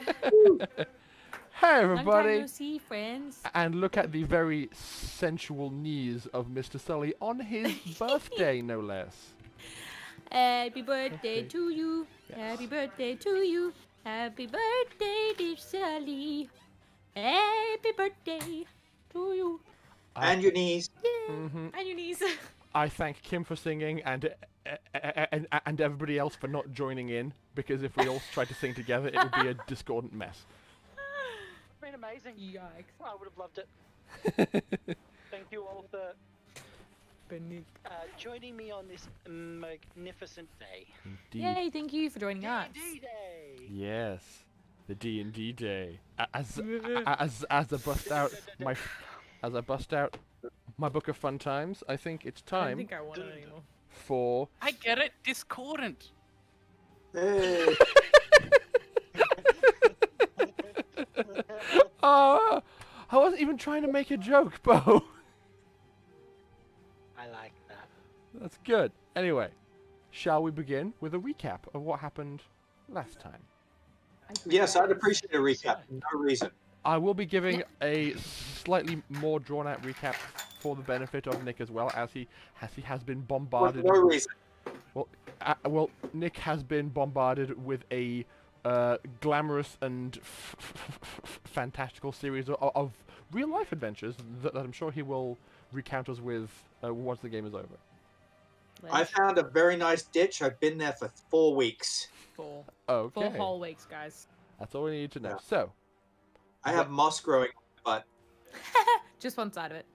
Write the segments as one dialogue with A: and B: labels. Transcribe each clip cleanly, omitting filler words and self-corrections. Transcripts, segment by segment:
A: Hey
B: Long time
A: everybody!
B: no see, friends.
A: And look at the very sensual knees of Mr. Sully on his birthday, no less.
B: Happy birthday
A: Birthday.
B: to you.
A: Yes.
B: Happy birthday to you. Happy birthday, dear Sally. Happy birthday to you.
A: I,
C: And your knees.
B: Yeah.
A: Mhm.
B: And your knees.
A: I thank Kim for singing and everybody else for not joining in, because if we all tried to sing together, it would be a discordant mess.
D: Been amazing.
B: Yikes.
D: I would have loved it. Thank you all for joining me on this magnificent day.
A: Indeed.
B: Yay, thank you for joining us.
D: D Day.
A: Yes. The D&D day. As I bust out my book of fun times, I think it's
B: I don't
A: time
B: think I want it anymore.
A: for
E: I get it, discordant.
C: Hey.
A: Oh, I wasn't even trying to make a joke, Bo.
D: I like that.
A: That's good. Anyway, shall we begin with a recap of what happened last time?
C: Yes, I'd appreciate a recap. No reason.
A: I will be giving a slightly more drawn-out recap for the benefit of Nick as well, as he has been
C: For
A: bombarded.
C: no reason.
A: Well, Nick has been bombarded with a glamorous and fantastical series of real-life adventures that I'm sure he will recount us with once the game is over.
C: I found a very nice ditch. I've been there for 4 weeks.
B: Four
A: Okay,
B: whole weeks, guys.
A: that's all we need to know.
C: Yeah.
A: So,
C: I have moss growing on my butt.
B: Just one side of it.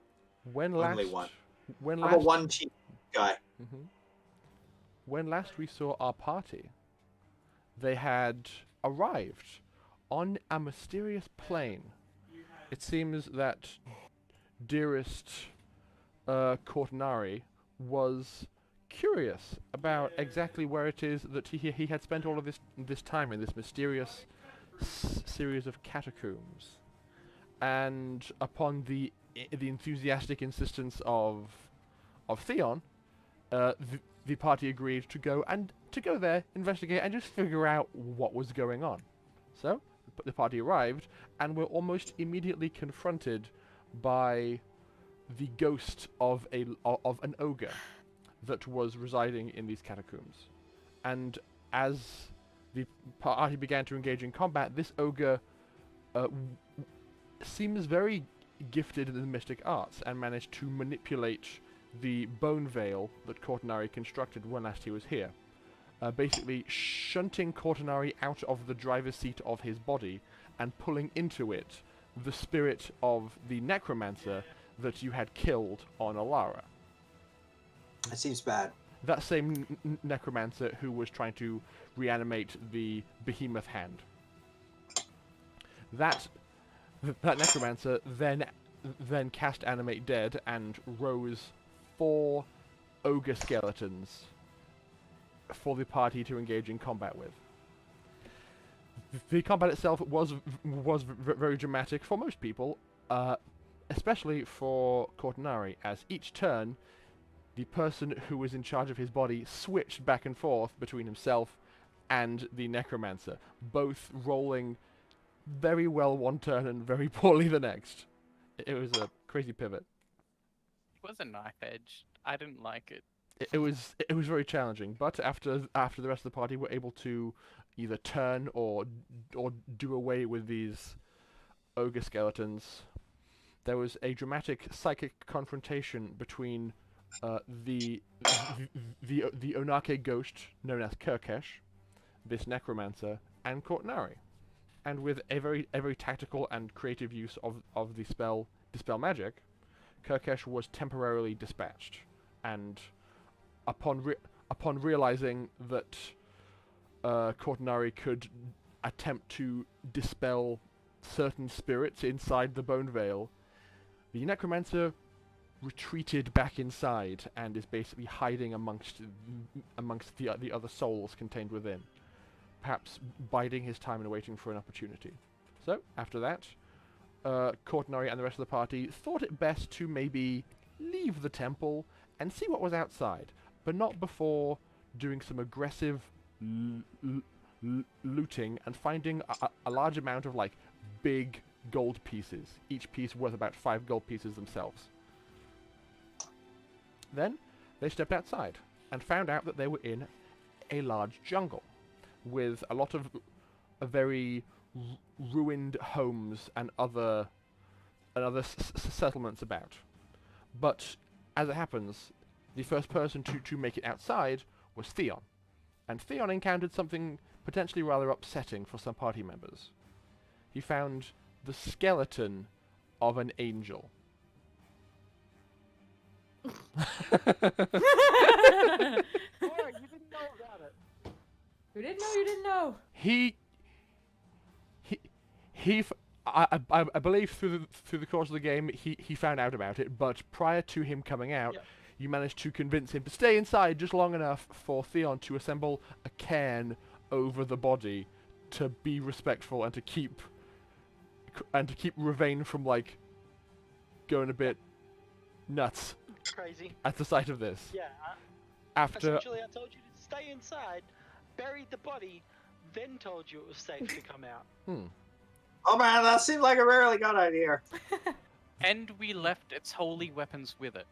A: when
C: Only
A: last,
C: one.
A: when
C: I'm a
A: last,
C: one-cheek guy.
A: Mhm. When last we saw our party, they had arrived on a mysterious plane. It seems that dearest Cortinari was curious about exactly where it is that he had spent all of this time in this mysterious series of catacombs. And upon the enthusiastic insistence of Theon, the party agreed to go there, investigate, and just figure out what was going on. So the party arrived, and were almost immediately confronted by the ghost of an ogre that was residing in these catacombs. And as the party began to engage in combat, this ogre seems very gifted in the mystic arts and managed to manipulate the bone veil that Cortinari constructed when last he was here. Basically shunting Cortinari out of the driver's seat of his body and pulling into it the spirit of the necromancer that you had killed on Alara.
C: That seems bad.
A: That same necromancer who was trying to reanimate the behemoth hand. That necromancer then cast Animate Dead and rose 4 ogre skeletons for the party to engage in combat with. The combat itself was very dramatic for most people, especially for Cortinari, as each turn the person who was in charge of his body switched back and forth between himself and the necromancer, both rolling very well one turn and very poorly the next. It was a crazy pivot.
E: It was a knife edge. I didn't like it.
A: It was very challenging, but after the rest of the party were able to either turn or do away with these ogre skeletons, there was a dramatic psychic confrontation between the Onakke ghost known as Kirkesh, this necromancer, and Cortinari. And with a very tactical and creative use of the spell Dispel Magic, Kirkesh was temporarily dispatched, and upon realizing that Cortinari could attempt to dispel certain spirits inside the bone veil, the necromancer retreated back inside and is basically hiding amongst the other souls contained within, perhaps biding his time and waiting for an opportunity. So after that, Cortinari and the rest of the party thought it best to maybe leave the temple and see what was outside, but not before doing some aggressive looting and finding a large amount of like big gold pieces, each piece worth about 5 gold pieces themselves. Then they stepped outside and found out that they were in a large jungle with a lot of very ruined homes and other settlements about. But as it happens, the first person to make it outside was Theon, and Theon encountered something potentially rather upsetting for some party members. He found the skeleton of an angel.
D: Alright, you didn't know about it.
B: You didn't know, you didn't know.
A: I believe through the course of the game he found out about it, but prior to him coming out, you managed to convince him to stay inside just long enough for Theon to assemble a cairn over the body to be respectful and to keep Ravane from like going a bit nuts
D: Crazy.
A: at the sight of this.
D: Yeah.
A: After
D: Essentially, I told you to stay inside, buried the body, then told you it was safe to come out.
C: Oh man, that seemed like a really good idea.
E: And we left its holy weapons with it.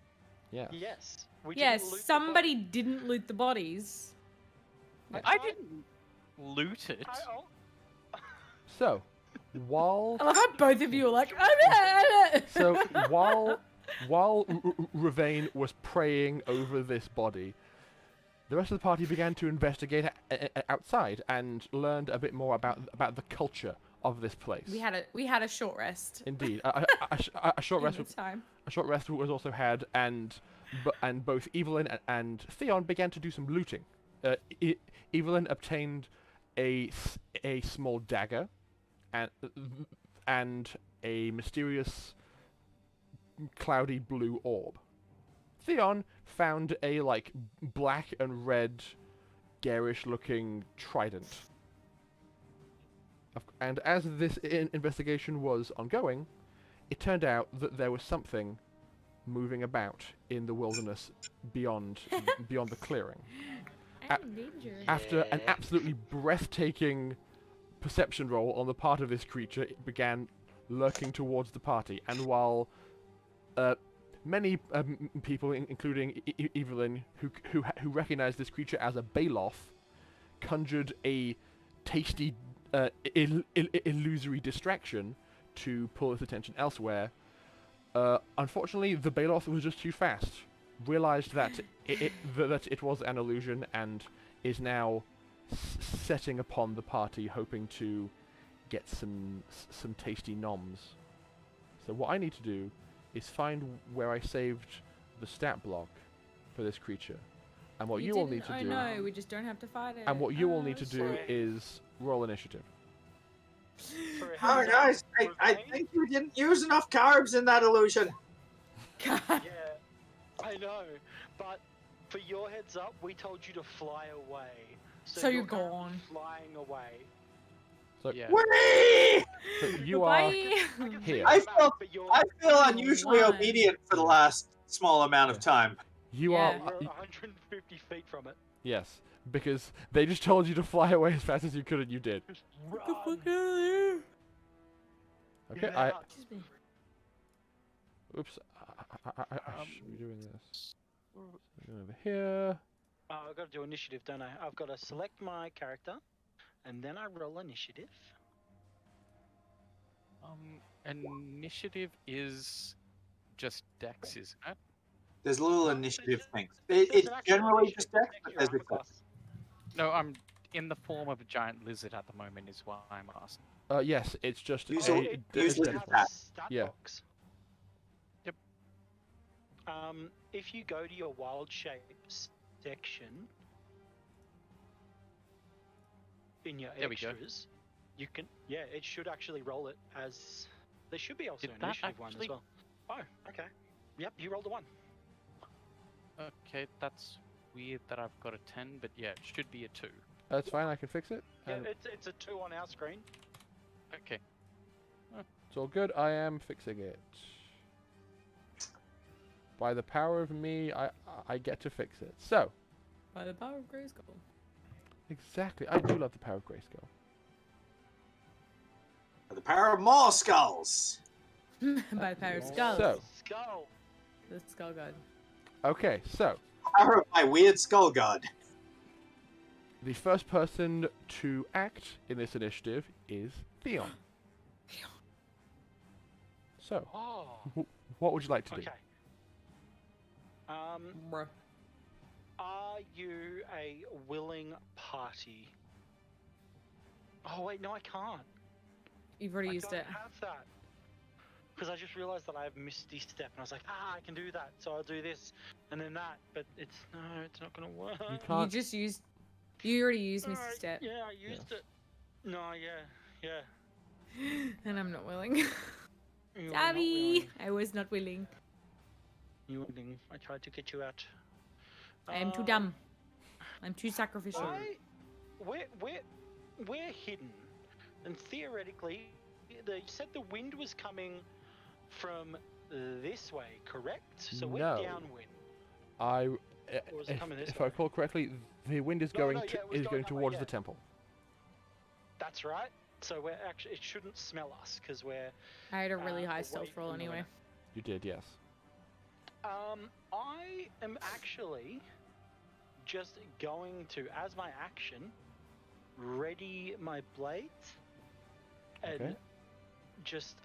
A: yeah.
D: Yes. We
B: Yes,
D: didn't loot the
B: somebody
D: body.
B: didn't loot the bodies.
E: I didn't loot it.
A: So while
B: I love how both of you are like, oh no!
A: So while Ravane was praying over this body, the rest of the party began to investigate outside and learned a bit more about the culture of this place.
B: We had a short rest.
A: Indeed, a short rest.
B: In the time.
A: A short rest was also had, and both Evelyn and Theon began to do some looting. Evelyn obtained a small dagger, and a mysterious cloudy blue orb. Theon found a like black and red, garish-looking trident. And as this investigation was ongoing, it turned out that there was something moving about in the wilderness beyond the clearing.
B: I'm dangerous.
A: After an absolutely breathtaking perception roll on the part of this creature, it began lurking towards the party. And while many people, including Evelyn, who recognized this creature as a Baloth, conjured a tasty, illusory distraction to pull its attention elsewhere, unfortunately, the Baloth was just too fast. Realized that that it was an illusion and is now setting upon the party, hoping to get some tasty noms. So what I need to do is find where I saved the stat block for this creature, and what you all need to do.
B: Oh no, we just don't have to fight it.
A: And what you all need to do
D: sorry.
A: is roll initiative.
C: Oh guys, I think you didn't use enough carbs in that illusion.
B: God.
D: Yeah, I know. But for your heads up, we told you to fly away.
B: So you're
D: currently
B: gone.
D: Flying away.
A: So,
E: Yeah.
C: Whee!
A: so you are
B: Bye.
A: here.
C: I feel
B: You're
C: unusually
B: one.
C: obedient for the last small amount of time.
A: You
B: Yeah.
A: are
D: You're 150 feet from it.
A: yes, because they just told you to fly away as fast as you could, and you did.
D: Just
B: Get the
D: run.
B: fuck out of here.
A: Okay,
D: Get
A: I
D: out.
B: Excuse me.
A: oops, I should be doing this. Over here.
D: Oh, I've got to do initiative, don't I? I've got to select my character, and then I roll initiative.
E: Initiative is just Dex, isn't it?
C: There's little initiative things.
D: There's
C: It's
D: an actual
C: generally just
D: initiative
C: dex, but
D: next
C: there's
D: to
C: a
D: armor class.
E: No, I'm in the form of a giant lizard at the moment. Is what I'm asking.
A: Yes, it's just
C: Use
A: a
C: all-
D: It
A: d-
C: use
D: doesn't
C: lizard
A: dex
D: have
A: roll.
D: a stat
A: Yeah.
D: box.
E: Yep.
D: If you go to your wild shape section in your
E: There we go.
D: extras, you can. Yeah, it should actually roll it as. There should be also
E: Did
D: an
E: that
D: initiative one as
E: actually-
D: well. Oh, okay. Yep, you rolled a 1.
E: Okay, that's weird that I've got a 10, but yeah, it should be a 2.
A: That's fine, I can fix it.
D: Yeah,
A: And
D: it's a 2 on our screen.
E: Okay.
A: it's all good, I am fixing it. By the power of me, I get to fix it. So,
B: By the power of Grayskull.
A: Exactly. I do love the power of grayscale.
C: The power of more skulls.
B: By power of skulls.
A: So,
D: Skull.
B: The skull god.
A: okay, so
C: Power of my weird skull god.
A: the first person to act in this initiative is Theon. So,
D: Oh.
A: what would you like to do?
D: Okay.
B: Bruh.
D: Are you a willing party? Oh wait, no, I can't.
B: You've already
D: I
B: used
D: don't
B: it.
D: have that. Because I just realized that I have Misty Step, and I was like, I can do that, so I'll do this, and then that, but it's not gonna work.
A: You
B: You
A: can't.
B: just used. You already used Misty
D: Alright,
B: Step.
D: Yeah, I used it. No, yeah.
B: And I'm not willing.
D: You were not
B: Sorry,
D: willing.
B: I was not willing.
D: You were willing. I tried to get you out.
B: I am too dumb. I'm too sacrificial.
D: We're hidden, and theoretically, you said the wind was coming from this way, correct? So we're
A: No.
D: downwind.
A: Or
D: is it coming this
A: if I
D: way?
A: recall correctly, the wind is
D: No,
A: going
D: no,
A: to,
D: yeah, it was
A: is
D: going
A: going
D: that way,
A: towards
D: yeah.
A: the temple.
D: That's right. So we're actually, it shouldn't smell us because we're.
B: I had a really high
D: away
B: stealth roll
D: from the
B: anyway.
D: window.
A: You did, yes.
D: I am actually just going to, as my action, ready my blades, and
A: Okay.
D: just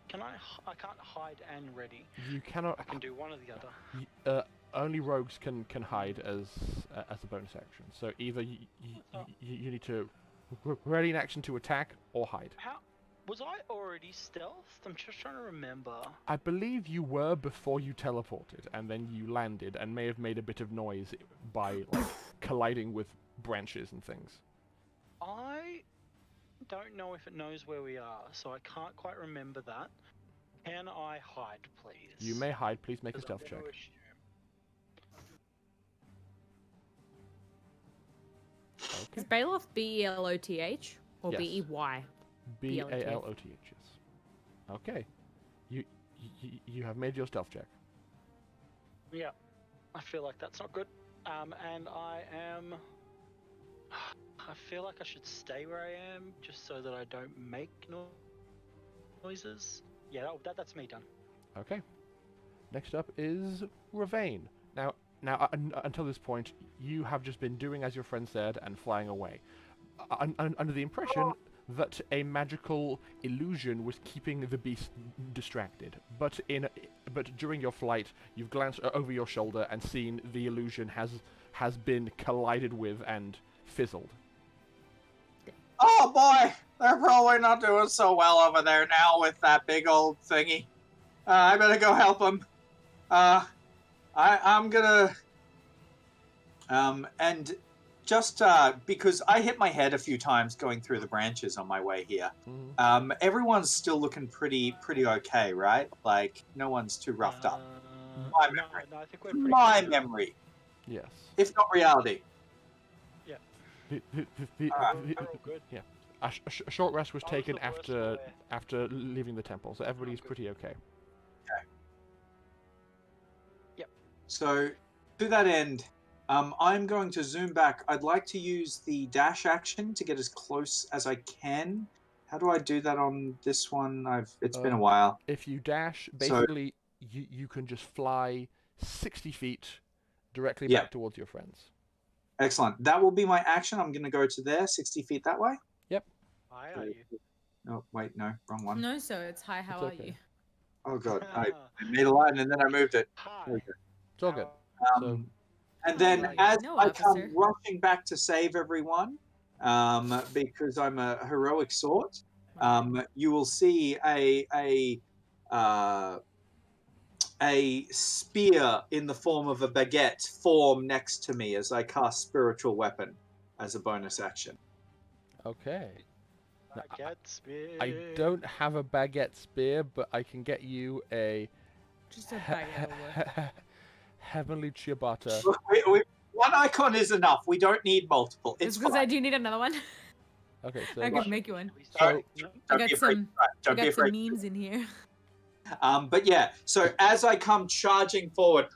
D: can I can't hide and ready.
A: You cannot.
D: I can do one or the other.
A: Only rogues can hide as a bonus action. So either you need to ready an action to attack or hide.
D: How was I already stealthed? I'm just trying to remember.
A: I believe you were before you teleported, and then you landed, and may have made a bit of noise by like colliding with branches and things.
D: I don't know if it knows where we are, so I can't quite remember that. Can I hide, please?
A: You may hide. Please make a
D: 'Cause I'm
A: stealth check.
D: gonna assume-
B: Is Baloth Beloth or
A: Yes.
B: Bey?
A: Baloth. Yes. Okay. You have made your stealth check.
D: Yeah, I feel like that's not good. And I am. I feel like I should stay where I am just so that I don't make noises. Yeah, that's me done.
A: Okay. Next up is Ravane. Now, until this point, you have just been doing as your friend said and flying away, under the impression that a magical illusion was keeping the beast distracted. But during your flight, you've glanced over your shoulder and seen the illusion has been collided with and fizzled.
C: Oh boy, they're probably not doing so well over there now with that big old thingy. I better go help them. I'm gonna, and just because I hit my head a few times going through the branches on my way here.
A: Mhm.
C: Everyone's still looking pretty okay, right? Like no one's too roughed up. My memory.
D: No, I think we're pretty
C: My
D: good.
C: memory,
A: Yes.
C: if not reality.
A: The-
C: Alright.
D: We're all good.
A: a short rest was
D: I was
A: taken
D: the worst aware.
A: after leaving the temple, so everybody's
D: good.
A: pretty okay.
C: So, to that end, I'm going to zoom back. I'd like to use the dash action to get as close as I can. How do I do that on this one? It's been a while.
A: If you dash,
C: So-
A: basically you can just fly 60 feet directly
C: Yeah.
A: back towards your friends.
C: Excellent. That will be my action. I'm going to go to there, 60 feet that way.
D: Hi, are you?
C: Oh, wait, no, wrong one.
B: No, so it's hi. How
A: It's
B: are
A: okay.
B: you?
C: Oh, God. I made a line and then I moved it.
D: Hi.
C: There we go.
A: It's all good.
C: Um, and then
B: Oh,
C: as
B: no,
C: I
B: officer.
C: come rushing back to save everyone, because I'm a heroic sort, you will see a spear in the form of a baguette form next to me as I cast spiritual weapon as a bonus action.
A: Okay. Now,
D: Baguette spear.
A: I don't have a baguette spear, but I can get you a
B: Just a baguette will work.
A: heavenly ciabatta.
C: One icon is enough. We don't need multiple.
B: It's
C: It's
B: because I
C: fine.
B: do need another one.
A: Okay, so
B: I could make you one.
C: Sorry.
B: I
C: Don't
B: got
C: be afraid.
B: some.
C: Right,
B: I
C: don't be
B: got some
C: afraid.
B: memes in here.
C: But yeah, so as I come charging forward,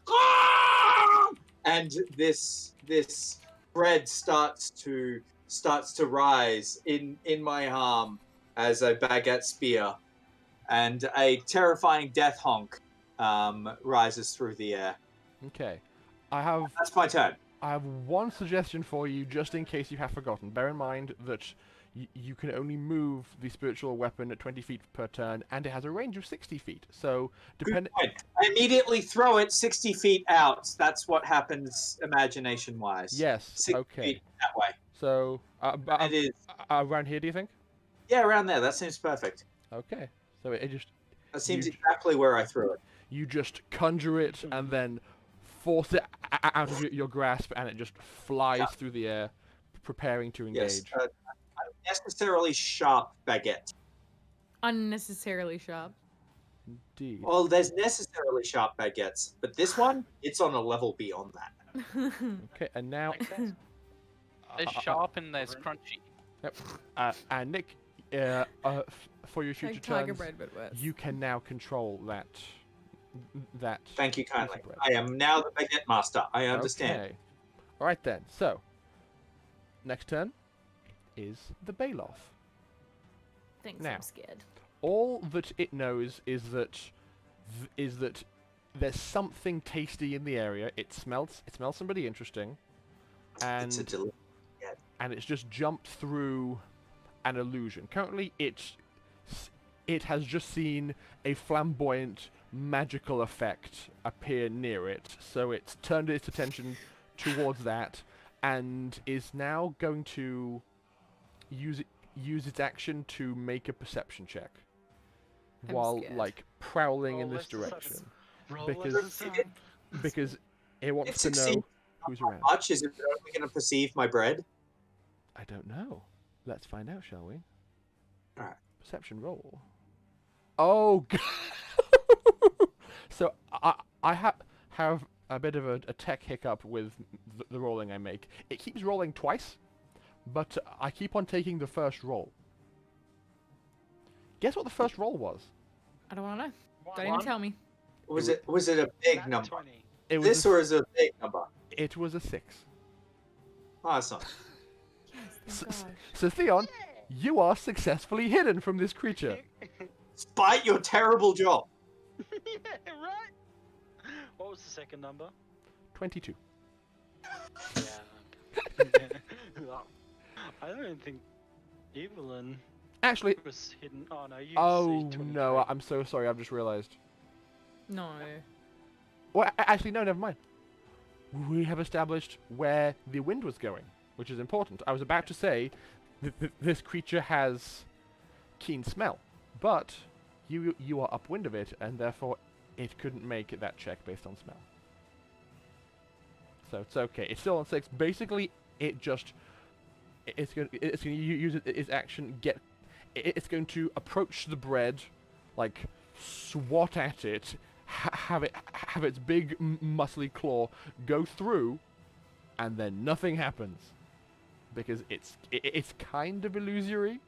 C: and this bread starts to rise in my arm as a baguette spear, and a terrifying death honk rises through the air.
A: Okay. I have
C: That's my turn.
A: one suggestion for you, just in case you have forgotten. Bear in mind that you can only move the spiritual weapon at 20 feet per turn, and it has a range of 60 feet. So,
C: Good point. I immediately throw it 60 feet out. That's what happens imagination-wise.
A: Yes.
C: 60
A: Okay.
C: feet that way.
A: So,
C: It is.
A: around here, do you think?
C: Yeah, around there. That seems perfect.
A: Okay. So it just
C: That seems
A: You-
C: exactly where I threw it.
A: you just conjure it and then force it out of your grasp, and it just flies through the air, preparing to
C: Yes.
A: engage.
C: Unnecessarily sharp baguette.
B: Unnecessarily sharp.
A: Indeed.
C: Well, there's necessarily sharp baguettes, but this one, it's on a level beyond that.
A: Okay, and now
D: Makes sense.
E: There's sharp and there's crunchy.
A: and Nick, for your future
B: Like tiger
A: turns,
B: bread, but worse.
A: you can now control that.
C: Thank you kindly.
A: bread.
C: I am now the baguette master. I understand.
A: Okay. All right then. So, next turn is the Baloth.
B: Thanks,
A: Now.
B: I'm scared.
A: All that it knows is that there's something tasty in the area. It smells somebody interesting,
C: It's a
A: and
C: delicious.
A: it's just jumped through an illusion. Currently, it has just seen a flamboyant magical effect appear near it, so it's turned its attention towards that, and is now going to use its action to make a perception check,
B: I'm
A: while
B: scared.
A: like prowling in
D: Roll
A: this
D: as a
A: direction,
D: Roll
A: Because-
D: as a son.
A: because it wants
C: It
A: to know
C: succeeds.
A: who's
C: How
A: around.
C: much is it only going to perceive my bread?
A: I don't know. Let's find out, shall we?
C: Alright.
A: Perception roll. Oh, so I have a bit of a tech hiccup with the rolling I make. It keeps rolling twice, but I keep on taking the first roll. Guess what the first roll was?
B: I don't want to know. Don't
D: One.
B: even tell me.
C: Was it a big
D: Nat
C: number?
D: 20.
A: It was
C: This
A: a,
C: or is it a big number?
A: it was a 6.
C: Oh, it's not.
B: Yes,
A: S-
B: thank
A: s-
B: God.
A: So Theon, you are successfully hidden from this creature.
C: Despite your terrible job.
D: Yeah, right. What was the second number?
A: 22.
D: Yeah. I don't even think Evelyn
A: Actually,
D: was hidden. Oh no, you.
A: oh
D: see
A: no,
D: 23.
A: I'm so sorry. I've just realized.
B: No.
A: Well, actually, no, never mind. We have established where the wind was going, which is important. I was about to say this creature has keen smell, but you are upwind of it, and therefore it couldn't make that check based on smell. So it's okay. It's still on 6. Basically, it's going to use its action. It's going to approach the bread, like swat at it, have its big muscly claw go through, and then nothing happens because it's kind of illusory,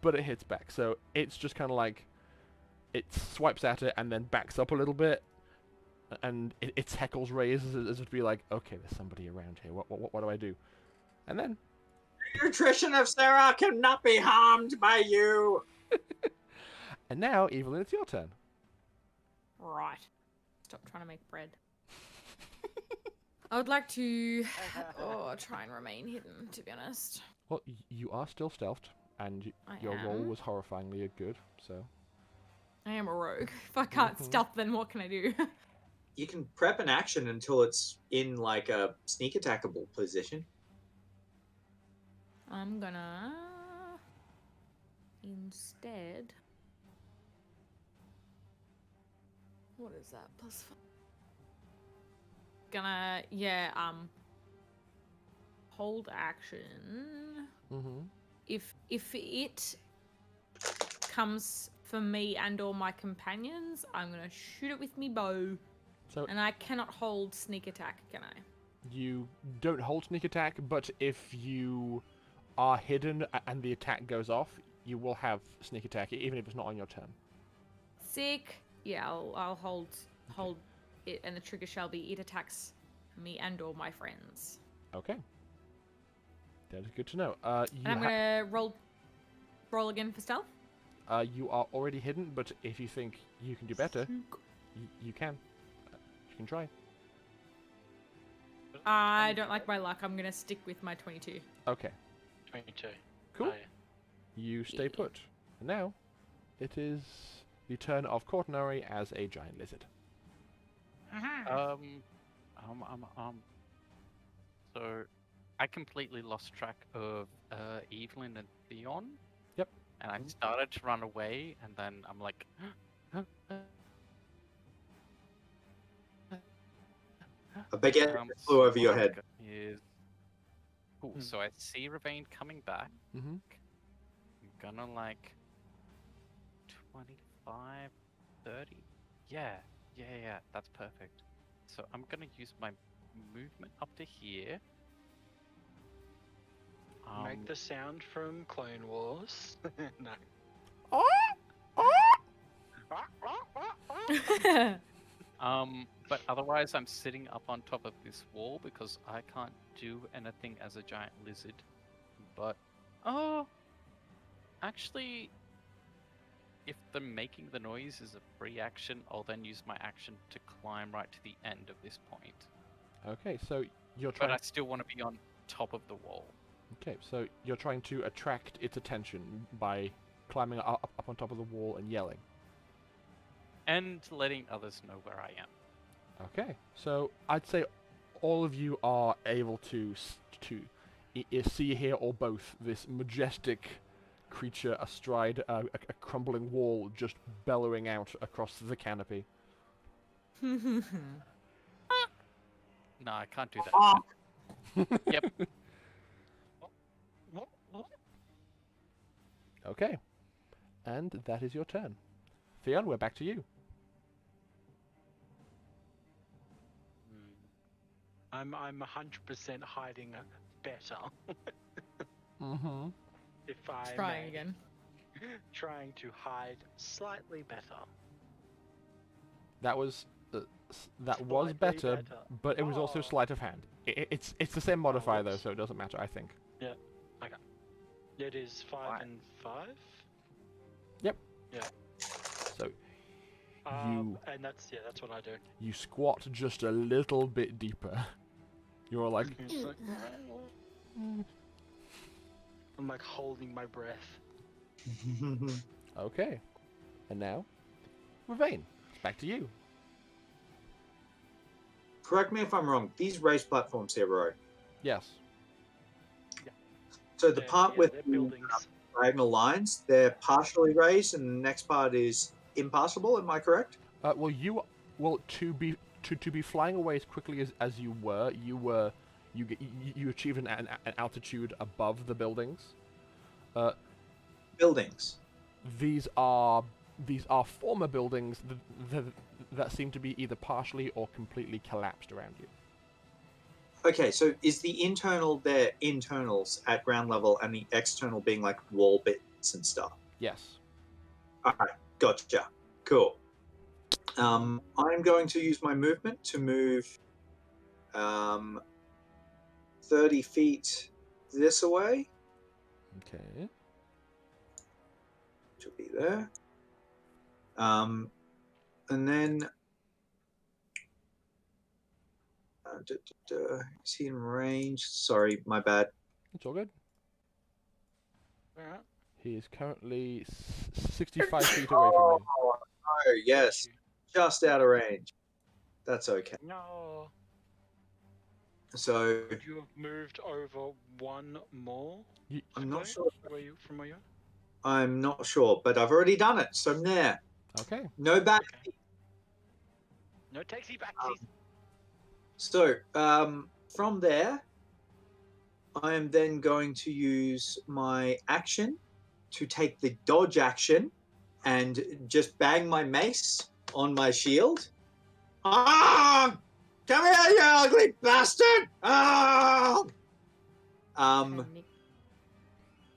A: but it hits back. So it's just kind of like it swipes at it and then backs up a little bit, and its heckles raises as if to be like, okay, there's somebody around here. What do I do? And then
C: The nutrition of Sarah cannot be harmed by you.
A: and now, Evelyn, it's your turn.
B: Right. Stop trying to make bread. I would like to try and remain hidden, to be honest.
A: Well, you are still stealthed, and
B: I
A: your roll
B: am.
A: was horrifyingly good, so...
B: I am a rogue. If I can't
A: Mhm.
B: stealth, then what can I do?
C: You can prep an action until it's in like a sneak attackable position.
B: I'm gonna instead. What is that? +5. Gonna hold action.
A: Mm-hmm.
B: If it comes for me and or my companions, I'm gonna shoot it with me bow.
A: So
B: And I cannot hold sneak attack, can I?
A: you don't hold sneak attack, but if you are hidden and the attack goes off, you will have sneak attack, even if it's not on your turn.
B: Sick. Yeah, I'll hold it, and the trigger shall be it attacks me and or my friends.
A: Okay. That is good to know.
B: And I'm gonna roll again for stealth.
A: You are already hidden, but if you think you can do better, you can. You can try.
B: I don't like my luck. I'm gonna stick with my 22.
A: Okay.
D: 22.
A: Cool.
D: Oh, yeah.
A: You stay put. And now, it is the turn of Cortinari as a giant lizard.
E: So, I completely lost track of Evelyn and Theon.
A: Yep.
E: And I started to run away, and then I'm like,
F: A baguette flew over your head.
E: Cool. So I see Ravane coming back.
A: Mm-hmm.
E: I'm gonna like 25, 30. Yeah, that's perfect. So I'm gonna use my movement up to here.
D: Make the sound from Clone Wars. No.
E: But otherwise I'm sitting up on top of this wall because I can't do anything as a giant lizard. But, actually, if the making the noise is a free action, I'll then use my action to climb right to the end of this point.
A: Okay, so you're
E: But
A: trying.
E: I still want to be on top of the wall.
A: Okay, so you're trying to attract its attention by climbing up on top of the wall and yelling.
E: And letting others know where I am.
A: Okay, so I'd say all of you are able to see, hear, or both this majestic creature astride a crumbling wall just bellowing out across the canopy.
E: No, I can't do that.
F: Ah!
E: Yep.
A: Okay, and that is your turn. Theon, we're back to you.
D: I'm 100% hiding better.
A: Mm-hmm.
D: If I
B: Trying
D: may.
B: again.
D: Trying to hide slightly better.
A: That was
D: Slightly
A: better, but it was also
D: Oh.
A: sleight of hand. It's the same modifier though, so it doesn't matter, I think.
D: It is 5
E: Right.
D: and 5.
A: So you
D: And that's what I do.
A: you squat just a little bit deeper. You're like,
D: It's like, I'm like holding my breath.
A: okay, and now, Ravane, it's back to you.
F: Correct me if I'm wrong. These raised platforms here, bro.
A: Yes.
F: So the part with
D: they're
F: the
D: buildings.
F: diagonal lines, they're partially raised, and the next part is impassable. Am I correct?
A: To be flying away as quickly as you achieved an altitude above the buildings.
F: Buildings.
A: These are former buildings that seem to be either partially or completely collapsed around you.
F: Okay, so is the internal there internals at ground level, and the external being like wall bits and stuff?
A: Yes.
F: All right, gotcha. Cool. I'm going to use my movement to move 30 feet this way,
A: Okay.
F: which will be there. And then is he in range? Sorry, my bad.
A: It's all good.
D: Alright.
A: He is currently 65 feet away from you.
F: Oh, yes, just out of range. That's okay.
D: No.
F: So
D: Would you have moved over one more?
F: I'm not
D: square
F: sure.
D: From where you
F: I'm not sure, but I've already done it, so I'm there.
A: Okay.
F: No back.
D: Okay. No taxi backsies.
F: So from there, I am then going to use my action to take the dodge action and just bang my mace on my shield. Ah! Come here, you ugly bastard! Ah!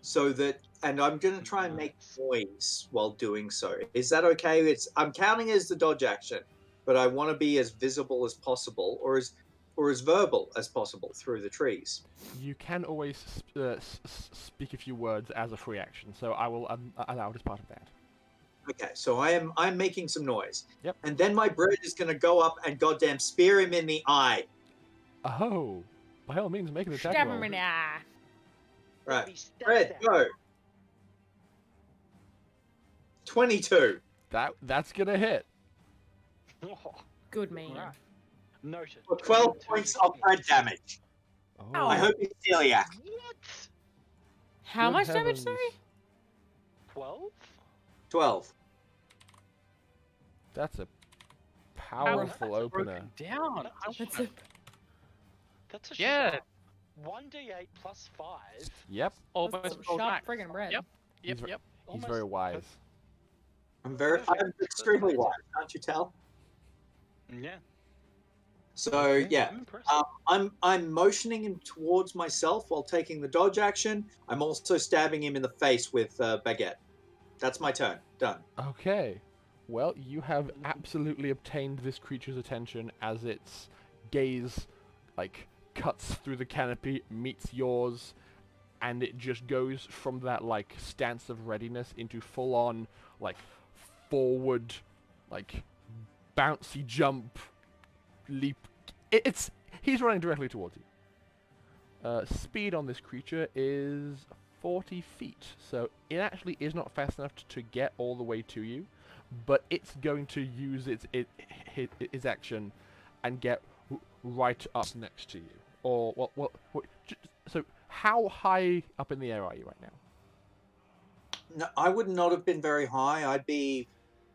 F: So that, and I'm gonna try and make noise while doing so. Is that okay? I'm counting as the dodge action, but I want to be as visible as possible, or or as verbal as possible through the trees.
A: You can always speak a few words as a free action, so I will allow it as part of that.
F: Okay, so I'm making some noise.
A: Yep.
F: And then my bread is going to go up and goddamn spear him in the eye.
A: Oh, by all means, make an attack
B: Stab
A: roll.
B: him in the eye.
F: Right. Bread, go. 22.
A: That's gonna hit.
B: Good man.
D: Right. Noted.
F: For 12 points of bread damage.
A: Oh,
F: I hope he's celiac.
D: What?
B: How
A: good
B: much damage,
A: heavens.
B: sorry?
D: 12?
F: 12.
A: That's a
E: How
A: powerful
E: that's
A: opener.
E: broken down.
B: That's a...
D: That's a
E: Yeah.
D: shot. 1d8 plus 5.
A: Yep,
E: Almost
B: That's some
E: rolled
B: sharp
E: back.
B: friggin' bread.
E: Yep. Yep.
A: He's
E: Yep.
A: he's very wise.
F: I'm
D: Perfect.
F: extremely wise, can't you tell?
D: Yeah.
F: So
A: Okay.
F: yeah,
D: I'm impressed.
F: I'm motioning him towards myself while taking the dodge action. I'm also stabbing him in the face with baguette. That's my turn. Done.
A: Okay. Well, you have absolutely obtained this creature's attention as its gaze, like, cuts through the canopy, meets yours, and it just goes from that, like, stance of readiness into full-on, like, forward, like, bouncy jump, leap. He's running directly towards you. Speed on this creature is 40 feet, so it actually is not fast enough to get all the way to you, but it's going to use its action and get right up next to you. Or so how high up in the air are you right now?
F: No, I would not have been very high. I'd be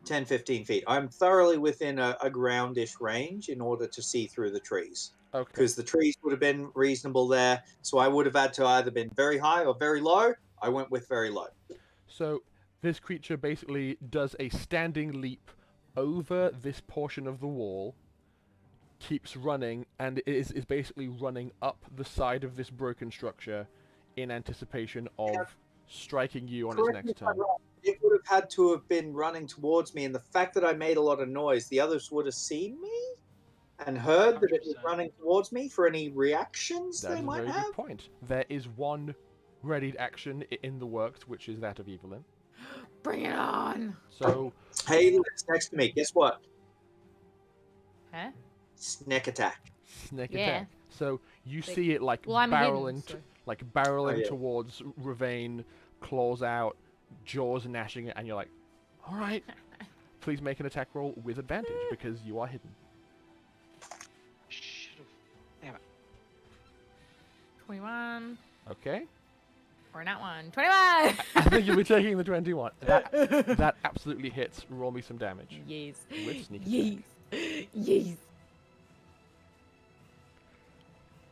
F: 10, 15 feet. I'm thoroughly within a groundish range in order to see through the trees.
A: Okay.
F: Because the trees would have been reasonable there. So I would have had to either been very high or very low. I went with very low.
A: So this creature basically does a standing leap over this portion of the wall, keeps running, and is basically running up the side of this broken structure in anticipation of striking you on its
F: Correct me
A: next
F: if I'm
A: turn.
F: wrong. It would have had to have been running towards me, and the fact that I made a lot of noise, the others would have seen me and heard that it was
D: 100%.
F: running towards me for any reactions
A: That's
F: they
A: a
F: might
A: very
F: have.
A: good point. There is one readied action in the works, which is that of Evelyn.
B: Bring it on!
A: So
F: Hey, it's next to me. Guess what?
B: Huh?
F: Snack attack.
A: snake
B: Yeah.
A: attack. So you
B: They-
A: see it like
B: Well, I'm
A: barreling,
B: hidden, so...
A: barreling
F: yeah.
A: towards Ravane, claws out, jaws gnashing it, and you're like, all right, please make an attack roll with advantage because you are hidden.
D: Should've. Damn it.
B: 21.
A: Okay.
B: Or not one. 21!
A: I think you'll be taking the 21. That absolutely hits. Roll me some damage.
B: Yes.
A: With sneak attack.
B: Yes.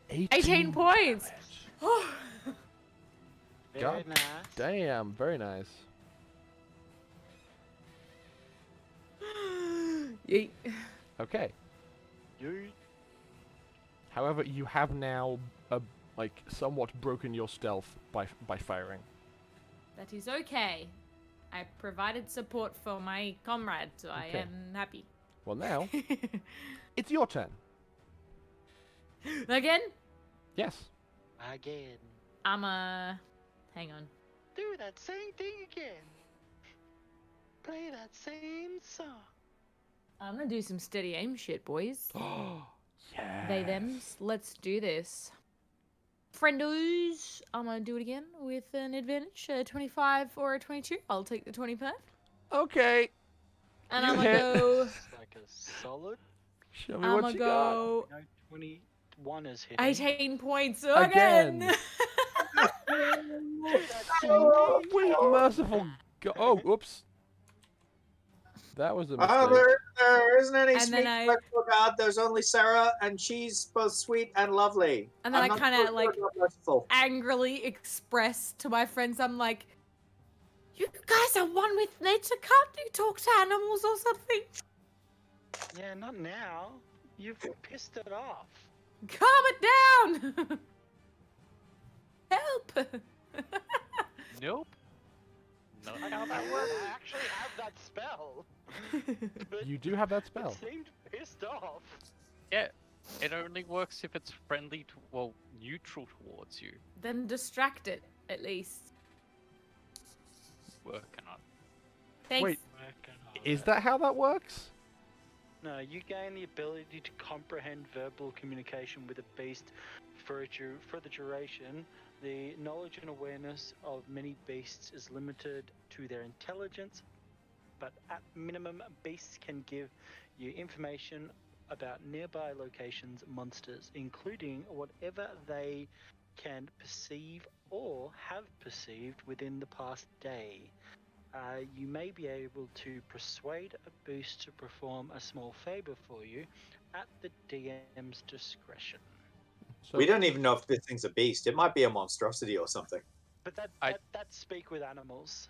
B: Yes. 18 points!
D: Very
A: God
D: nice.
A: Damn, very nice.
B: Yeet.
A: Okay.
D: You.
A: However, you have now, somewhat broken your stealth by firing.
B: That is okay. I provided support for my comrade, so I
A: Okay.
B: am happy.
A: Well, now it's your turn.
B: Again?
A: Yes.
D: Again.
B: Hang on.
D: Do that same thing again. Play that same song.
B: I'm gonna do some steady aim shit, boys.
A: Yeah.
B: They, thems. Let's do this. Friendos, I'm gonna do it again with an advantage. A 25 or a 22. I'll take the 25.
A: Okay.
B: And
A: You
B: I'm gonna
A: hit.
B: go.
D: It's like a solid.
A: Show me
B: I'm
A: what
B: gonna
A: you got.
B: go.
D: No, 21 is hitting.
B: 18 points
A: Again.
B: again.
A: Oh, wait, merciful God. Oh, oops. That was a mistake.
F: Oh, there isn't any
B: And
F: sweet
B: then
F: merciful God. There's only Sarah, and she's both sweet and lovely.
B: And then
F: I'm
B: I
F: not
B: kinda,
F: sure
B: like-
F: about merciful.
B: Angrily express to my friends, I'm like, you guys are one with nature. Can't you talk to animals or something?
D: Yeah, not now. You've pissed it off.
B: Calm it down. Help.
E: Nope. Not
D: I,
E: how
D: I,
E: that works.
D: I actually have that spell. But
A: You do have that spell.
D: it seemed pissed off.
E: Yeah. It only works if it's friendly to, well, neutral towards you.
B: Then distract it, at least.
E: Working on.
B: Thanks.
A: Wait,
D: Working on
A: is
D: it.
A: that how that works?
D: No, you gain the ability to comprehend verbal communication with a beast for the duration. The knowledge and awareness of many beasts is limited to their intelligence, but at minimum, beasts can give you information about nearby locations, monsters, including whatever they can perceive or have perceived within the past day. You may be able to persuade a beast to perform a small favor for you at the DM's discretion.
A: So
F: We don't even know if this thing's a beast. It might be a monstrosity or something.
D: But
E: I-
D: that's speak with animals.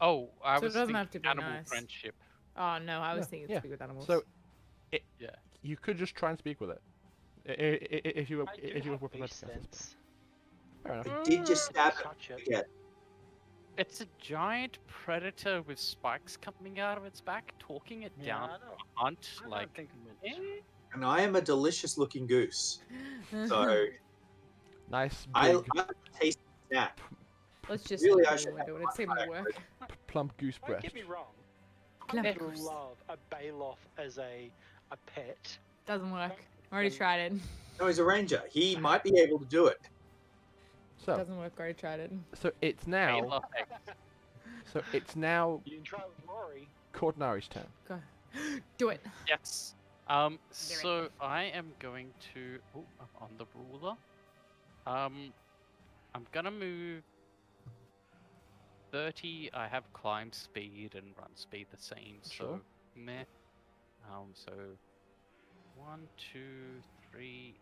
E: Oh, I
B: So it
E: was
B: doesn't
E: thinking
B: have to be
E: animal
B: nice.
E: friendship.
B: Oh no, I was
A: Yeah,
B: thinking
A: yeah.
B: speak with animals.
A: So
E: Yeah.
A: you could just try and speak with it. If you were
D: I do
A: if you were
D: have
A: prepared
D: beast
A: to cast it.
D: sense.
A: Fair enough.
F: I did just stab it
D: Touch it.
F: again.
E: It's a giant predator with spikes coming out of its back, talking it
D: Yeah,
E: down
D: I
E: to
D: don't-
E: hunt,
D: I don't
E: like,
D: think I'm gonna-
F: And I am a delicious looking goose. So
A: Nice
F: I
A: big
F: taste snack.
B: Let's just
F: Really,
B: see
F: I
B: how
F: should
B: you do it. It seemed to work.
A: plump goose
D: Don't
A: breast.
D: get me wrong. I
B: Plump
D: would
B: goose.
D: love a Baloth as a pet.
B: Doesn't work. Already tried it.
F: No, he's a ranger. He might be able to do it.
A: So
B: Doesn't work. Already tried it.
A: it's now
E: Baloth
D: You can try with Rory.
A: Cortnari's turn.
B: Go. Do it.
E: Yes. So I am going to. Oh, I'm on the ruler. I'm gonna move 30. I have climb speed and run speed the same,
A: Sure.
E: so meh. So 1, 2, 3,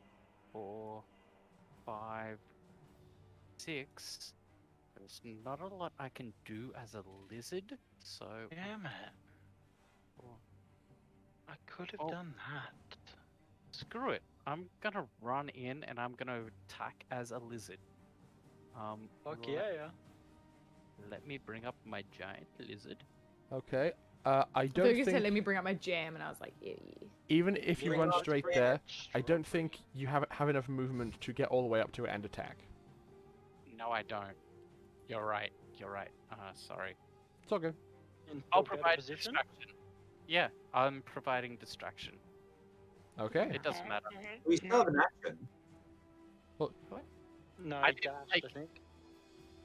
E: 4, 5, 6. There's not a lot I can do as a lizard, so
D: Damn it.
E: four.
D: I could have
E: Oh.
D: done that.
E: Screw it. I'm gonna run in and I'm gonna attack as a lizard.
D: Fuck
E: let-
D: yeah.
E: Let me bring up my giant lizard.
A: Okay. I
B: I
A: don't
B: thought you said
A: think
B: let me bring up my jam, and I was like, yeah.
A: even if you
F: Bring
A: run
F: it up,
A: straight
F: bring it
A: there, I don't think you have enough movement to get all the way up to it and attack.
E: No, I don't. You're right. You're right. Sorry.
A: It's all good.
E: I'll
D: better
E: provide
D: position.
E: distraction. Yeah, I'm providing distraction.
A: Okay.
E: It doesn't matter.
F: We still have an action.
D: No,
E: I
D: I
E: did,
D: dashed,
E: like-
D: I think.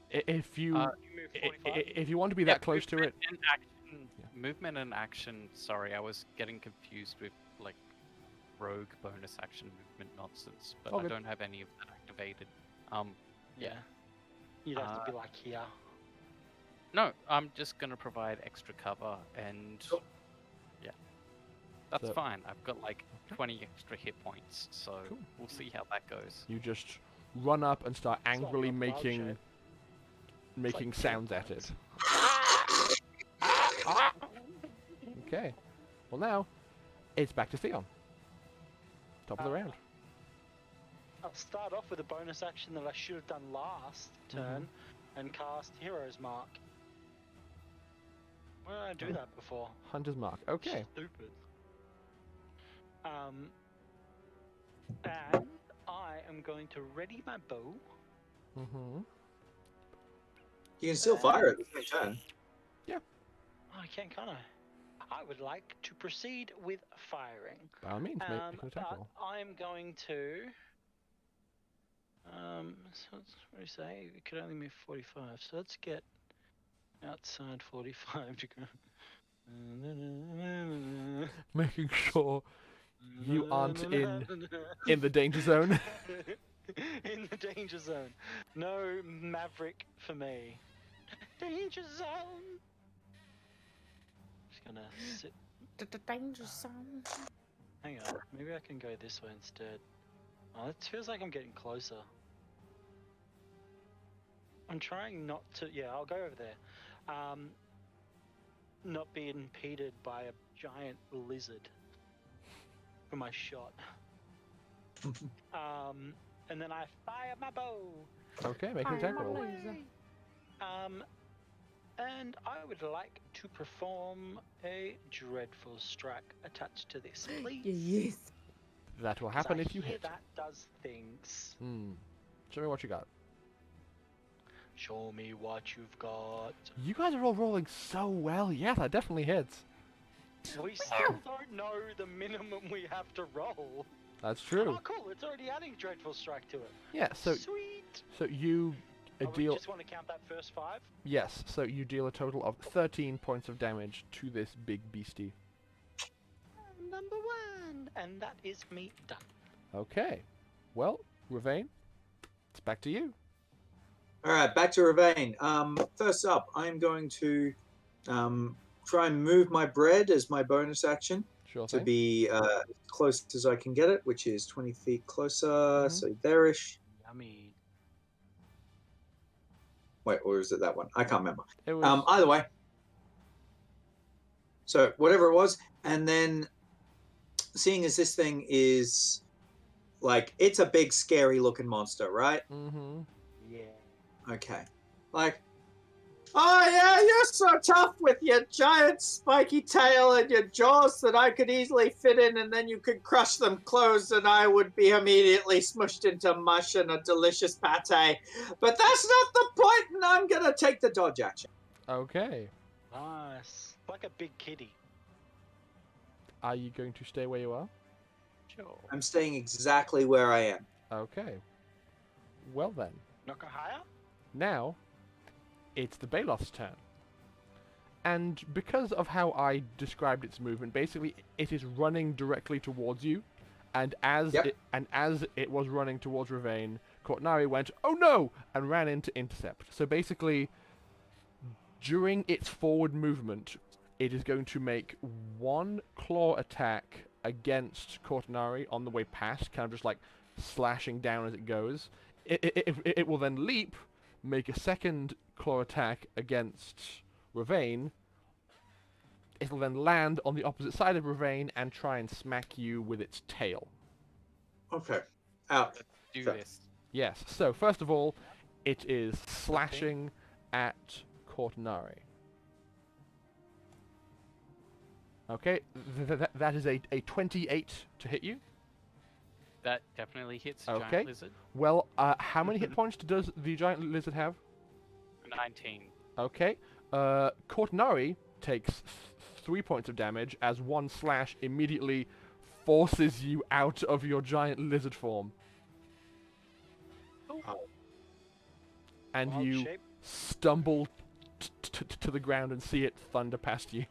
A: If you
E: Uh,
D: You moved
A: i-
D: 45.
A: if you want to be
E: Yeah,
A: that close to it,
E: movement and action.
A: Yeah.
E: Movement and action. Sorry, I was getting confused with like rogue bonus action movement nonsense, but
A: All
E: I
A: good.
E: don't have any of that activated.
D: Yeah. You'd have to be
E: Uh,
D: like here.
E: No, I'm just gonna provide extra cover and
F: Sure.
E: yeah, that's
A: So-
E: fine. I've got like 20 extra hit points, so
A: Cool.
E: we'll see how that goes.
A: you just run up and start
D: like
A: angrily
D: a cloud
A: making
D: shape.
A: making
D: like
A: sounds at it. Okay. Well, now it's back to Theon. Top of the round.
D: I'll start off with a bonus action that I should have done last turn and cast Hero's Mark. Why did I do that before?
A: Hunter's Mark. Okay.
D: Stupid. And I am going to ready my bow.
A: Mm-hmm.
F: You can still fire at the same turn.
D: Oh, I can't I? I would like to proceed with firing.
A: By all means, make an attack
D: But
A: roll.
D: I'm going to. So what do you say? We could only move 45. So let's get outside 45 to go.
A: Making sure you aren't in the danger zone.
D: In the danger zone. No maverick for me. Danger zone. Just gonna sit.
B: Danger zone.
D: Hang on. Maybe I can go this way instead. Oh, it feels like I'm getting closer. I'm trying not to. Yeah, I'll go over there. Not be impeded by a giant lizard for my shot. And then I fire my bow.
A: Okay, make an attack roll.
D: And I would like to perform a dreadful strike attached to this, please.
B: Yes.
A: That will
D: 'Cause
A: happen
D: I
A: if you
D: hear
A: hit.
D: that does things.
A: Show me what you got.
D: Show me what you've got.
A: You guys are all rolling so well. Yeah, that definitely hits.
D: We still don't know the minimum we have to roll.
A: That's true.
D: Oh, cool! It's already adding Dreadful Strike to it.
A: Yeah, so
D: Sweet.
A: you
D: Oh, we
A: deal.
D: just want to count that first 5.
A: Yes, so you deal a total of 13 points of damage to this big beastie.
D: Number 1, and that is me done.
A: Okay. Well, Ravane, it's back to you.
F: All right, back to Ravane. First up, I'm going to try and move my bread as my bonus action
A: Sure
F: to
A: thing.
F: be as close as I can get it, which is 20 feet closer. So there-ish.
D: Yummy.
F: Wait, or is it that one? I can't remember.
A: It was
F: Either way. So whatever it was, and then seeing as this thing is like it's a big, scary looking monster, right?
A: Mm-hmm.
D: Yeah.
F: Okay. Like, oh yeah, you're so tough with your giant spiky tail and your jaws that I could easily fit in, and then you could crush them closed, and I would be immediately smushed into mush and a delicious pate. But that's not the point, and I'm gonna take the dodge action.
A: Okay.
D: Nice. Like a big kitty.
A: Are you going to stay where you are?
E: Sure.
F: I'm staying exactly where I am.
A: Okay. Well then.
D: Not go higher?
A: Now, it's the Baloth's turn. And because of how I described its movement, basically it is running directly towards you. And as it was running towards Ravane, Cortnari went, "Oh no!" and ran in to intercept. So basically, during its forward movement, it is going to make one claw attack against Cortnari on the way past, kind of just like slashing down as it goes. It will then leap, make a second claw attack against Ravane. It'll then land on the opposite side of Ravane and try and smack you with its tail.
F: Okay. Out.
E: Let's do
F: Sure.
E: this.
A: Yes, so first of all, it is slashing at Cortnari. Okay, that is a 28 to hit you.
E: That definitely hits a
A: Okay.
E: giant lizard.
A: Well, how many hit points does the giant lizard have?
E: 19.
A: Okay, Cortnari takes 3 points of damage as one slash immediately forces you out of your giant lizard form.
F: Oh.
A: And
D: Wild
A: you
D: shape.
A: stumble to the ground and see it thunder past you.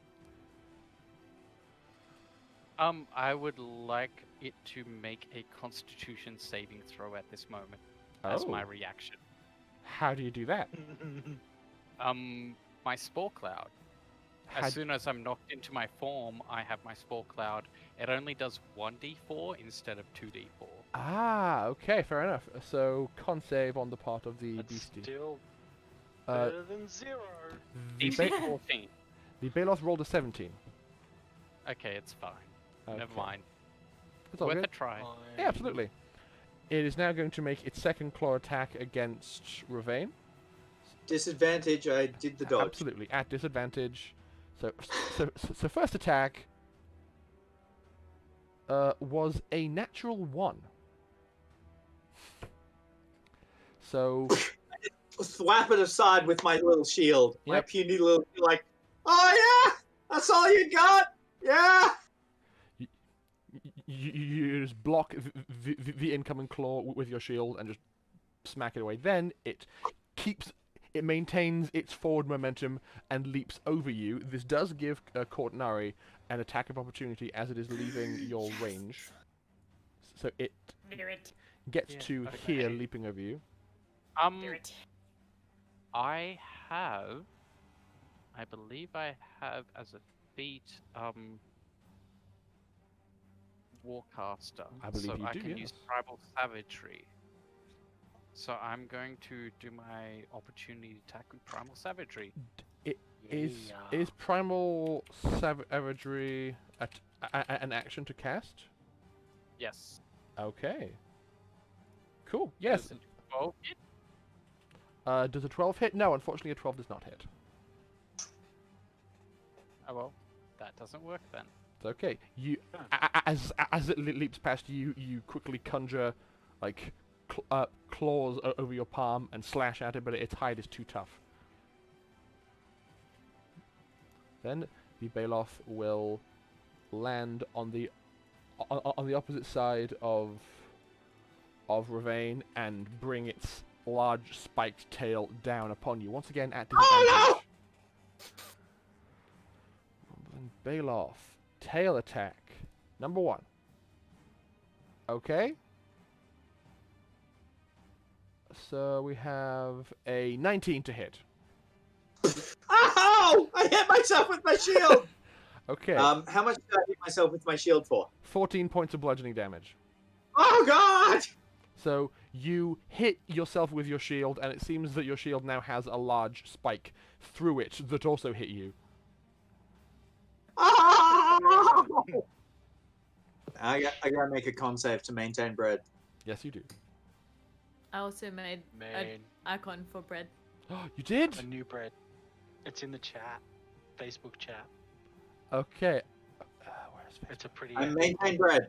E: I would like it to make a Constitution saving throw at this moment as my reaction.
A: How do you do that?
E: My Spore Cloud.
A: How
E: As soon as I'm knocked into my form, I have my Spore Cloud. It only does 1d4 instead of 2d4.
A: Okay, fair enough. So, con save on the part of the
D: That's
A: beastie.
D: still
A: Uh,
D: better than 0.
A: the,
E: DC
A: ba-
E: 14.
A: the Baloth rolled a 17.
E: Okay, it's fine.
A: Okay.
E: Never mind.
A: It's all
E: Worth
A: good.
E: a try.
A: Yeah, absolutely. It is now going to make its second claw attack against Ravane.
F: Disadvantage, I did the dodge.
A: Absolutely, at disadvantage. So first attack was a natural 1. So,
F: Thwap it aside with my little shield. My
A: Yep.
F: puny little, like, oh yeah, that's all you got? Yeah.
A: you just block the incoming claw with your shield and just smack it away. Then it maintains its forward momentum and leaps over you. This does give Cortnari an attack of opportunity as it is leaving your range. So it
B: Do it.
A: gets
E: Yeah,
A: to
E: okay.
A: here leaping over you.
B: Do it.
E: I believe I have as a feat, Warcaster.
A: I believe
E: so
A: you
E: I
A: do,
E: can
A: yes.
E: use Tribal Savagery. So I'm going to do my opportunity attack with Primal Savagery.
A: Is Primal Savagery an action to cast?
E: Yes.
A: Okay. Cool. Yes.
E: Does it 12 hit?
A: Does a 12 hit? No, unfortunately a 12 does not hit.
E: Oh well, that doesn't work then.
A: It's okay. You, as it leaps past you, you quickly conjure, like, claws over your palm and slash at it, but its hide is too tough. Then the Baloth will land on the opposite side of Ravane and bring its large spiked tail down upon you once again at disadvantage. Baloth, tail attack, number 1. Okay. So we have a 19 to hit.
F: Ow! I hit myself with my shield.
A: Okay.
F: How much did I hit myself with my shield for?
A: 14 points of bludgeoning damage.
F: Oh God!
A: So you hit yourself with your shield, and it seems that your shield now has a large spike through it that also hit you.
F: Oh! I gotta make a con save to maintain bread.
A: Yes, you do.
B: I also made an
D: Man,
B: icon for bread.
A: You did?
D: a new bread. It's in the chat, Facebook chat.
A: Okay. Where's
D: It's a pretty.
F: I maintain bread.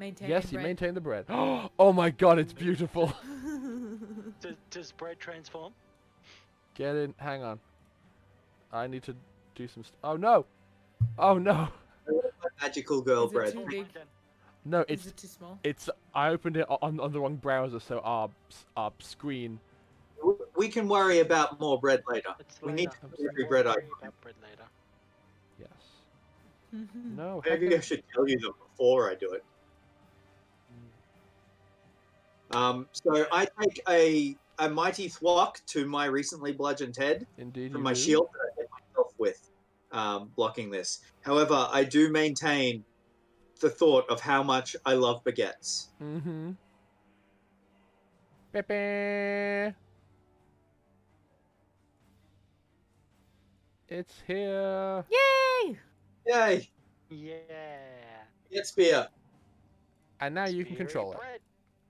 B: Maintain
A: Yes, you
B: bread.
A: maintain the bread. Oh my god, it's beautiful.
D: Does bread transform?
A: Get in. Hang on. I need to do some. Oh no! Oh no!
F: Magical girl
B: Is it
F: bread.
B: too big?
A: No,
B: Is
A: it's
B: it too small?
A: I opened it on the wrong browser, so our screen.
F: We can worry about more bread later.
D: It's
F: We
D: later.
F: need to do every
D: We'll
F: bread
D: worry
F: item.
D: about bread later.
A: Yes. No.
F: Maybe I should tell you them before I do it. So I take a mighty thwack to my recently bludgeoned head
A: Indeed,
F: from
A: you
F: my
A: do.
F: shield that I hit myself with, blocking this. However, I do maintain the thought of how much I love baguettes.
A: Mm-hmm. Pepe. It's here.
B: Yay!
F: Yay!
D: Yeah.
F: Get spear.
A: And now you can
D: Speary
A: control it.
D: bread.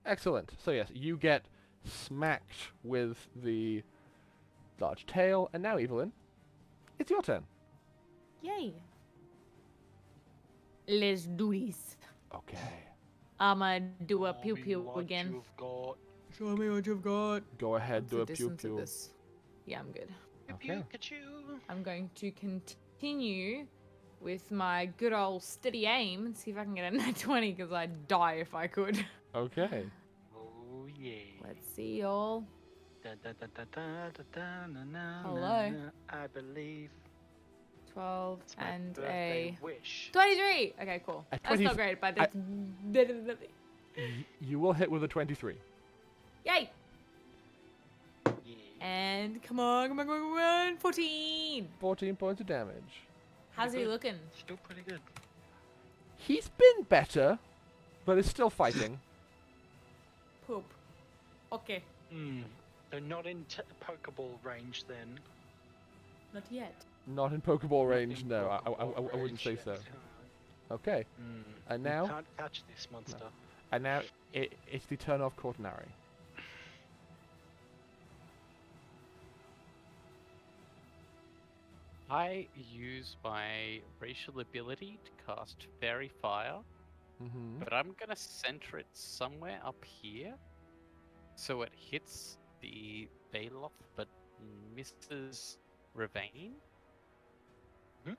A: Excellent. So yes, you get smacked with the large tail, and now Evelyn, it's your turn.
B: Yay! Let's do this.
A: Okay.
B: I'ma do a
D: Show
B: pew
D: me
B: pew
D: what
B: again.
D: you've got.
B: Show me what you've got.
A: Go ahead, do a
B: What's
A: pew
B: the distance of
A: pew.
B: this? Yeah, I'm good.
A: Okay.
D: Pikachu.
B: I'm going to continue with my good old steady aim and see if I can get a nat 20 because I'd die if I could.
A: Okay.
D: Oh yeah.
B: Let's see, y'all.
D: Da, da, da, da, da, da, da, na, na,
B: Hello.
D: na, na, I believe
B: 12
D: it's my
B: and
D: birthday
B: a
D: wish.
B: 23. Okay, cool.
A: A
B: That's
A: 20
B: not great, but
A: I-
B: it's better than nothing.
A: You will hit with a 23.
B: Yay!
D: Yeah.
B: And come on, come on, come on, come on. 14.
A: 14 points of damage.
B: How's he
D: good.
B: looking?
D: Still pretty good.
A: He's been better, but is still fighting.
B: Poop. Okay.
D: So not in Pokeball range then.
B: Not yet.
A: Not in Pokeball
D: Not
A: range,
D: in
A: no. I
D: Pokeball
A: wouldn't
D: range
A: say
D: yet.
A: so. Okay. And
D: You
A: now,
D: can't catch this monster.
A: it's the turn of Cortinari.
E: I use my racial ability to cast Fairy Fire,
A: Mm-hmm.
E: but I'm gonna center it somewhere up here, so it hits the Baloth but misses Ravane.
D: Mhm.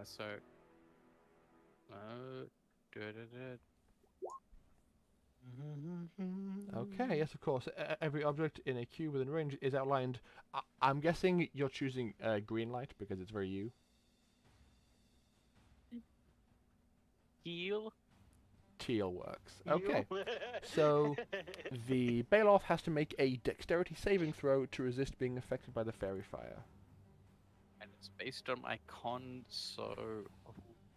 E: So. Da-da-da.
A: Okay, yes, of course. Every object in a cube within range is outlined. I'm guessing you're choosing green light because it's very you.
E: Heal.
A: Teal works. Okay. So the Baloth has to make a dexterity saving throw to resist being affected by the fairy fire.
E: And it's based on my con, so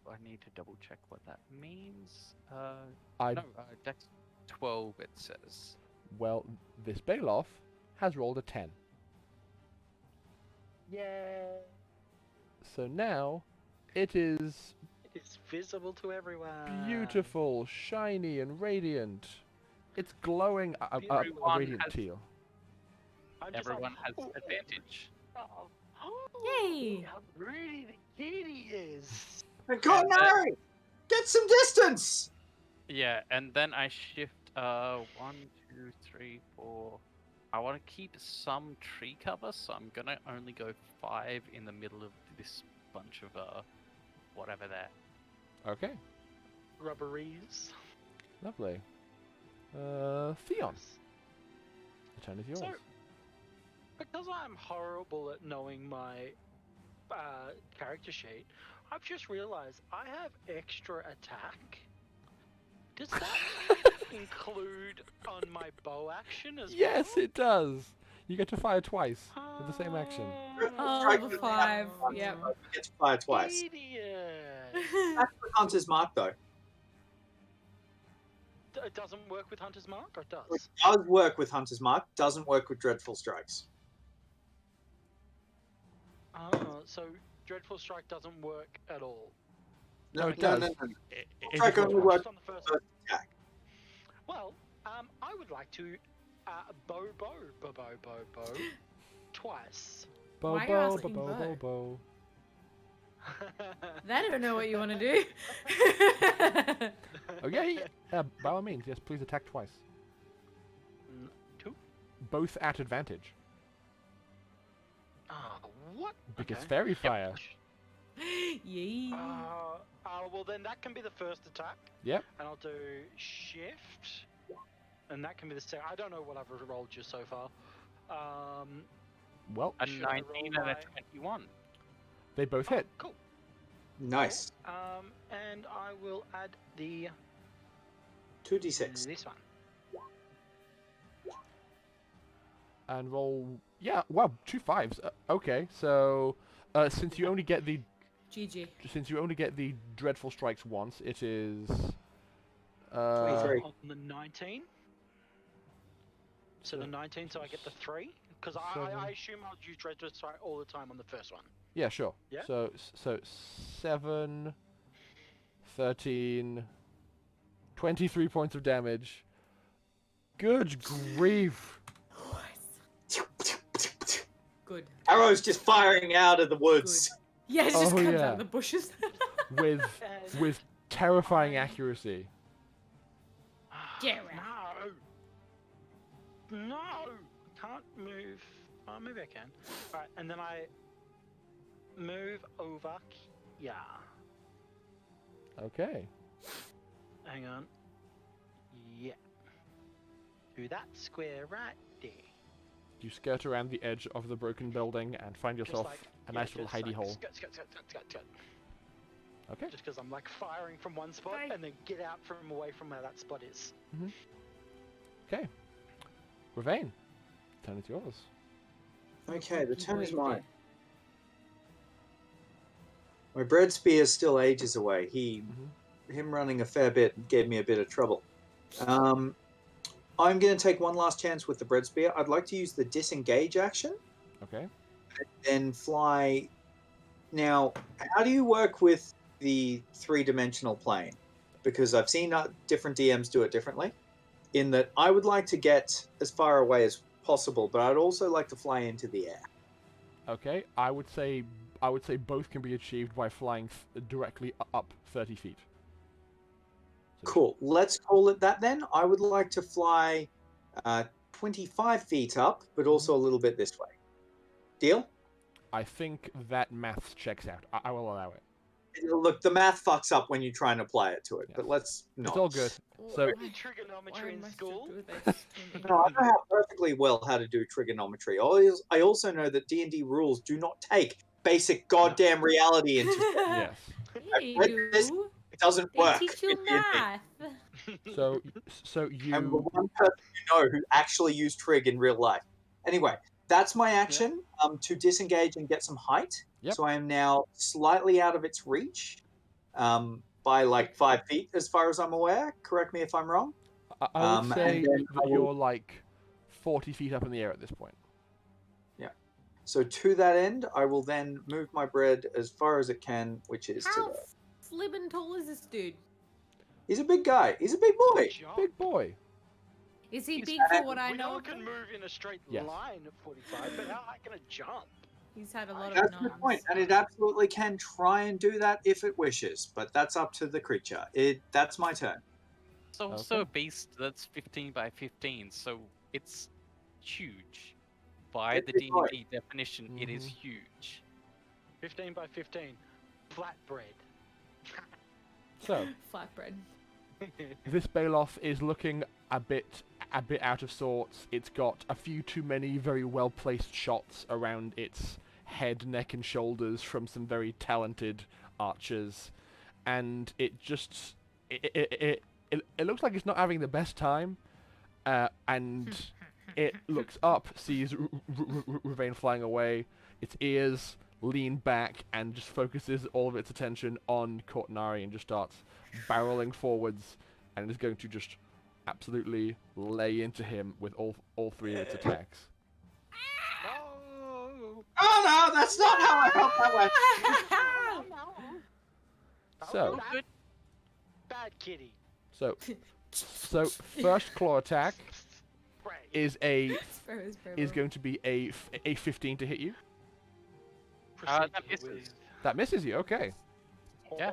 E: I need to double check what that means. Dex 12 it says.
A: Well, this Baloth has rolled a 10.
D: Yay!
A: So now it is
D: It's visible to everyone.
A: beautiful, shiny, and radiant. It's glowing a
E: Everyone
A: radiant
E: has-
A: teal.
D: I'm just
E: Everyone
D: like,
E: has
D: "Ooh,
E: advantage.
D: oh,
B: Yay!
D: How pretty the kitty is.
F: God, no! Get some distance!
E: Yeah, and then I shift 1, 2, 3, 4. I want to keep some tree cover, so I'm gonna only go 5 in the middle of this bunch of whatever there.
A: Okay,
D: Rubberies.
A: lovely. Theon, the turn is yours.
D: So, because I'm horrible at knowing my character sheet, I've just realized I have extra attack. Does that include on my bow action as
A: Yes,
D: well?
A: it does. You get to fire twice with the same action.
B: Oh,
F: Strike
B: the
F: with
B: 5.
F: once,
B: Yep.
F: so you get to fire twice.
D: Idiot.
F: That's with Hunter's Mark, though.
D: It doesn't work with Hunter's Mark, or it
F: It
D: does?
F: does work with Hunter's Mark, doesn't work with Dreadful Strikes.
D: Oh, so Dreadful Strike doesn't work at all.
A: No, it
F: no,
A: does.
F: no, no.
A: It
F: Strike
A: just
F: only
A: works
F: works
D: Just on the first
F: first attack.
D: Well, I would like to bow twice.
A: Bo
B: Why are you
A: bo bo
B: asking
A: bo bo
B: Bo?
A: bo.
B: They don't know what you want to do.
A: Oh yeah. By all means, yes. Please attack twice.
D: 2?
A: Both at advantage
D: Oh, what?
A: because
D: Okay.
A: fairy fire.
B: Yee.
D: Well then that can be the first attack.
A: Yep.
D: And I'll do shift. And that can be the second. I don't know what I've rolled just so far.
A: Well,
E: A
D: Should I
E: 19
D: roll
E: and a
D: my-
E: 21.
A: they both hit.
D: Cool.
F: Nice.
D: And I will add the
F: 2d6.
D: this one.
A: And roll. Yeah. Wow. 2 5s. Okay. So since you only get the dreadful strikes once, it is
F: 23.
D: On the 19. So the 19, so I get the 3? Because I
A: Seven.
D: assume I'll use Dreadful Strike all the time on the first one.
A: Yeah, sure.
D: Yeah?
A: So 7, 13, 23 points of damage. Good grief.
B: Good.
F: Arrows just firing out of the woods.
B: Yeah, it just
A: Oh,
B: comes
A: yeah.
B: out of the bushes.
A: With
D: And
A: with terrifying accuracy.
B: Get
D: No! Can't move. Oh, maybe I can. Alright, and then I move over here.
A: Okay.
D: Hang on. Yeah. Do that square right there.
A: You skirt around the edge of the broken building and find
D: Just
A: yourself
D: like,
A: a
D: yeah,
A: nice little
D: just
A: hidey
D: like
A: hole.
D: Skirt.
A: Okay.
D: Just because I'm like firing from one spot
B: Right.
D: and then get out from away from where that spot is.
A: Okay. Ravane, turn is yours.
F: Okay, the turn is mine. My bread spear is still ages away. Him running a fair bit gave me a bit of trouble. I'm going to take one last chance with the bread spear. I'd like to use the disengage action,
A: Okay.
F: then fly. Now, how do you work with the three-dimensional plane? Because I've seen different DMs do it differently. In that, I would like to get as far away as possible, but I'd also like to fly into the air.
A: Okay. I would say both can be achieved by flying directly up 30 feet. So
F: Cool. Let's call it that then. I would like to fly 25 feet up, but also a little bit this way. Deal?
A: I think that maths checks out. I will allow it.
F: Look, the math fucks up when you try and apply it to it, but
A: Yes.
F: let's not.
A: It's all good. So-
D: Did trigonometry in school?
F: No, I know perfectly well how to do trigonometry. I also know that D&D rules do not take basic goddamn reality into it.
A: Yes.
B: Hey,
F: read this.
B: you.
F: It doesn't
B: They
F: work.
B: teach you
F: in D&D.
B: math.
A: So
F: I'm the
A: you
F: one person you know who actually used trig in real life. Anyway, that's my action to disengage and get some height.
A: Yep.
F: So I am now slightly out of its reach by like 5 feet, as far as I'm aware. Correct me if I'm wrong.
A: I would say
F: and then I
A: that
F: will-
A: you're like 40 feet up in the air at this point.
F: So to that end, I will then move my bread as far as it can, which is to
B: How
F: there.
B: slim and tall is this dude?
F: He's a big guy. He's a big boy.
D: Jump.
A: Big boy.
B: Is he
D: He's
B: big for what I
D: we
B: know?
D: know
B: of
D: it can
B: him?
D: move in a straight
A: Yes.
D: line at 45, but how high can it jump?
B: He's had a lot of
C: That's the point,
B: noms.
C: and it absolutely can try and do that if it wishes, but that's up to the creature. That's my turn.
E: It's also
A: Okay.
E: a beast that's 15 by 15, so it's huge. By the
C: It's right.
E: D&D definition, it is
A: Mhm.
E: huge.
D: 15 by 15. Flatbread.
A: So
B: Flatbread.
A: this Baloth is looking a bit out of sorts. It's got a few too many very well placed shots around its head, neck, and shoulders from some very talented archers, and it just it looks like it's not having the best time. And it looks up, sees Ravain flying away. Its ears lean back and just focuses all of its attention on Cortinari and just starts barreling forwards, and is going to just absolutely lay into him with all three of its attacks.
D: No!
C: Oh no, that's not how I felt that way.
A: So,
E: Good.
D: Bad kitty.
A: so first claw attack
D: Great.
A: is going to be a 15 to hit you.
E: That
D: Proceed
E: misses.
D: with-
A: That misses you. Okay.
E: Yeah.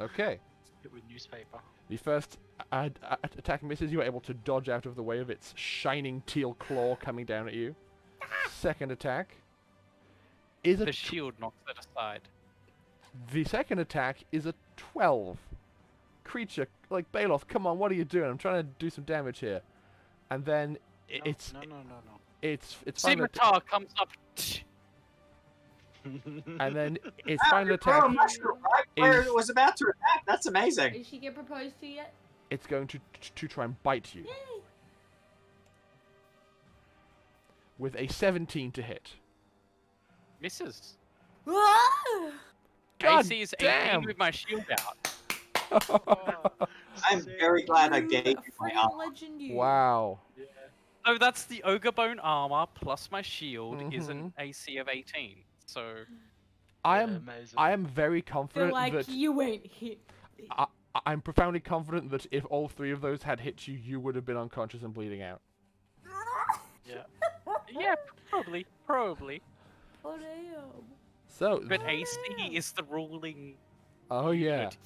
A: Okay.
D: Hit with newspaper.
A: The first attack misses. You are able to dodge out of the way of its shining teal claw coming down at you. Second attack is a
E: The shield knocks it aside.
A: the second attack is a 12. Creature like Baloth, come on, what are you doing? I'm trying to do some damage here. And then
D: No,
A: it's
D: no.
A: it's final
E: Scimitar comes up.
A: and then its
C: Ah,
A: final
C: you threw
A: attack
C: a mushroom right where
A: is-
C: it was about to attack. That's amazing.
B: Did she get proposed to yet?
A: it's going to try and bite you
B: Yay!
A: with a 17 to hit.
E: Misses.
B: Ah!
A: God
E: AC is
A: damn!
E: 18 with my shield out.
D: Oh,
C: I'm
D: sick.
C: very glad I
B: You
C: gave you my
B: friggin'
C: arm.
B: legend, you.
A: Wow.
D: Yeah.
E: So that's the ogre bone armor plus my shield is
A: Mhm.
E: an AC of 18. So
A: I
D: Yeah,
A: am
D: amazing.
A: I am very
B: Feel
A: confident
B: like
A: that
B: you ain't hit.
A: I'm profoundly confident that if all three of those had hit you, you would have been unconscious and bleeding out.
D: Yeah.
E: yeah, probably.
B: Oh damn.
A: So,
E: But AC is the ruling.
A: oh yeah.
E: unit.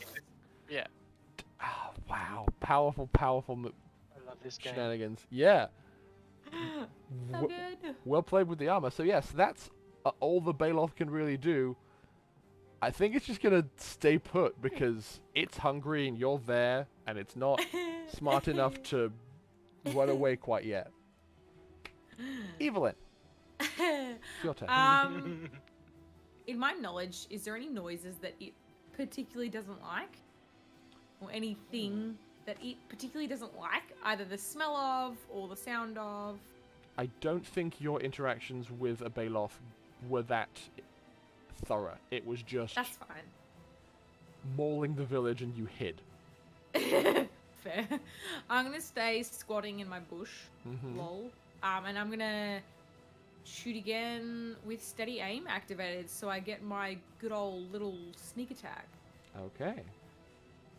E: Yeah.
A: Oh, wow. Powerful
D: I love this game.
A: shenanigans. Yeah.
B: So good.
A: Well played with the armor. So yes, that's all the Baloth can really do. I think it's just gonna stay put because it's hungry and you're there, and it's not smart enough to run away quite yet. Evelyn, it's your turn.
B: In my knowledge, is there any noises that it particularly doesn't like? Or anything that it particularly doesn't like? Either the smell of or the sound of?
A: I don't think your interactions with a Baloth were that thorough. It was just
B: That's fine.
A: mauling the village and you hid.
B: Fair. I'm gonna stay squatting in my bush.
A: Mhm.
B: Lol. And I'm gonna shoot again with steady aim activated, so I get my good old little sneak attack.
A: Okay.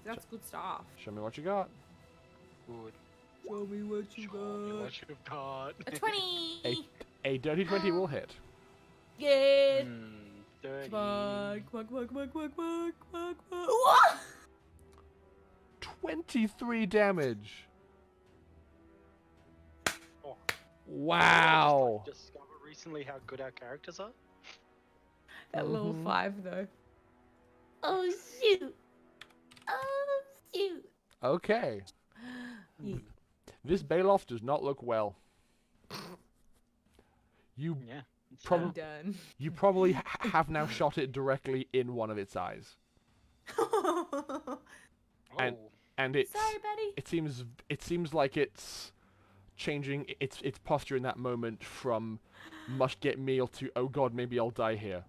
B: That's good stuff.
A: Show me what you got.
D: Good.
B: Show me what you
D: Show me what you've got.
B: A 20.
A: A dirty 20 will hit.
B: Yeah.
D: Dirty.
B: Come on, come on, come on, come on, come on, come on, come on, come on. What?
A: 23 damage.
D: Oh.
A: Wow.
D: Just discovered recently how good our characters are.
B: That little
A: Mhm.
B: 5 though. Oh shoot. Oh shoot.
A: Okay.
B: Yeah.
A: This Baloth does not look well. You
D: Yeah. it's,
B: I'm done.
A: you probably have now shot it directly in one of its eyes. and-
D: oh,
A: And it's
B: Sorry, buddy.
A: it seems like it's changing its posture in that moment from must get meal to oh god, maybe I'll die here.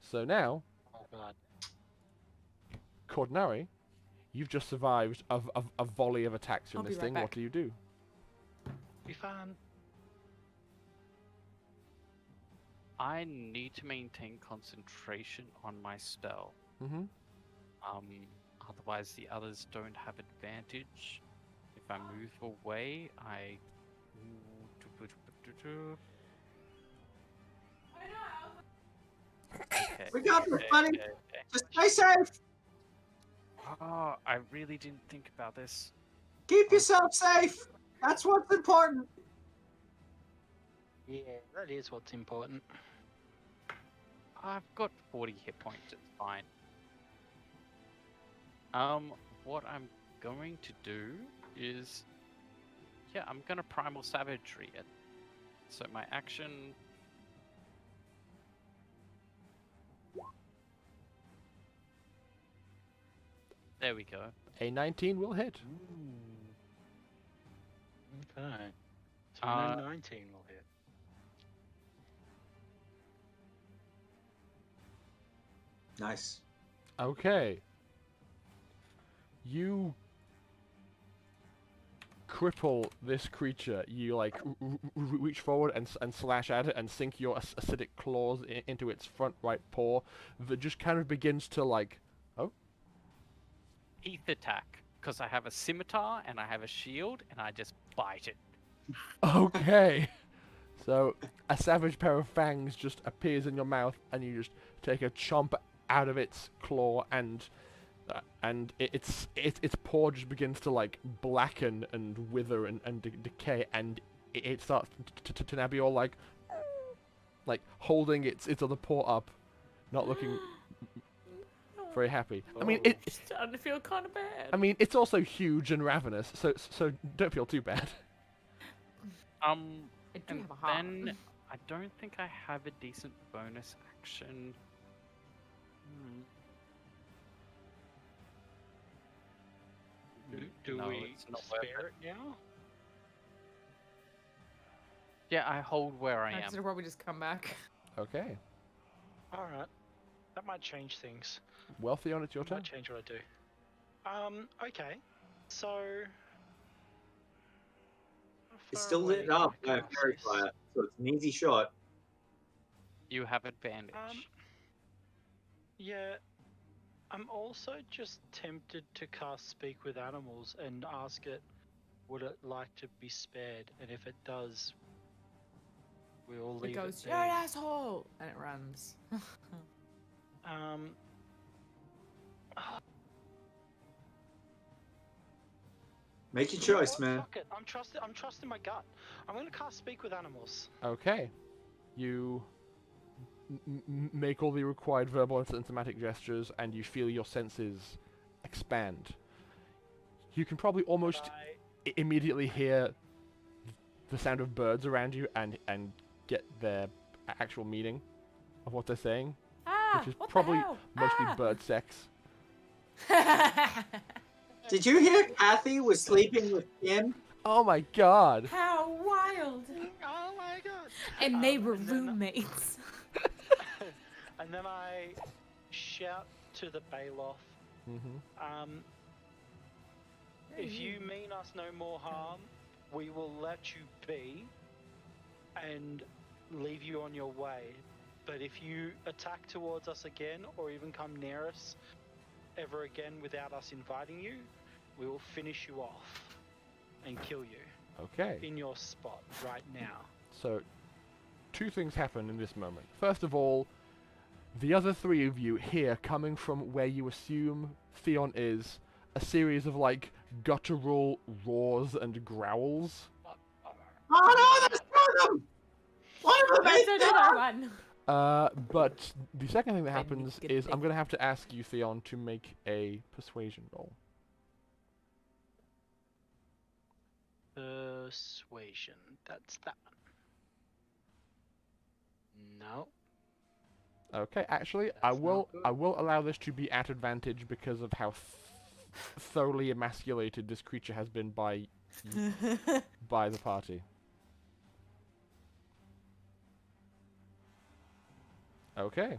A: So now,
D: oh god.
A: Cordinari, you've just survived a volley of attacks from
B: I'll be
A: this
B: right
A: thing.
B: back.
A: What do you do?
D: Be fun.
E: I need to maintain concentration on my spell.
A: Mm-hmm.
E: Otherwise the others don't have advantage. If I move away, I Okay.
F: We got this,
E: okay,
F: buddy.
E: okay, okay.
F: Just stay safe.
E: Oh, I really didn't think about this.
F: Keep yourself safe. That's what's important.
D: Yeah, that is what's important.
E: I've got 40 hit points. It's fine. What I'm going to do is, yeah, I'm gonna primal savagery it. So my action. There we go.
A: A 19 will hit.
D: Okay. So
E: Uh,
D: 19 will hit.
F: Nice.
A: Okay. You cripple this creature. You like reach forward and slash at it and sink your acidic claws into its front right paw. That just kind of begins to like. Oh.
E: Teeth attack, because I have a scimitar and I have a shield, and I just bite it.
A: Okay. So a savage pair of fangs just appears in your mouth, and you just take a chomp out of its claw, and its paw just begins to like blacken and wither and decay, and it starts to now be all like holding its other paw up, not looking very happy. I mean,
B: It's starting to feel kind of bad.
A: I mean, it's also huge and ravenous, so don't feel too bad.
B: I do
E: And
B: have a heart.
E: then I don't think I have a decent bonus action.
D: Do
E: No,
D: we
E: it's not worth
D: spare it now?
E: Yeah, I hold where I
B: I
E: am.
B: should probably just come back.
A: Okay.
D: Alright. That might change things.
A: Well, Theon, it's your
D: That might
A: turn.
D: change what I do. Okay. So... how
F: It's
D: far
F: still
D: away
F: lit
D: can I
F: up by a
D: cast
F: fairy
D: this?
F: fire, so it's an easy shot.
E: You have advantage.
D: Yeah. I'm also just tempted to cast Speak with Animals and ask it, would it like to be spared? And if it does, we'll leave
B: It goes,
D: it
B: you're
D: be.
B: an asshole! And it runs.
D: Um,
F: Make your
D: you know
F: choice,
D: what?
F: man.
D: Fuck it. I'm trusting my gut. I'm gonna cast Speak with Animals.
A: Okay. You make all the required verbal and somatic gestures, and you feel your senses expand. You can probably almost
D: But
A: immediately hear the sound of birds around you and get their actual meaning of what they're saying,
B: Ah!
A: which is
B: what the
A: probably
B: hell?
A: mostly
B: Ah!
A: bird sex.
F: Did you hear Kathy was sleeping with Kim?
A: Oh my god!
B: How wild!
D: Oh my god!
B: And they were
D: and then-
B: roommates.
D: And then I shout to the Baloth,
A: Mm-hmm.
D: if you mean us no more harm, we will let you be and leave you on your way. But if you attack towards us again or even come near us ever again without us inviting you, we will finish you off and kill you
A: Okay.
D: in your spot right now.
A: So, two things happen in this moment. First of all, the other three of you hear, coming from where you assume Theon is, a series of like guttural roars and growls.
F: Oh no, there's two of them! One of them
B: There's
F: ate
B: another one.
A: But the second thing that
B: Then
A: happens
B: get
A: is
B: big.
A: I'm going to have to ask you, Theon, to make a persuasion roll.
D: Persuasion. That's that one. No.
A: Okay, actually, I
D: That's not
A: will
D: good.
A: I will allow this to be at advantage because of how thoroughly emasculated this creature has been by the party. Okay.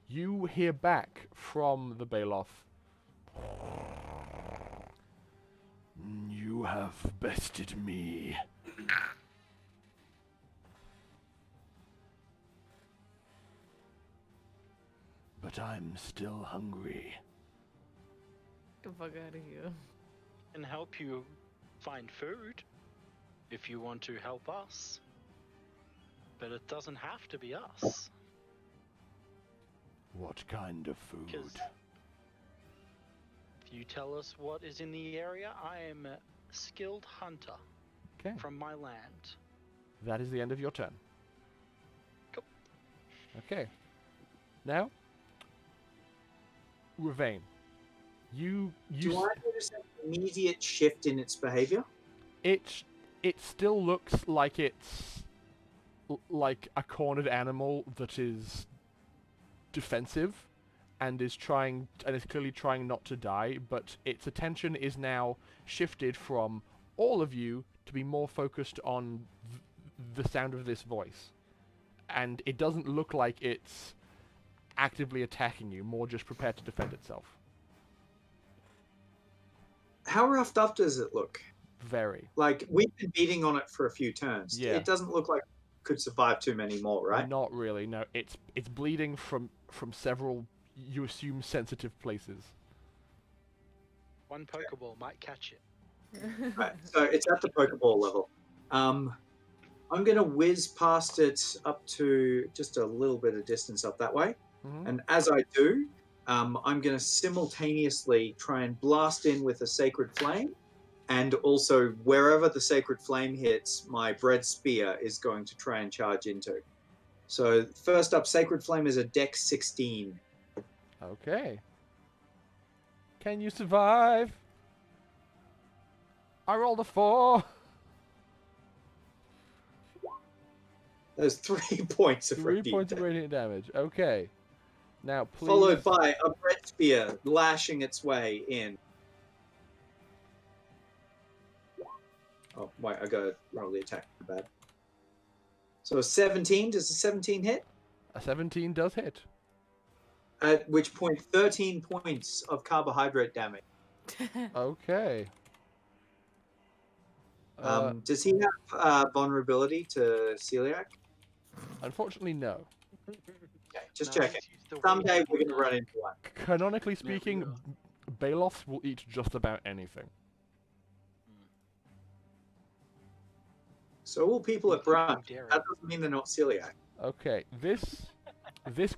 A: You hear back from the Baloth. You have bested me. But I'm still hungry.
B: Get the fuck out of here.
D: And help you find food if you want to help us. But it doesn't have to be us.
A: What kind of food?
D: Because if you tell us what is in the area, I am a skilled hunter
A: Okay.
D: from my land.
A: That is the end of your turn.
D: Cool.
A: Okay. Now, Ravain, you
F: Do I notice an immediate shift in its behavior?
A: it still looks like it's like a cornered animal that is defensive and is clearly trying not to die, but its attention is now shifted from all of you to be more focused on the sound of this voice. And it doesn't look like it's actively attacking you, more just prepared to defend itself.
F: How roughed up does it look?
A: Very.
F: Like, we've been beating on it for a few turns.
A: Yeah.
F: It doesn't look like it could survive too many more, right?
A: Not really, no. It's bleeding from several, you assume, sensitive places.
D: One Pokeball might catch it.
F: Right, so it's at the Pokeball level. I'm going to whiz past it up to just a little bit of distance up that way.
A: Mhm.
F: And as I do, I'm going to simultaneously try and blast in with a Sacred Flame. And also, wherever the Sacred Flame hits, my Bread Spear is going to try and charge into. So first up, Sacred Flame is a Dex 16.
A: Okay. Can you survive? I rolled a 4.
F: There's 3 points of
A: 3
F: radiant
A: points of
F: damage.
A: radiant damage. Okay. Now, please.
F: Followed by a Bread Spear lashing its way in. Oh, wait, I gotta roll the attack. Bad. So a 17, does a 17 hit?
A: A 17 does hit.
F: At which point, 13 points of carbohydrate damage.
A: Okay.
F: Does he have vulnerability to celiac?
A: Unfortunately, no.
F: Okay, just
D: No,
F: checking.
D: he's used the
F: Someday
D: weight.
F: we're going to run into one.
A: Canonically
D: There we
A: speaking,
D: go.
A: Baloths will eat just about anything.
F: So all people at brunch,
D: Dairy.
F: that doesn't mean they're not celiac.
A: Okay, this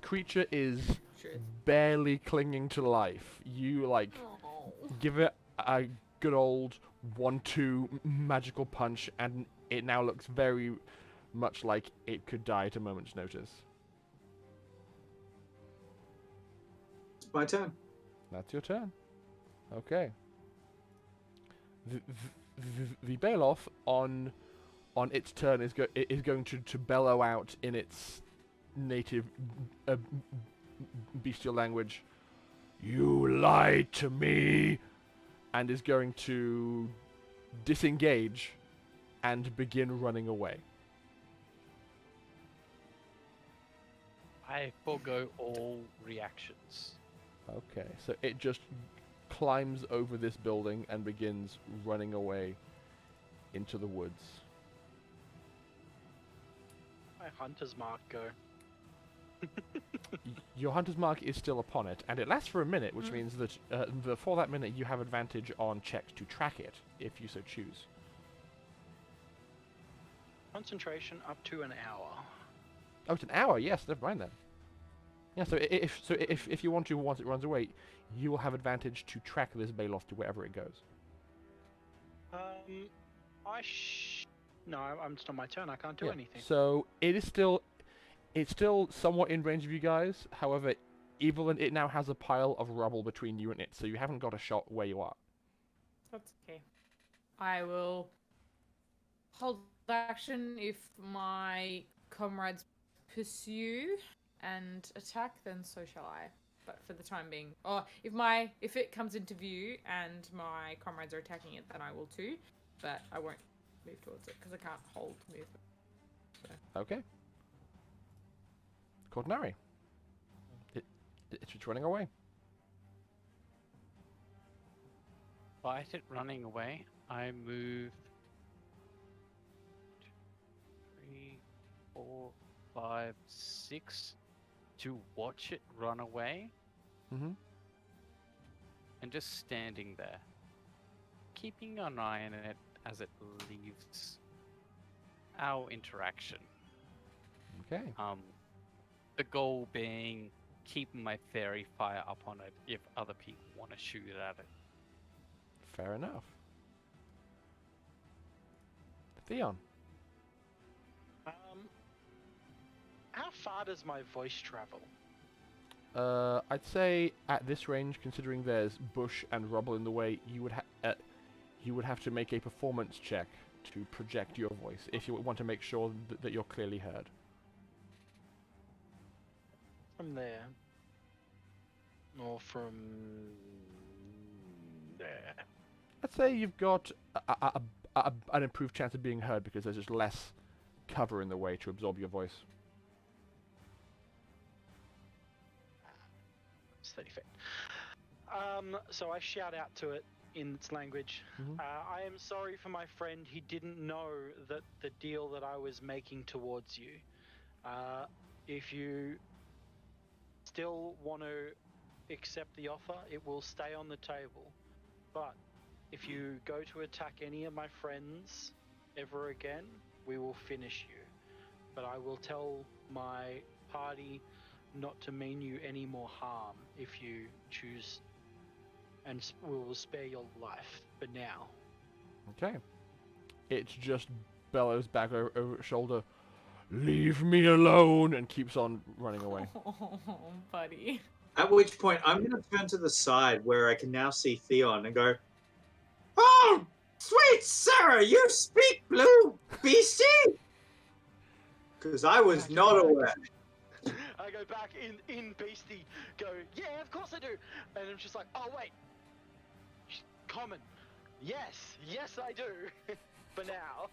A: creature is
B: Truth.
A: barely clinging to life. You, like,
B: Oh.
A: give it a good old 1-2 magical punch, and it now looks very much like it could die at a moment's notice.
F: It's my turn.
A: That's your turn. Okay. The Baloth on its turn is going to bellow out in its native bestial language, "You lied to me," and is going to disengage and begin running away.
E: I forego all reactions.
A: Okay, so it just climbs over this building and begins running away into the woods.
D: My hunter's mark go.
A: Your hunter's mark is still upon it, and it lasts for a minute, which means that for that minute you have advantage on checks to track it, if you so choose.
D: Concentration up to an hour.
A: Oh, it's an hour. Yes, never mind then. Yeah, so if you want to, once it runs away, you will have advantage to track this Baloth to wherever it goes.
D: No, it's not my turn. I can't do
A: Yeah,
D: anything.
A: so it's still somewhat in range of you guys. However, Evelyn, it now has a pile of rubble between you and it, so you haven't got a shot where you are.
B: That's okay. I will hold action if my comrades pursue and attack, then so shall I. But for the time being, or if it comes into view and my comrades are attacking it, then I will too. But I won't move towards it because I can't hold movement. So.
A: Okay. Cordinary. It's just running away.
E: Despite it running away, I move 3, 4, 5, 6 to watch it run away
A: Mm-hmm.
E: and just standing there, keeping an eye on it as it leaves our interaction.
A: Okay.
E: The goal being keeping my fairy fire up on it if other people want to shoot at it.
A: Fair enough. Theon.
D: How far does my voice travel?
A: I'd say at this range, considering there's bush and rubble in the way, you would have to make a performance check to project your voice if you want to make sure that you're clearly heard.
D: From there. Or from there.
A: I'd say you've got an improved chance of being heard because there's just less cover in the way to absorb your voice.
D: It's 30 feet. So I shout out to it in its language.
A: Mhm.
D: I am sorry for my friend. He didn't know that the deal that I was making towards you. If you still want to accept the offer, it will stay on the table. But if you go to attack any of my friends ever again, we will finish you. But I will tell my party not to mean you any more harm if you choose, and we will spare your life for now.
A: Okay. It just bellows back over its shoulder, "Leave me alone," and keeps on running away.
B: Oh, buddy.
F: At which point, I'm going to turn to the side where I can now see Theon and go, "Oh, sweet Sarah, you speak blue, beastie?" Because I was not aware.
D: I go back in beastie, go, yeah, of course I do. And I'm just like, oh wait, common. Yes, I do. For now.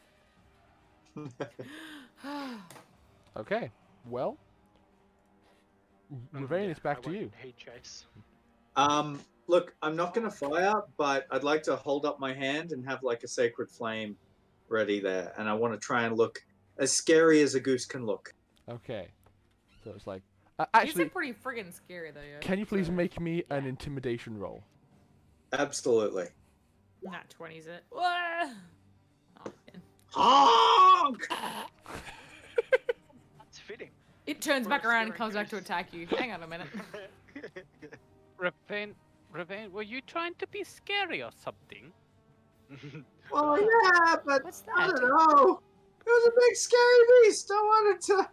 A: Okay. Well, Ravane, it's back
D: I
A: to
D: won't
A: you.
D: heed chase.
F: Look, I'm not going to fire, but I'd like to hold up my hand and have like a sacred flame ready there. And I want to try and look as scary as a goose can look.
A: Okay. So it's like,
B: These
A: actually,
B: are pretty friggin' scary though. Yo.
A: can you please
B: So,
A: make me an intimidation roll?
F: Absolutely.
B: Not 20s it. Oh, man.
F: Honk!
D: That's fitting.
B: It turns
D: For
B: back
D: a
B: around and
D: scary
B: comes back to
D: goose.
B: attack you. Hang on a minute.
E: Ravane, were you trying to be scary or something?
F: Well, yeah, but
B: What's
F: I
B: that?
F: don't know. It was a big scary beast. I wanted to.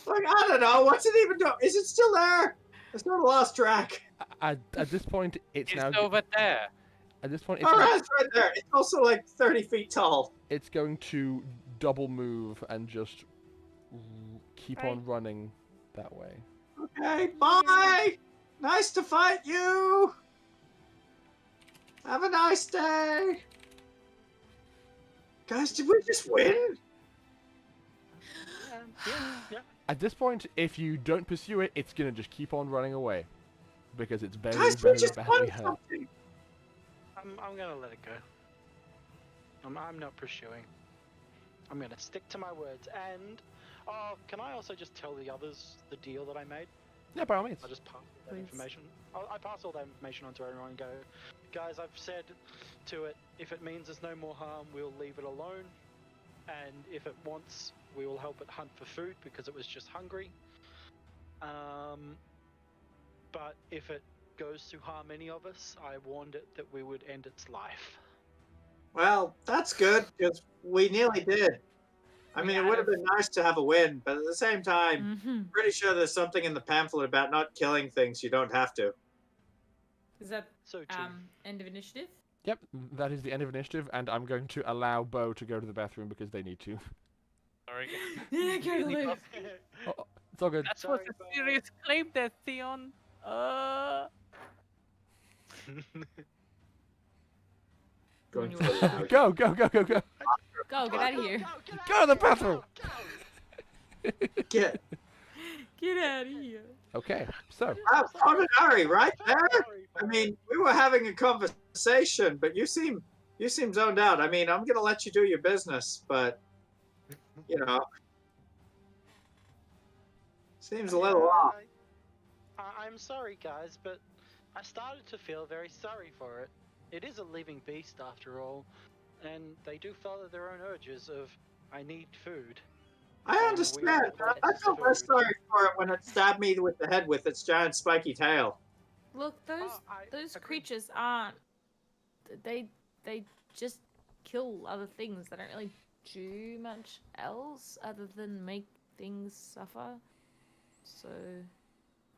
F: Like, I don't know. What's it even doing? Is it still there? I sort of lost track.
A: At this point, it's
E: It's
A: now.
E: over there.
A: At this point, it's,
F: Oh,
A: now,
F: it's right there. It's also like 30 feet tall.
A: it's going to double move and just keep on
B: Right.
A: running that way.
F: Okay, bye. Nice to fight you. Have a nice day. Guys, did we just win?
D: Yeah.
A: At this point, if you don't pursue it, it's gonna just keep on running away because it's very,
F: Guys, we
A: very
F: just
A: badly
F: won
A: hurt.
F: something.
D: I'm gonna let it go. I'm not pursuing. I'm gonna stick to my words. And can I also just tell the others the deal that I made?
A: Yeah, by all means.
D: I'll just pass all that
B: Please.
D: information. I pass all that information on to everyone and go, guys, I've said to it, if it means there's no more harm, we'll leave it alone. And if it wants, we will help it hunt for food because it was just hungry. But if it goes to harm any of us, I warned it that we would end its life.
F: Well, that's good because we nearly did. I mean, it would have been nice to have a win, but at the same time,
B: Mm-hmm.
F: pretty sure there's something in the pamphlet about not killing things you don't have to.
B: Is that
D: So true.
B: end of initiative?
A: Yep, that is the end of initiative, and I'm going to allow Bo to go to the bathroom because they need to.
E: Sorry.
B: Yeah, go to the loo.
A: Oh, it's all good.
E: That
D: Sorry,
E: was a
D: Bo.
E: serious claim there, Theon.
F: Going
B: You
F: for
B: want-
F: the loud.
A: Go, go, go, go, go.
B: Go, get out of here.
A: Go to the bathroom.
F: Get
B: Get out of here.
A: Okay, so
F: Ordinary, right there. I mean, we were having a conversation, but you seem zoned out. I mean, I'm gonna let you do your business, but you know, seems a little off.
D: I'm sorry, guys, but I started to feel very sorry for it. It is a living beast after all, and they do follow their own urges of, I need food.
F: I
D: And we
F: understand.
D: have less
F: I felt less
D: food.
F: sorry for it when it stabbed me with the head with its giant spiky tail.
B: Look, those
D: I
B: those
D: agree.
B: creatures aren't. They just kill other things. They don't really do much else other than make things suffer. So,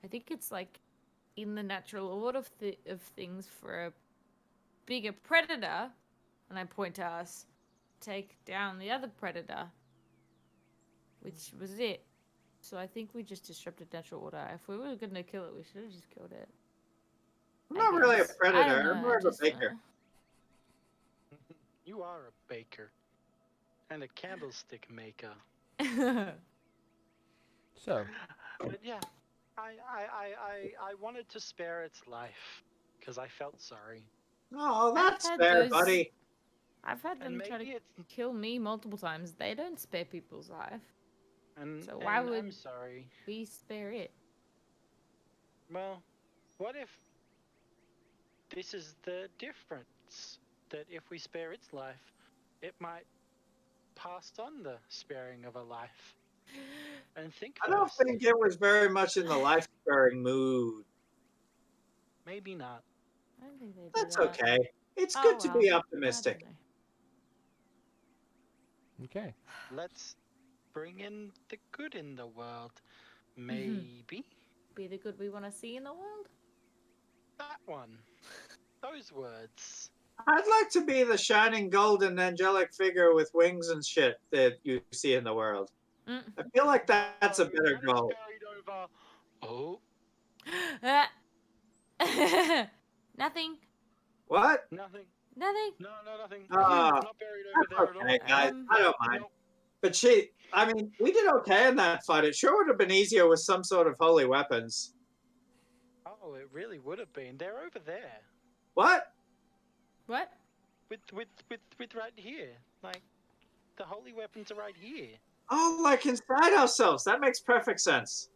B: I think it's like in the natural order of things for a bigger predator, and I point to us, take down the other predator, which was it. So I think we just disrupted natural order. If we were gonna kill it, we should have just killed it.
F: I'm
B: I
F: not really a
B: guess. I
F: predator.
B: don't know,
F: I'm more of a
B: just,
F: baker.
D: You are a baker. And a candlestick maker.
A: So,
D: But yeah, I wanted to spare its life. Because I felt sorry.
F: Oh, that's
B: had
F: fair,
B: those-
F: buddy.
B: I've had
D: And
B: them try
D: maybe
B: to
D: it's...
B: kill me multiple times. They don't spare people's life.
D: And,
B: So why
D: and I'm
B: would-
D: sorry.
B: We spare it.
D: Well, what if this is the difference? That if we spare its life, it might pass on the sparing of a life. And think
F: I don't
D: first.
F: think it was very much in the life-sparing mood.
D: Maybe not.
B: I don't think they do
F: That's
B: that.
F: okay. It's
B: Oh,
F: good to be
B: well, I
F: optimistic.
B: don't know.
A: okay.
D: Let's bring in the good in the world. Maybe
B: Be the good we want to see in the world.
D: that one. Those words.
F: I'd like to be the shining golden angelic figure with wings and shit that you see in the world.
B: Mm.
F: I feel like that's a
D: Oh,
F: better
D: that is
F: goal.
D: buried over. Oh,
B: Nothing.
F: What?
D: nothing.
B: Nothing.
D: No, nothing.
F: Ah,
D: Not buried over
F: That's
D: there
F: okay,
D: at all.
F: guys. I don't mind.
D: Nope.
F: But I mean, we did okay in that fight. It sure would have been easier with some sort of holy weapons.
D: Oh, it really would have been. They're over there.
F: What?
B: What?
D: With right here. Like, the holy weapons are right here.
F: Oh, like inside ourselves. That makes perfect sense.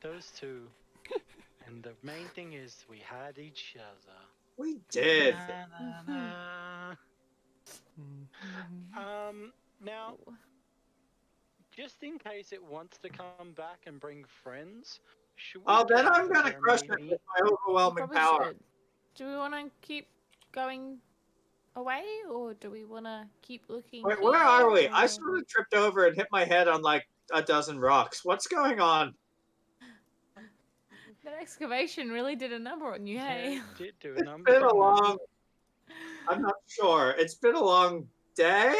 D: Those two. And the main thing is we had each other.
F: We did.
D: Na, na, na. Now, just in case it wants to come back and bring friends, should we
F: Oh, then
D: get
F: I'm
D: over
F: gonna
D: there
F: crush it
D: maybe?
F: with my overwhelming
B: Probably
F: power.
B: should. Do we want to keep going away, or do we want to keep looking?
F: Wait, where are we?
B: here,
F: I
B: or-
F: sort of tripped over and hit my head on like a dozen rocks. What's going on?
B: That excavation really did a number on you, hey?
D: Yeah, it did do a
F: It's
D: number.
F: been a
D: didn't it?
F: long. I'm not sure. It's been a long day.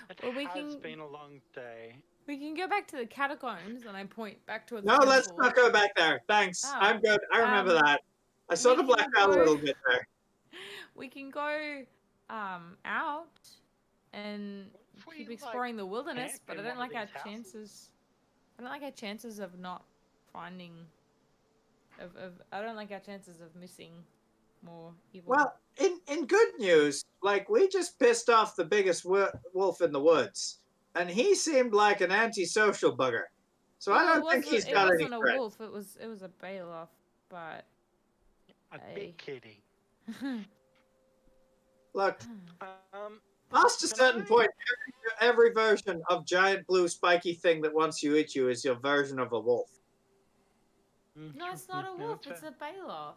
D: It
B: Well, we
D: has
B: can-
D: been a long day.
B: We can go back to the catacombs, and I point back towards
F: No,
B: the
F: let's
B: temple.
F: not go back there. Thanks.
B: Oh,
F: I'm good. I remember that. I sort
B: we
F: of
B: can
F: blacked out a
B: go-
F: little bit there.
B: We can go out and
D: If we,
B: keep
D: like,
B: exploring the wilderness,
D: camp
B: but I
D: in
B: don't
D: one of
B: like our
D: these houses?
B: chances. I don't like our chances of not finding. I don't like our chances of missing more evil.
F: Well, in good news, like we just pissed off the biggest wolf in the woods, and he seemed like an antisocial bugger. So I don't think he's got any
B: It wasn't a
F: threat.
B: wolf. It was a Baloth, but
D: A
B: Hey.
D: big kitty.
F: Look,
D: Um,
F: past a
D: Can
F: certain
D: I-
F: point, every version of giant blue spiky thing that wants to eat you is your version of a wolf.
B: no, it's not a wolf. It's a Baloth.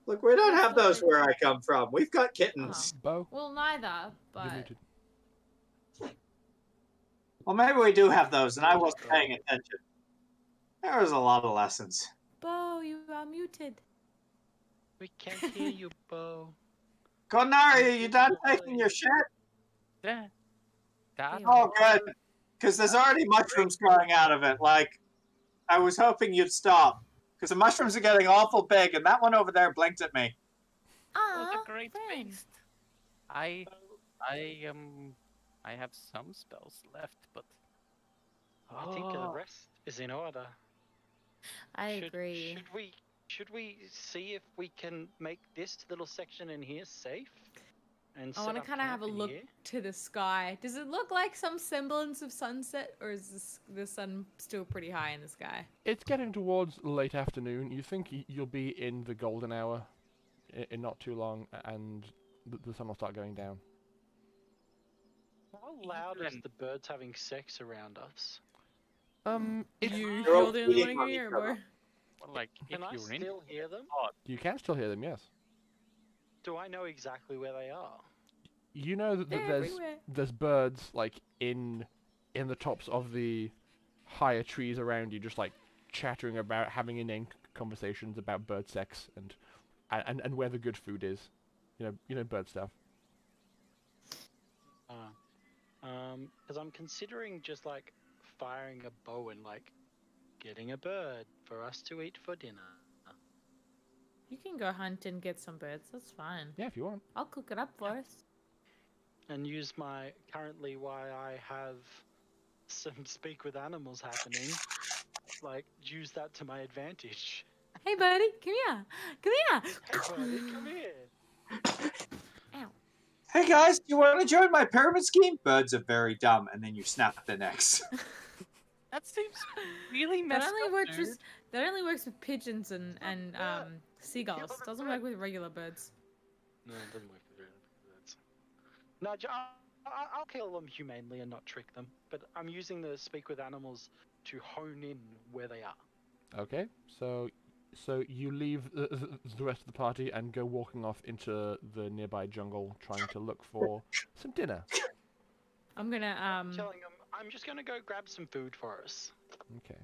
F: Look, we don't
B: That's
F: have
B: what
F: those
B: they-
F: where I come from. We've got kittens.
A: Bo,
B: Well, neither,
A: you're
B: but
A: muted.
F: Well, maybe we do have those, and I wasn't paying attention. There was a lot of lessons.
B: Bo, you are muted.
D: We can't hear you, Bo.
F: Konari, you done taking your shit?
E: Yeah. That.
F: Oh, good. Because there's already mushrooms growing out of it. Like, I was hoping you'd stop. Because the mushrooms are getting awful big, and that one over there blinked at me.
E: was
B: Ah,
E: a great
B: friend.
E: beast. I have some spells left, but
D: I think the rest is in order.
B: I
D: Should-
B: agree.
D: Should we see if we can make this little section in here safe? And
B: I want to kind of have a look to the sky. Does it look like some semblance of sunset, or is the sun still pretty high in the sky?
A: It's getting towards late afternoon. You think you'll be in the golden hour in not too long, and the sun will start going down.
D: Well, loud is
E: Even-
D: the birds having sex around us?
A: It's,
C: They're all
B: You're the only one
C: feeding
B: who
C: on
B: can
C: each
B: hear it,
C: other.
B: bro.
E: Well, like, if
D: Can I
E: you're in
D: still hear them?
A: you can still hear them, yes.
D: Do I know exactly where they are?
A: You know that
B: They're
A: there's
B: everywhere.
A: birds like in the tops of the higher trees around you, just like chattering about having inane conversations about bird sex and where the good food is. You know bird stuff.
D: Because I'm considering just like firing a bow and like getting a bird for us to eat for dinner.
B: You can go hunt and get some birds. That's fine.
A: Yeah, if you want.
B: I'll cook it up for us.
D: And use my currently why I have some speak with animals happening, like use that to my advantage.
B: Hey, buddy, come here. Come here.
D: Hey buddy, come here.
B: Ow.
C: Hey guys, do you want to join my pyramid scheme? Birds are very dumb, and then you snap their necks.
E: That seems really
B: That
E: messed
B: only
E: up,
B: works
E: dude.
B: with with pigeons and seagulls.
D: Yeah,
B: Doesn't work with regular birds.
D: No, it doesn't work for birds. No, I'll kill them humanely and not trick them. But I'm using the speak with animals to hone in where they are.
A: Okay, so you leave the rest of the party and go walking off into the nearby jungle, trying to look for some dinner.
B: I'm gonna
D: Telling them I'm just gonna go grab some food for us.
A: Okay.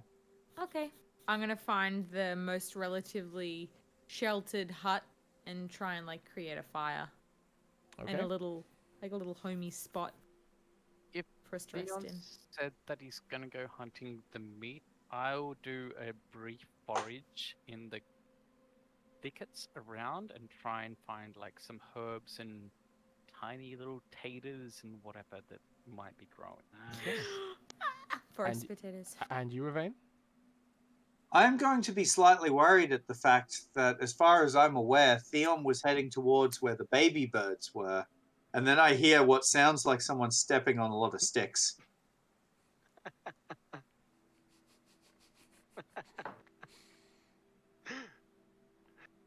B: Okay. I'm gonna find the most relatively sheltered hut and try and like create a fire
A: Okay.
B: and a little homey spot
E: If
B: for us to rest
E: Leon
B: in.
E: said that he's gonna go hunting the meat. I'll do a brief forage in the thickets around and try and find like some herbs and tiny little taters and whatever that might be growing.
B: Forest
A: And-
B: potatoes.
A: And you, Ravain?
C: I'm going to be slightly worried at the fact that, as far as I'm aware, Theon was heading towards where the baby birds were, and then I hear what sounds like someone stepping on a lot of sticks.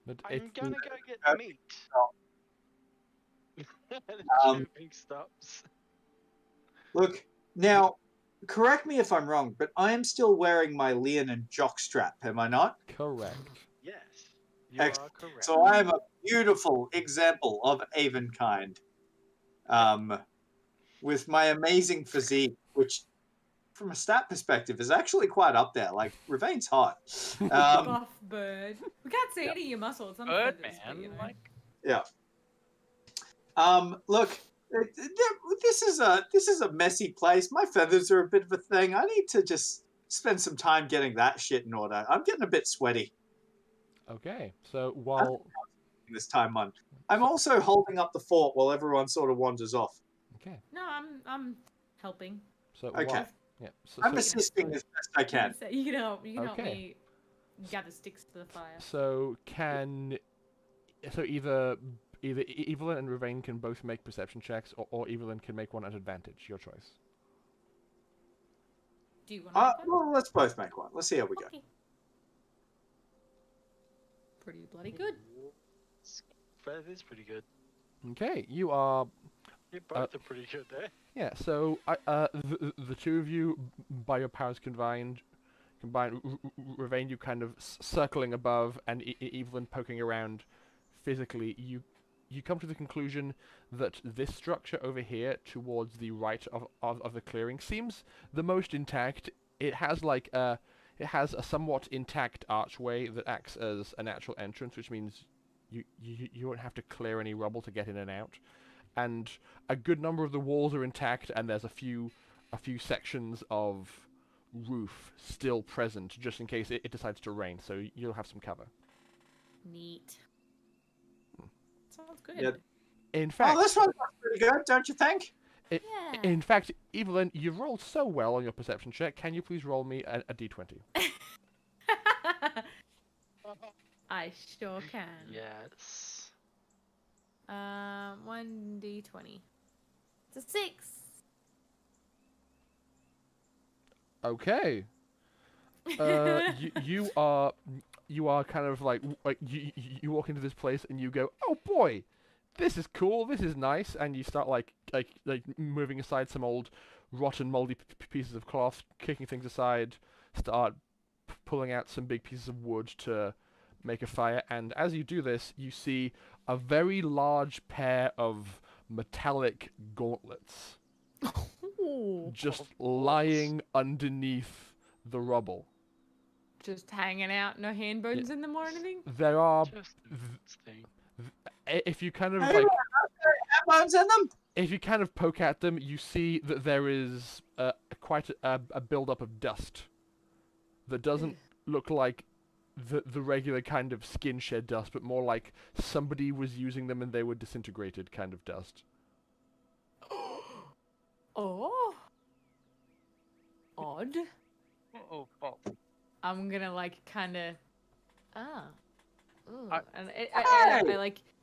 A: But
D: I'm gonna go get
C: Uh,
D: meat.
C: Um,
D: Chirping stops.
C: Look, now, correct me if I'm wrong, but I am still wearing my Leonin jockstrap, am I not?
A: correct.
D: Yes, you are
C: Excellent.
D: correct.
C: So I am a beautiful example of Avonkind, with my amazing physique, which, from a stat perspective, is actually quite up there. Like, Ravain's hot.
B: Buff bird. We can't see any of your muscle. It's on the
E: Bird
B: feathers, but,
E: man,
B: you know.
E: like
C: Look, this is a messy place. My feathers are a bit of a thing. I need to just spend some time getting that shit in order. I'm getting a bit sweaty
A: Okay, so while
C: in this time month. I'm also holding up the fort while everyone sort of wanders off.
A: okay,
B: No, I'm helping.
A: so
C: Okay.
A: while, yeah,
C: I'm
A: so,
C: assisting as best I can.
B: You can help. You can help
A: Okay.
B: me gather sticks to the fire.
A: so either Evelyn and Ravain can both make perception checks, or Evelyn can make one at advantage. Your choice.
B: Do you want to make one?
C: Well, let's both make one. Let's see how we go.
B: Okay. Pretty bloody good.
D: That is pretty good.
A: Okay, you are.
D: You both are pretty good there.
A: Yeah, so the two of you, by your powers combined, Ravain, you kind of circling above, and Evelyn poking around physically, you come to the conclusion that this structure over here, towards the right of the clearing, seems the most intact. It has it has a somewhat intact archway that acts as a natural entrance, which means you won't have to clear any rubble to get in and out. And a good number of the walls are intact, and there's a few sections of roof still present, just in case it decides to rain. So you'll have some cover.
B: Neat. Sounds good.
C: Yeah.
A: In fact,
C: Oh, this one's pretty good, don't you think?
B: Yeah.
A: in fact, Evelyn, you've rolled so well on your perception check. Can you please roll me a d20?
B: I sure can.
D: Yes.
B: 1d20. It's a 6.
A: Okay. You are kind of like you walk into this place and you go, oh boy, this is cool, this is nice, and you start like moving aside some old rotten moldy pieces of cloth, kicking things aside, start pulling out some big pieces of wood to make a fire, and as you do this, you see a very large pair of metallic gauntlets
B: Ooh.
A: just lying underneath the rubble.
B: Just hanging out, no hand bones in them or anything?
A: There are,
D: Just this thing.
A: if you kind of
C: Hey,
A: like,
C: Bones in them.
A: if you kind of poke at them, you see that there is quite a build-up of dust that doesn't look like the regular kind of skin shed dust, but more like somebody was using them and they were disintegrated kind of dust.
B: Oh. Odd.
E: Oh, oh.
B: I'm gonna like kind of. Ooh.
E: I-
B: And
C: Hey!
B: I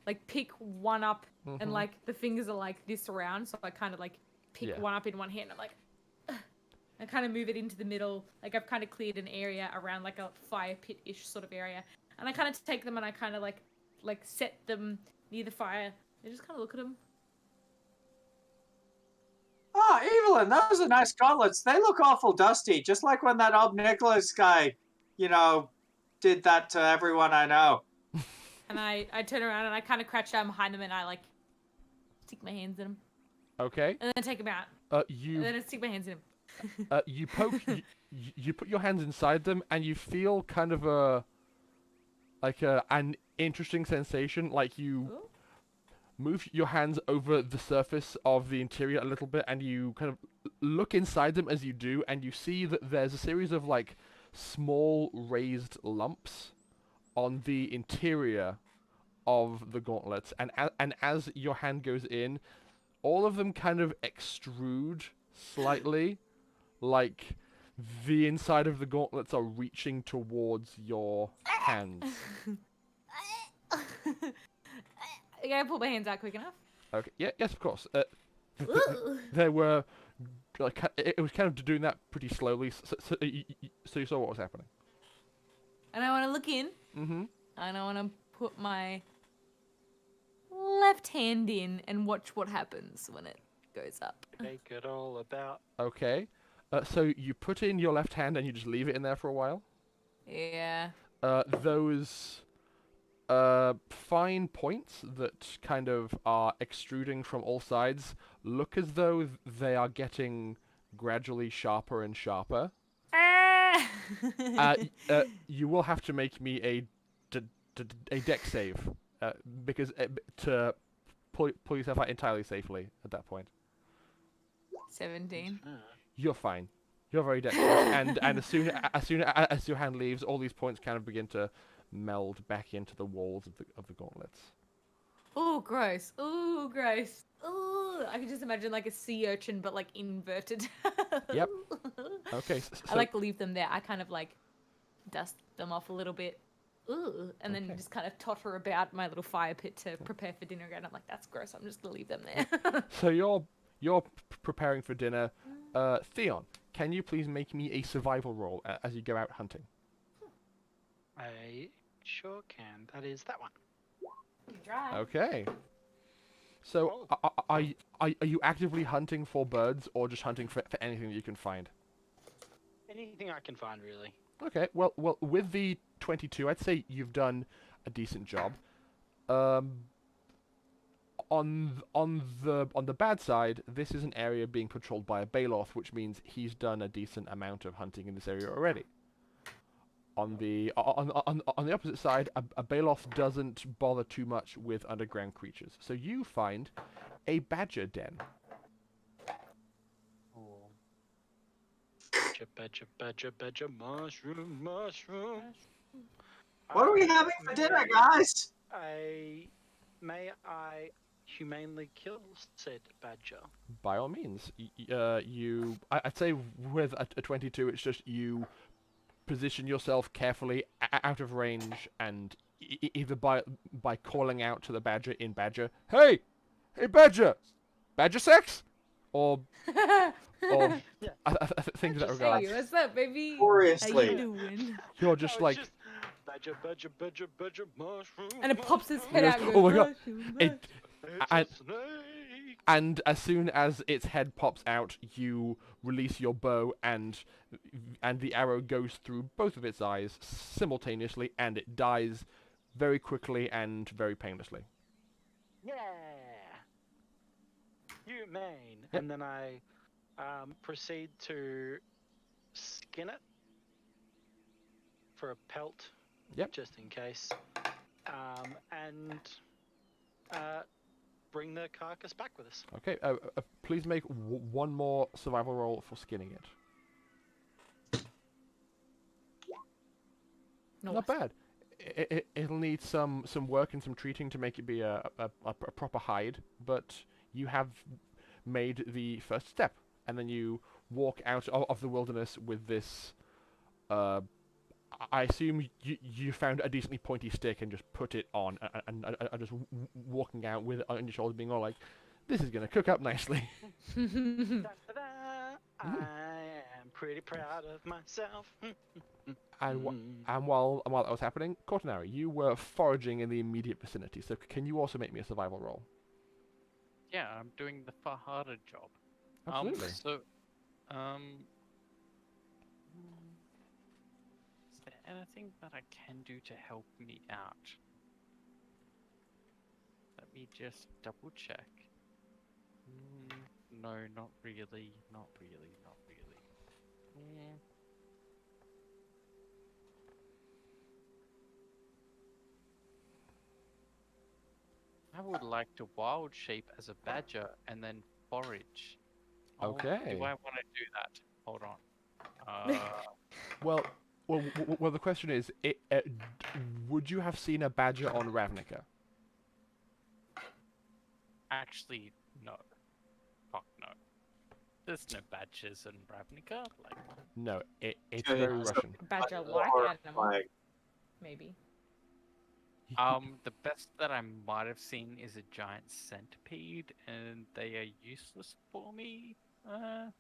B: like pick one up, and
A: Mhm.
B: like the fingers are like this around, so I kind of like pick
A: Yeah.
B: one up in one hand. I'm like, I kind of move it into the middle. Like I've kind of cleared an area around like a fire pit-ish sort of area, and I kind of take them and I kind of like set them near the fire. I just kind of look at them.
C: Oh, Evelyn, those are nice gauntlets. They look awful dusty, just like when that Ob Nicholas guy, did that to everyone I know.
B: And I turn around and I kind of crouch down behind them and I like stick my hands in them
A: Okay.
B: and then take them out. And
A: You
B: then I stick my hands in them.
A: you poke, you put your hands inside them, and you feel kind of an interesting sensation, like you
B: Ooh.
A: move your hands over the surface of the interior a little bit, and you kind of look inside them as you do, and you see that there's a series of like small raised lumps on the interior of the gauntlets, and as your hand goes in, all of them kind of extrude slightly, like the inside of the gauntlets are reaching towards your hands.
B: Can I pull my hands out quick enough?
A: Okay. Yeah. Yes. Of course.
B: Ooh.
A: They were like it was kind of doing that pretty slowly, so you saw what was happening.
B: And I want to look in.
A: Mm-hmm.
B: And I want to put my left hand in and watch what happens when it goes up.
D: Make it all about.
A: Okay. So you put in your left hand and you just leave it in there for a while.
B: Yeah.
A: Those fine points that kind of are extruding from all sides look as though they are getting gradually sharper and sharper.
B: Ah!
A: You will have to make me a dex save because to pull yourself out entirely safely at that point.
B: 17.
A: You're fine. You're very dexterous, and as soon as your hand leaves, all these points kind of begin to meld back into the walls of the gauntlets.
B: Oh, gross. Ooh, gross. Ooh, I can just imagine like a sea urchin, but like inverted.
A: Yep. Okay.
B: I like leave them there. I kind of like dust them off a little bit. Ooh, and then
A: Okay.
B: just kind of totter about my little fire pit to prepare for dinner again. I'm like, that's gross. I'm just gonna leave them there.
A: So you're preparing for dinner. Theon, can you please make me a survival roll as you go out hunting?
D: I sure can. That is that one.
B: Dry.
A: Okay. So are you actively hunting for birds or just hunting for anything that you can find?
D: Anything I can find, really.
A: Okay. Well, with the 22, I'd say you've done a decent job. On the bad side, this is an area being patrolled by a Baloth, which means he's done a decent amount of hunting in this area already. On the opposite side, a Baloth doesn't bother too much with underground creatures, so you find a badger den.
D: Badger, mushroom.
C: What are we having for dinner, guys?
D: May I humanely kill said badger?
A: By all means, I'd say with a 22, it's just you position yourself carefully out of range, and either by calling out to the badger in badger, hey badger, badger sex, or things in that regard.
B: Hey, what's up, baby?
C: Gloriously.
B: How you doing?
A: You're just like,
D: badger, mushroom.
B: And it pops his head
A: Yes.
B: out. And
A: Oh
B: goes,
A: my God.
B: "Mushroom,
A: it
D: It's
A: And-
D: a snake.
A: And as soon as its head pops out, you release your bow, and the arrow goes through both of its eyes simultaneously, and it dies very quickly and very painlessly.
D: Yeah. Humane.
A: Yep.
D: And then I proceed to skin it for a pelt.
A: Yep.
D: Just in case. And bring the carcass back with us.
A: Okay, please make one more survival roll for skinning it. Not bad. It'll need some work and some treating to make it be a proper hide, but you have made the first step, and then you walk out of the wilderness with this. I assume you found a decently pointy stick and just put it on, and just walking out with it on your shoulder, being all like, "This is gonna cook up nicely."
D: Da-da-da. I am pretty proud of myself.
A: And while that was happening, Cortinari, you were foraging in the immediate vicinity. So can you also make me a survival roll?
E: Yeah, I'm doing the far harder job.
A: Absolutely.
E: Is there anything that I can do to help me out? Let me just double check. No, not really, not really, not really. I would like to wild shape as a badger and then forage.
A: Okay.
E: Do I want to do that? Hold on.
A: Well, the question is, would you have seen a badger on Ravnica?
E: Actually, no. Fuck no. There's no badgers in Ravnica. Like,
A: No, it's
C: Yeah,
A: very
C: it's
A: Russian.
B: Badger-like animal,
C: Like,
B: maybe.
E: the best that I might have seen is a giant centipede, and they are useless for me. Yeah.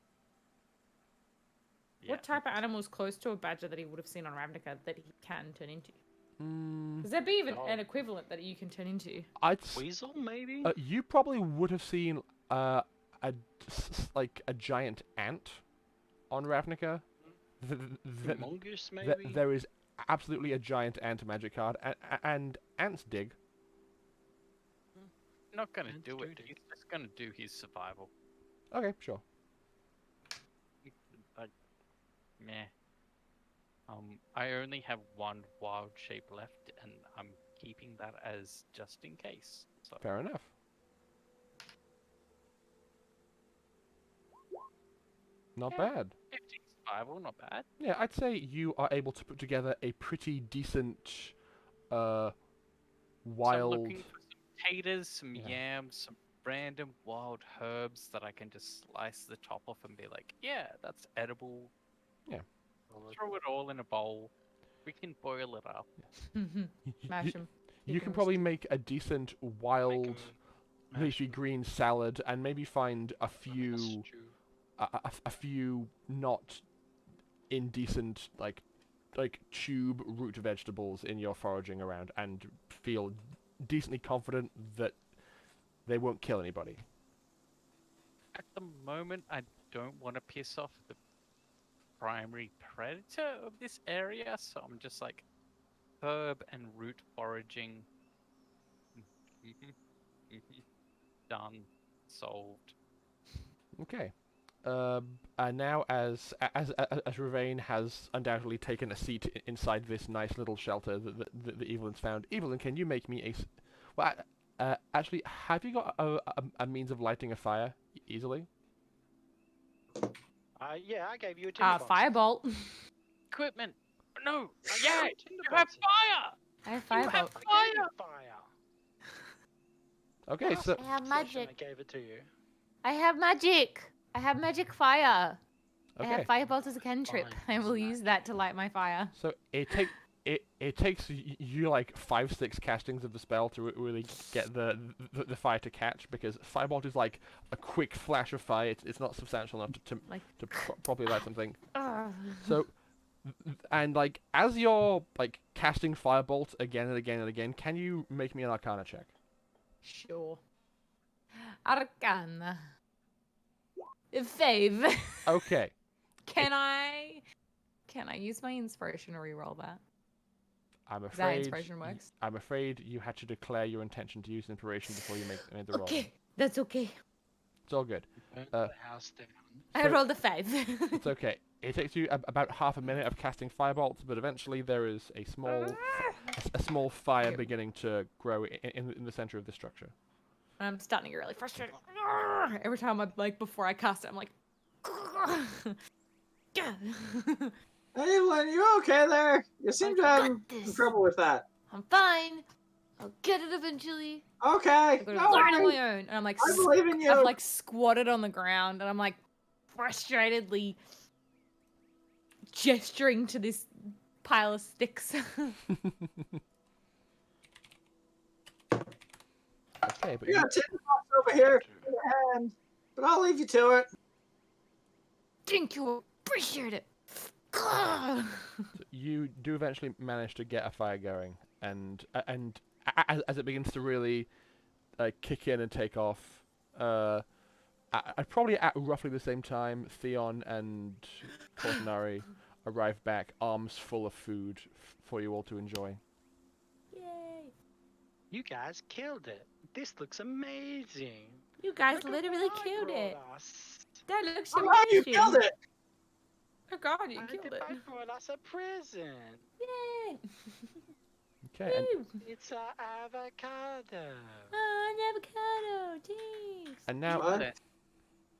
B: What type of animal is close to a badger that he would have seen on Ravnica that he can turn into?
A: Mm,
B: Does there be even
D: Oh.
B: an equivalent that you can turn into?
D: Weasel, maybe?
A: You probably would have seen like a giant ant on Ravnica.
D: Mongoose, maybe?
A: There is absolutely a giant ant magic card, and ants dig.
E: Not gonna
D: And
E: do it.
D: Judy.
E: He's just gonna do his survival.
A: Okay, sure.
E: Like, meh. I only have one wild shape left, and I'm keeping that as just in case. So
A: Fair enough. Not
E: Yeah.
A: bad.
E: 15 survival, not bad.
A: Yeah, I'd say you are able to put together a pretty decent,
E: So I'm
A: wild.
E: looking for some potatoes, some
A: Yeah.
E: yams, some random wild herbs that I can just slice the top off and be like, yeah, that's edible.
A: Yeah.
E: Throw it all in a bowl. We can boil it up.
B: Smash him.
A: You can probably make a decent wild leafy green salad, and maybe find a few a few not indecent like tube root vegetables in your foraging around, and feel decently confident that they won't kill anybody.
E: At the moment, I don't want to piss off the primary predator of this area, so I'm just like herb and root foraging. Done. Solved.
A: Okay. And now, as Ravain has undoubtedly taken a seat inside this nice little shelter that Evelyn's found, Evelyn, can you make me actually, have you got a means of lighting a fire easily?
D: Yeah, I gave you a tinderbox.
B: Firebolt.
E: Equipment! No! Yeah! You
D: Tinderbox.
E: have fire!
B: I have
E: You have
B: firebolt.
E: fire!
D: Fire.
A: Okay, so
G: I have
D: Session,
G: magic.
D: I gave it to you.
G: I have magic. I have magic fire. I
A: okay,
G: have firebolt as a cantrip.
D: Fine.
B: I will use that to light my fire.
A: so it takes you like 5-6 castings of the spell to really get the fire to catch, because firebolt is like a quick flash of fire. It's not substantial enough to
B: Like,
A: properly light something.
B: ugh.
A: So, and like as you're like casting firebolt again and again and again, can you make me an Arcana check?
B: Sure. Arcana. 5.
A: Okay.
B: Can I use my inspiration to reroll that?
A: I'm
B: Is that how
A: afraid.
B: inspiration works?
A: I'm afraid you had to declare your intention to use inspiration before you made the roll.
B: Okay, that's okay.
A: It's all good.
D: Burn
A: Uh,
D: the house down.
B: I
A: So-
B: rolled a 5.
A: It's okay. It takes you about half a minute of casting firebolts, but eventually there is a small fire
B: Okay.
A: beginning to grow in the center of the structure.
B: I'm starting to get really frustrated. Every time before I cast it, I'm like.
F: Hey, Evelyn, you okay there? You seem to have
G: got this.
F: some trouble with that.
G: I'm fine. I'll get it eventually.
F: Okay,
B: I'm gonna
F: no
B: learn on
F: worries.
B: my own. And I'm like,
F: I believe in you.
B: I've like squatted on the ground, and I'm like frustratedly gesturing to this pile of sticks.
A: Okay, but
F: We got tin box over here in your hand, but I'll leave you to it.
G: Thank you. Appreciate it.
A: you do eventually manage to get a fire going, and as it begins to really kick in and take off, probably at roughly the same time, Theon and Cortinari arrive back, arms full of food for you all to enjoy.
B: Yay!
D: You guys killed it. This looks amazing.
B: You guys
D: Look at
B: literally
D: what I
B: killed it.
D: brought us.
B: That looks
F: I'm glad you killed it.
B: Oh god, you
D: I
B: killed
D: did-
B: it.
D: I brought us a present.
B: Yay!
A: Okay, and,
B: Woo!
D: It's an avocado.
B: Oh, an avocado. Thanks.
A: and now
F: What?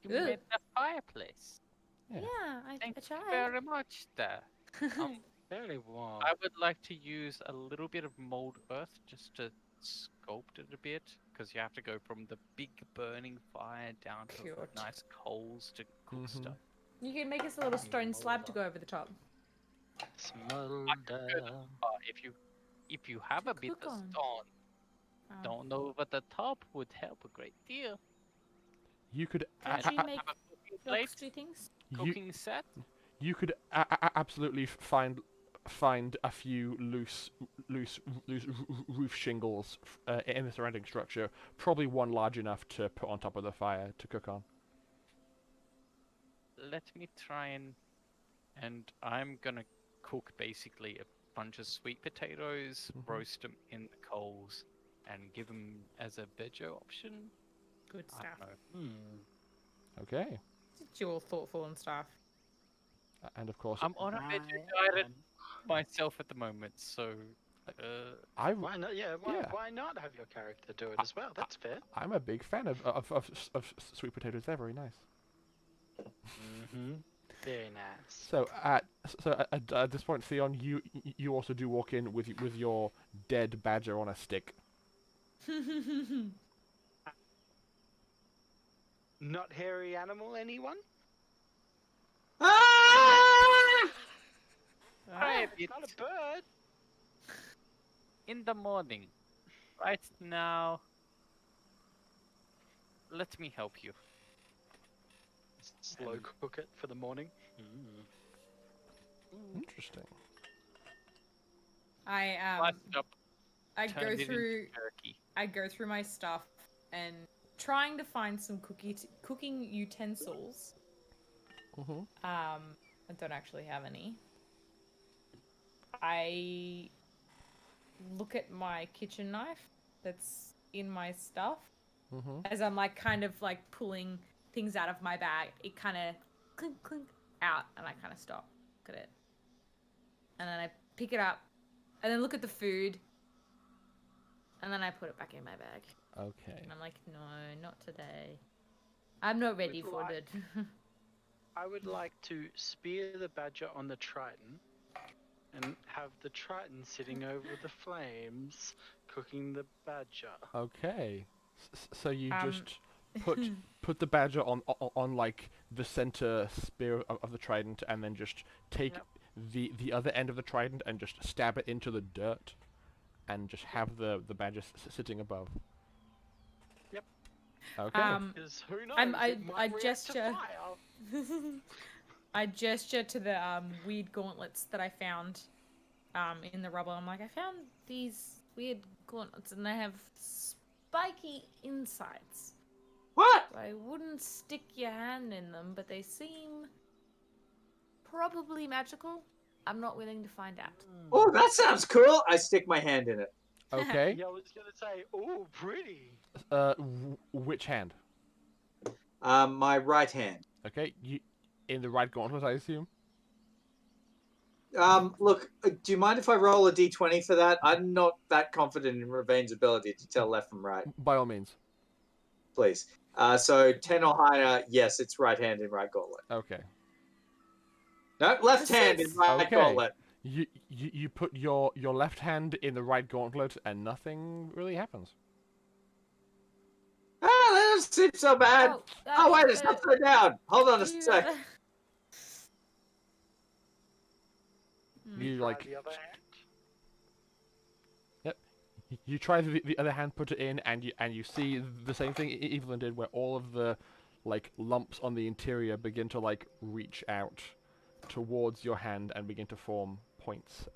E: You
B: Ugh.
E: made the fireplace.
A: yeah.
B: Yeah, I
E: Thank you
B: tried.
E: very much there.
D: Very warm.
E: I would like to use a little bit of mold earth just to sculpt it a bit, because you have to go from the big burning fire down to
B: Cute.
E: nice coals to cook
A: Mhm.
E: stuff.
B: You can make us a little stone slab to go over the top.
D: Smolder.
E: If you have a bit
B: cook
E: of
B: on.
E: stone,
B: Oh.
E: don't know, but the top would help a great deal.
A: You could
B: Can't
A: a-
B: you
A: a-
B: make
E: Have a cooking
B: blocks
E: plate,
B: do things?
A: you,
E: cooking set.
A: you could absolutely find a few loose roof shingles in the surrounding structure. Probably one large enough to put on top of the fire to cook on.
E: Let me try and I'm gonna cook basically a bunch of sweet potatoes,
A: Mhm.
E: roast them in the coals, and give them as a veggie option.
B: Good
E: I
B: stuff.
E: don't know.
A: Okay,
B: You're all thoughtful and stuff.
A: and of course
E: I'm on a
D: I
E: veggie diet
D: am-
E: myself at the moment, so
D: Why not? Yeah,
A: Yeah.
D: why not have your character do it as well? That's fair.
A: I'm a big fan of sweet potatoes. They're very nice.
D: Mm-hmm. Very nice.
A: So at this point, Theon, you also do walk in with your dead badger on a stick.
D: Not hairy animal, anyone?
F: Ah!
E: Rabbit
D: Not a bird.
E: in the morning. Right now, let me help you.
D: Slow cook it for the morning.
A: Interesting.
B: I
E: Slice it up,
B: I
E: turn
B: go
E: it into
B: through
E: turkey.
B: I go through my stuff and trying to find some cooking utensils.
A: Mhm.
B: I don't actually have any. I look at my kitchen knife that's in my stuff
A: Mhm.
B: as I'm like kind of like pulling things out of my bag. It kind of clink clink out, and I kind of stop, look at it, and then I pick it up, and then look at the food, and then I put it back in my bag.
A: Okay.
B: And I'm like, no, not today. I'm not ready
D: Would
B: for
D: like-
B: it.
D: I would like to spear the badger on the Triton and have the Triton sitting over the flames cooking the badger.
A: Okay. So you
B: Um,
A: just put the badger on like the center spear of the trident, and then just take
D: Yep.
A: the other end of the trident and just stab it into the dirt, and just have the badger sitting above.
D: Yep.
A: Okay.
D: Because who knows?
B: I
D: it might react
B: gesture.
D: to fire.
B: I gesture to the weird gauntlets that I found in the rubble. I'm like, I found these weird gauntlets, and they have spiky insides.
F: What?
B: I wouldn't stick your hand in them, but they seem probably magical. I'm not willing to find out.
F: Oh, that sounds cool. I stick my hand in it.
A: Okay.
D: Yeah, I was gonna say, oh, pretty.
A: Which hand?
F: My right hand.
A: Okay, you in the right gauntlet, I assume.
F: Look, do you mind if I roll a d20 for that? I'm not that confident in Ravain's ability to tell left from right.
A: By all means.
F: Please. So 10 or higher, yes, it's right hand in right gauntlet.
A: Okay.
F: No, left hand in right
A: Okay.
F: gauntlet.
A: You put your left hand in the right gauntlet, and nothing really happens.
F: Ah, that doesn't seem so bad. Oh, wait, it's upside down. Hold on a sec.
A: You
D: Try
A: like
D: the other hand.
A: you try the other hand, put it in, and you see the same thing Evelyn did, where all of the like lumps on the interior begin to like reach out towards your hand and begin to form points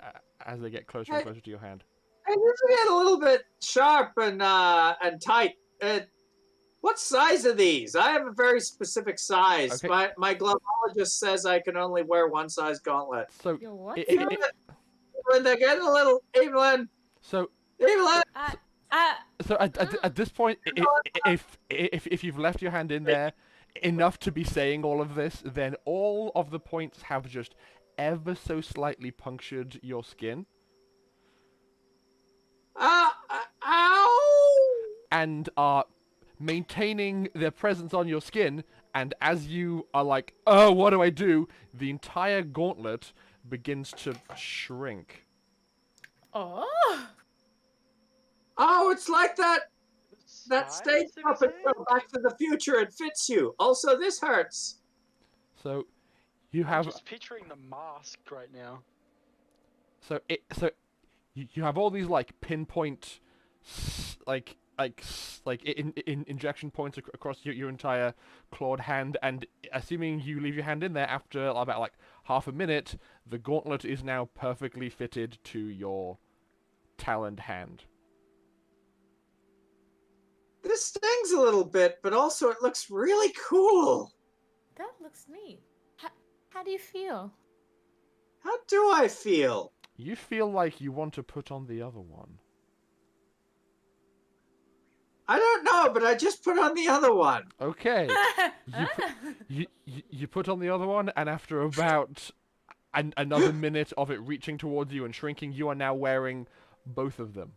A: as they get closer and closer to your hand.
F: Hey, this is getting a little bit sharp and tight. What size are these? I have a very specific size.
A: Okay.
F: My glovologist says I can only wear one size gauntlet.
A: So
B: Yo, what?
F: When they're getting a little Evelyn.
A: so
F: Evelyn.
A: So at this point, if you've left your hand in there enough to be saying all of this, then all of the points have just ever so slightly punctured your skin,
F: Ow!
A: and are maintaining their presence on your skin. And as you are like, oh, what do I do? The entire gauntlet begins to shrink.
B: Oh.
F: Oh, it's like that
D: Size,
F: stage
D: did you
F: puppet
D: say?
F: show Back to the Future. It fits you. Also, this hurts.
A: So you
D: I'm
A: have
D: just picturing the mask right now.
A: so you have all these like pinpoint injection points across your entire clawed hand, and assuming you leave your hand in there after about like half a minute, the gauntlet is now perfectly fitted to your taloned hand.
F: This stings a little bit, but also it looks really cool.
B: That looks neat. How do you feel?
F: How do I feel?
A: You feel like you want to put on the other one.
F: I don't know, but I just put on the other one.
A: Okay. You put on the other one, and after about another minute of it reaching towards you and shrinking, you are now wearing both of them.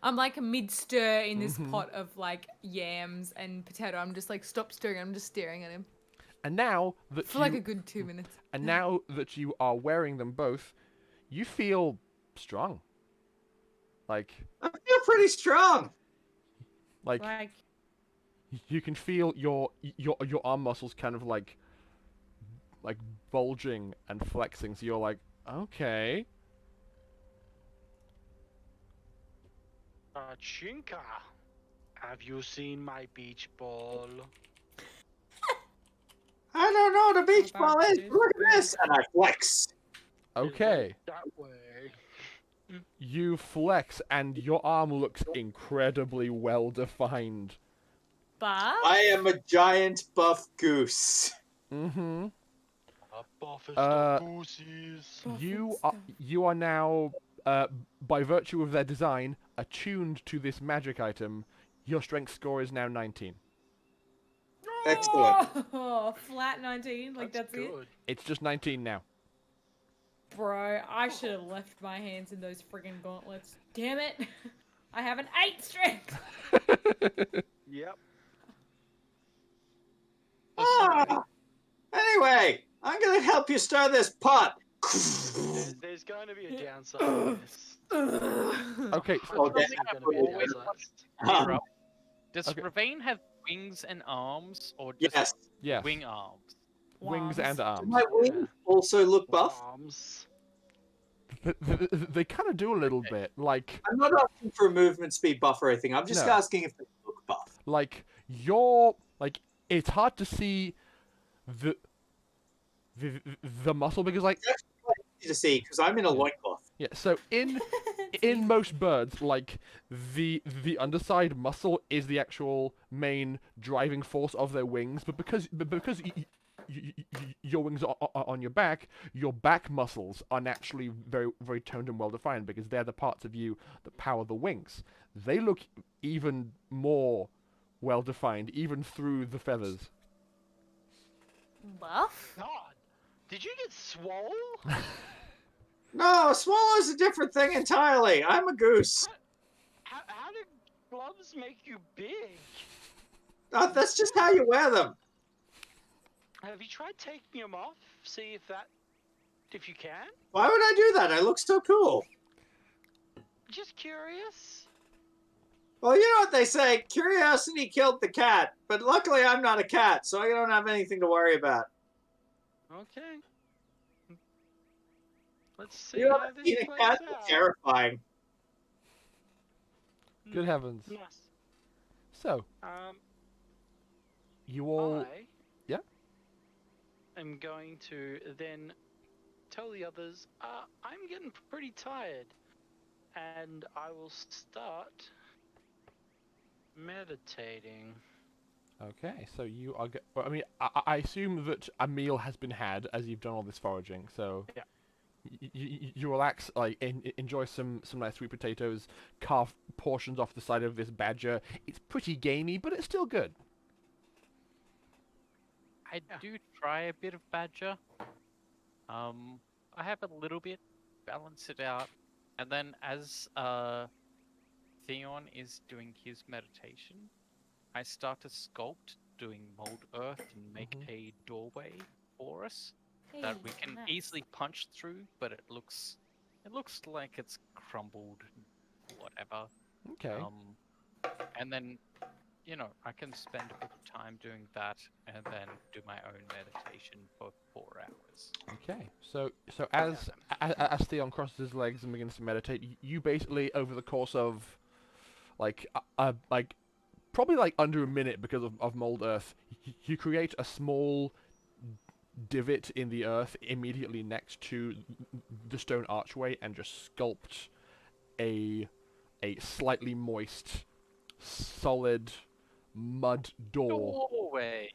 B: I'm like mid-stir in this pot of like yams and potato. I'm just like, stop stirring. I'm just staring at him
A: And now that
B: for like a good 2 minutes.
A: and now that you are wearing them both, you feel strong. Like
F: I feel pretty strong.
A: like you can feel your arm muscles kind of like bulging and flexing. So you're like, okay.
D: Chinka, have you seen my beach ball?
F: I don't know what a beach
B: How about
F: ball is.
B: this?
F: Look at this, and I flex.
A: Okay.
D: That way.
A: You flex and your arm looks incredibly well defined.
B: But
F: I am a giant buff goose.
A: Mm-hmm.
D: Buffest
A: Uh,
D: of goosies.
A: You are now, by virtue of their design, attuned to this magic item. Your strength score is now 19.
F: Excellent.
B: Oh, flat 19. Like that's it.
D: good.
A: It's just 19 now.
B: Bro, I should have left my hands in those friggin' gauntlets. Damn it. I have an 8 strength.
D: Yep.
F: Ah! Anyway, I'm gonna help you stir this pot.
D: There's going to be a downside to this.
A: Okay,
F: Oh,
E: Something
F: that's
E: I've
F: what it
E: always
F: is.
E: wanted to
F: Um,
E: clear up. Does
A: Okay.
E: Ravine have wings and arms, or just
F: Yes.
A: yes.
E: wing arms?
A: Wings
B: Woms.
A: and arms.
F: My wings also look buff.
D: Arms.
A: They kind of do a little bit. Like
F: I'm not asking for a movement speed buff or anything. I'm just
A: No.
F: asking if they look buff.
A: it's hard to see the muscle because like
F: Easy to see because I'm in a loincloth.
A: yeah. So in in most birds, like the underside muscle is the actual main driving force of their wings, but because your wings are on your back muscles are naturally very very toned and well defined because they're the parts of you that power the wings. They look even more well defined, even through the feathers.
G: Buff?
D: God, did you get swole?
F: No, swallow's a different thing entirely. I'm a goose.
D: How did gloves make you big?
F: That's just how you wear them.
D: Have you tried taking them off? See if you can?
F: Why would I do that? I look so cool.
D: Just curious.
F: Well, you know what they say, curiosity killed the cat, but luckily I'm not a cat, so I don't have anything to worry about.
D: Okay. Let's see
F: You know,
D: how this
F: being a
D: plays
F: cat
D: out.
F: is terrifying.
A: Good heavens!
D: Nice.
A: So you all, yeah?
D: I'm going to then tell the others, I'm getting pretty tired, and I will start meditating.
A: Okay, so you are. Well, I mean, I assume that a meal has been had as you've done all this foraging. So
D: Yeah.
A: You relax, like enjoy some nice sweet potatoes, carve portions off the side of this badger. It's pretty gamey, but it's still good.
E: I do try a bit of badger. I have a little bit, balance it out, and then as Theon is doing his meditation, I start to sculpt, doing mold earth and make a doorway for us that we can
G: nice.
E: easily punch through, but it looks like it's crumbled, whatever.
A: Okay.
E: And then, you know, I can spend a bit of time doing that and then do my own meditation for 4 hours.
A: Okay. So as Theon crosses his legs and begins to meditate, you basically over the course of like probably like under a minute because of mold earth, you create a small divot in the earth immediately next to the stone archway and just sculpt a slightly moist, solid mud
E: Doorway.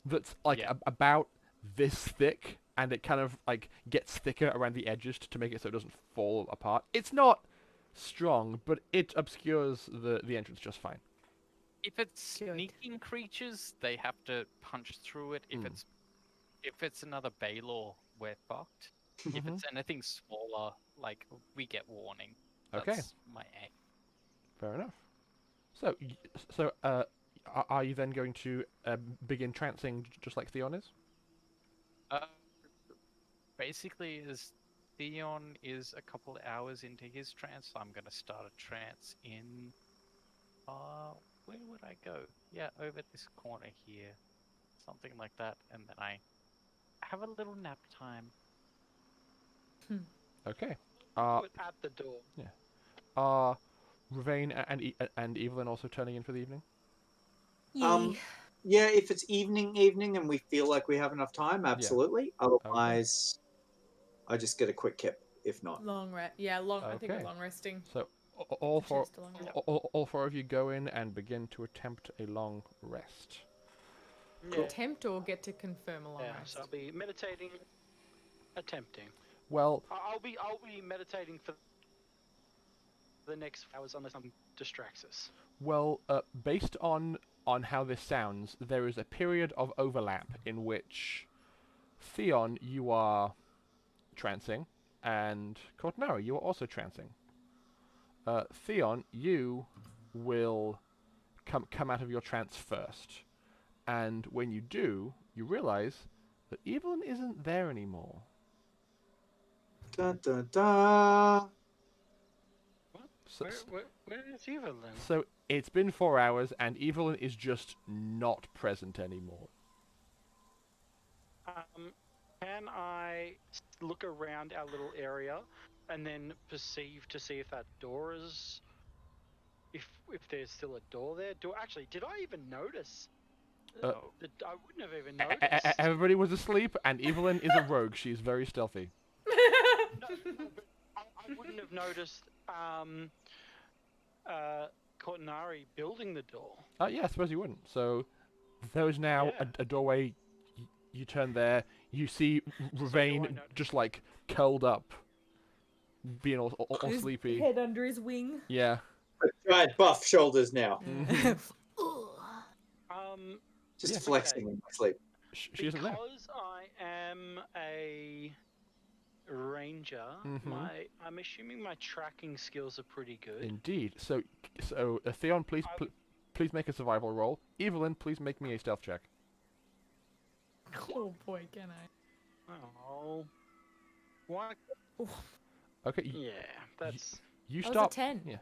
A: that's like
E: Yeah.
A: about this thick, and it kind of like gets thicker around the edges to make it so it doesn't fall apart. It's not strong, but it obscures the entrance just fine.
E: If it's
B: Good.
E: sneaking creatures, they have to punch through it. If it's another Baylor, we're fucked. If it's anything smaller, like we get warning.
A: Okay.
E: That's my aim.
A: Fair enough. So, are you then going to begin trancing just like Theon is?
E: Basically, as Theon is a couple hours into his trance, I'm gonna start a trance in. Where would I go? Yeah, over this corner here, something like that, and then I have a little nap time.
A: Okay.
D: Put at the door.
A: Are Ravane and Evelyn also turning in for the evening?
F: Um, Yeah, if it's evening, and we feel like we have enough time, absolutely. Otherwise, I just get a quick kip. If not,
B: Long rest. Yeah, long. I think we're
A: Okay.
B: long resting.
A: So all four
B: Just a long rest.
A: all four of you go in and begin to attempt a long rest.
D: Yeah.
B: Attempt or get to confirm a long
D: Yeah,
B: rest.
D: so I'll be meditating, attempting.
A: Well,
D: I'll be meditating for the next hours unless something distracts us.
A: based on how this sounds, there is a period of overlap in which Theon, you are trancing, and Cortanara, you are also trancing. Theon, you will come out of your trance first, and when you do, you realize that Evelyn isn't there anymore.
F: da da da.
A: So,
D: Where is Evelyn?
A: so it's been 4 hours, and Evelyn is just not present anymore.
D: Can I look around our little area and then perceive to see if that door is, if there's still a door there? Did I even notice? I wouldn't have even noticed.
A: Everybody was asleep, and Evelyn is a rogue. She's very stealthy.
D: No, but I wouldn't have noticed Cortinari building the door.
A: Yeah, I suppose you wouldn't. So there is now
D: Yeah.
A: a doorway. You turn there. You see
D: do I
A: Ravain
D: notice?
A: just like curled up, being all
B: His
A: sleepy.
B: head under his wing.
A: Yeah.
F: Giant buff shoulders now.
A: Mhm.
F: Just
A: Yeah.
F: flexing in my sleep.
A: She isn't there.
D: Because I am a ranger,
A: Mhm.
D: I'm assuming my tracking skills are pretty good.
A: Indeed. So Theon, please
D: I-
A: please make a survival roll. Evelyn, please make me a stealth check.
B: Oh boy, can I?
D: Oh. What?
A: Okay.
D: Yeah, that's.
A: You
B: That was a
A: start.
B: 10.
A: Yeah.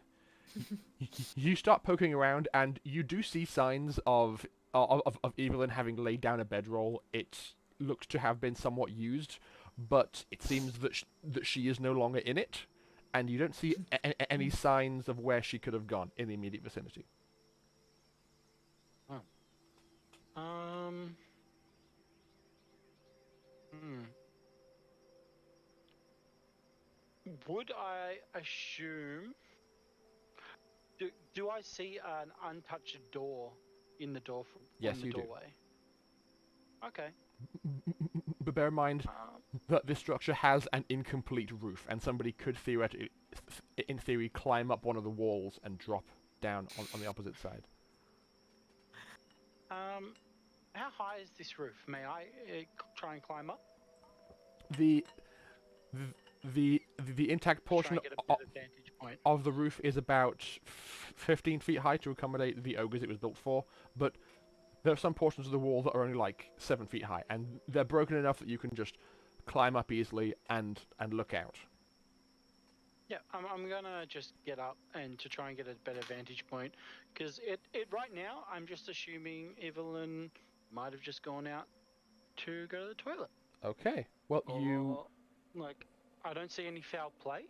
A: You start poking around, and you do see signs of Evelyn having laid down a bedroll. It looks to have been somewhat used, but it seems that she is no longer in it, and you don't see any signs of where she could have gone in the immediate vicinity.
D: Would I assume? Do I see an untouched door in the door
A: Yes,
D: on the
A: you do.
D: doorway? Okay.
A: But bear in mind
D: Um,
A: that this structure has an incomplete roof, and somebody could theoretically, in theory, climb up one of the walls and drop down on the opposite side.
D: how high is this roof? May I try and climb up?
A: The intact
D: Try
A: portion
D: and get a better vantage point.
A: of the roof is about 15 feet high to accommodate the ogres it was built for, but there are some portions of the wall that are only like 7 feet high, and they're broken enough that you can just climb up easily and look out.
D: Yeah, I'm gonna just get up and to try and get a better vantage point, because it right now I'm just assuming Evelyn might have just gone out to go to the toilet.
A: Okay. Well, you
D: Or, like, I don't see any foul play.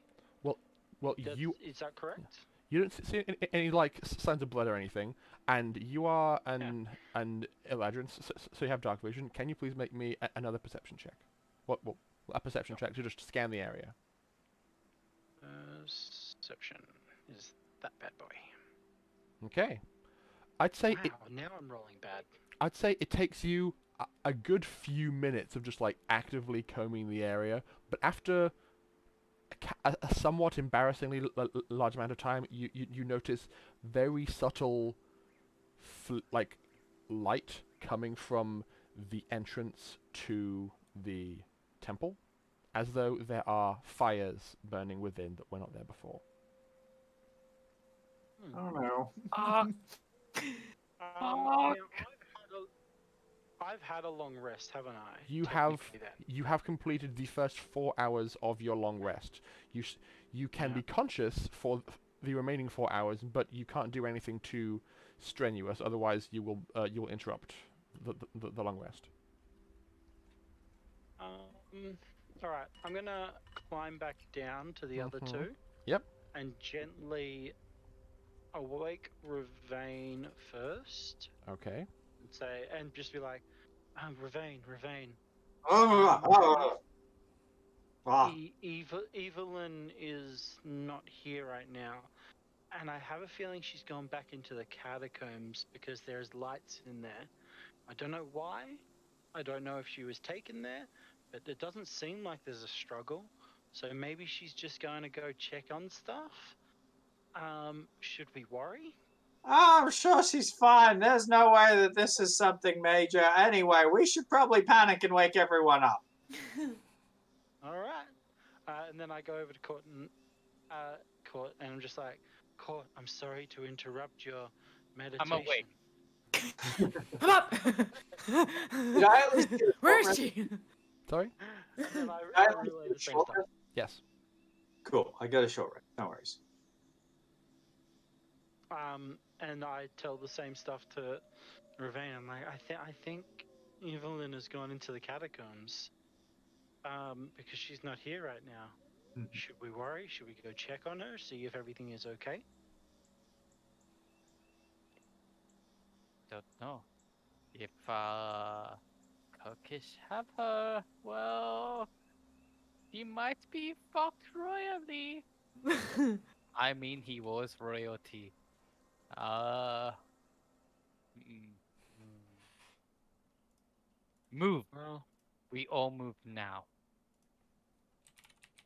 D: Is that correct?
A: you don't see any like signs of blood or anything, and you are an Eladrin, so you have dark vision. Can you please make me another perception check? What a perception check to just scan the area.
D: Perception is that bad boy.
A: Okay. I'd say
D: Wow, now I'm rolling bad.
A: I'd say it takes you a good few minutes of just like actively combing the area, but after a somewhat embarrassingly large amount of time, you notice very subtle like light coming from the entrance to the temple, as though there are fires burning within that were not there before.
F: Oh no.
D: Now, I've had a long rest, haven't I?
A: You
D: Technically then.
A: have completed the first 4 hours of your long rest. You can be conscious for the remaining 4 hours, but you can't do anything too strenuous. Otherwise, you will interrupt the long rest.
D: All right, I'm gonna climb back down to the other two.
A: Yep.
D: And gently awake Ravain first.
A: Okay.
D: And just be like, Ravain. Evelyn is not here right now, and I have a feeling she's gone back into the catacombs because there's lights in there. I don't know why. I don't know if she was taken there, but it doesn't seem like there's a struggle. So maybe she's just going to go check on stuff. Should we worry?
C: I'm sure she's fine. There's no way that this is something major. Anyway, we should probably panic and wake everyone up.
D: All right. And then I go over to Court, and I'm just like, Court, I'm sorry to interrupt your meditation.
E: I'm awake.
B: Come up!
C: Did I at least get a
B: Where
C: short
B: is she?
A: Sorry.
D: And then I
C: Did I at least
D: relay
C: get
D: the
C: a
D: same
C: short
D: stuff.
C: rest?
A: Yes.
C: Cool. I got a short rest. No worries.
D: And I tell the same stuff to Ravain. I'm like, I think Evelyn has gone into the catacombs. Because she's not here right now. Should we worry? Should we go check on her, see if everything is okay?
E: Don't know. If Turkish have her, well, He might be fucked royally. I mean, he was royalty. Uh. mm, Move.
D: Well,
E: We all move now.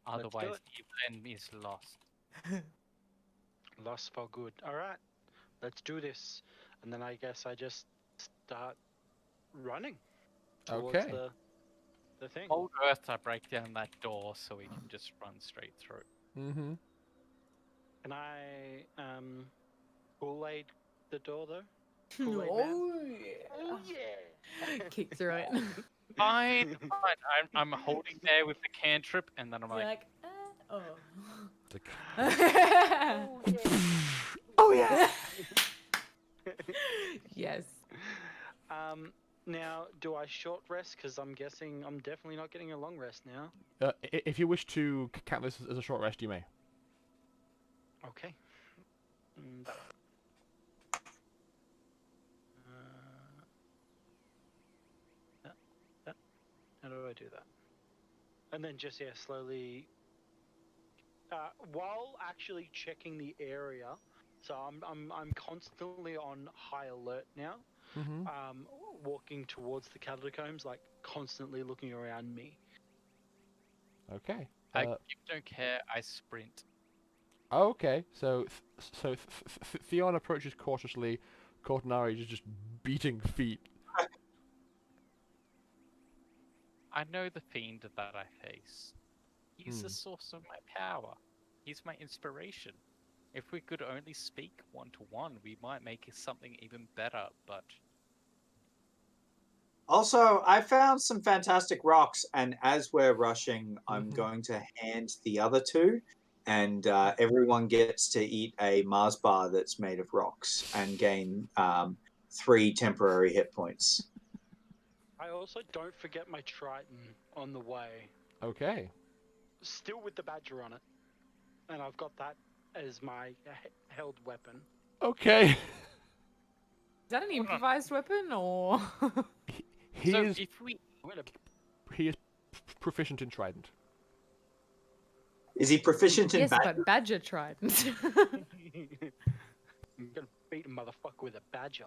D: Let's do
E: Otherwise,
D: it.
E: Evelyn is lost.
D: lost for good. All right, let's do this. And then I guess I just start running towards
A: Okay.
D: the thing.
E: Hold Earth to break down that door so we can just run straight through.
A: Mm-hmm.
D: Can I Kool-Aid the door though? Kool-Aid man?
B: Oh yeah.
D: Oh yeah.
B: Kick through it.
E: Fine. I'm holding there with the cantrip, and then I'm
B: You're
E: like,
B: oh.
A: Oh yeah.
B: Yes.
D: Now, do I short rest? Because I'm guessing I'm definitely not getting a long rest now.
A: If you wish to count this as a short rest, you may.
D: Okay. How do I do that? And then just slowly. While actually checking the area, so I'm constantly on high alert now.
A: Mm-hmm.
D: Walking towards the catacombs, like constantly looking around me.
A: Okay.
E: I don't care. I sprint.
A: Okay. So Theon approaches cautiously. Cortinari is just beating feet.
E: I know the fiend that I face. He's the source of my power. He's my inspiration. If we could only speak one-to-one, we might make something even better, but...
F: Also, I found some fantastic rocks, and as we're rushing, I'm
A: Mhm.
F: going to hand the other two, and everyone gets to eat a Mars bar that's made of rocks and gain 3 temporary hit points.
D: I also don't forget my Triton on the way.
A: Okay.
D: Still with the badger on it. And I've got that as my held weapon.
A: Okay.
B: Is that an improvised weapon or?
A: He
E: so
A: is
E: if we...
A: he is proficient in trident.
F: Is he proficient in
B: Yes,
F: badger?
B: but badger trident.
D: I'm gonna beat a motherfucker with a badger.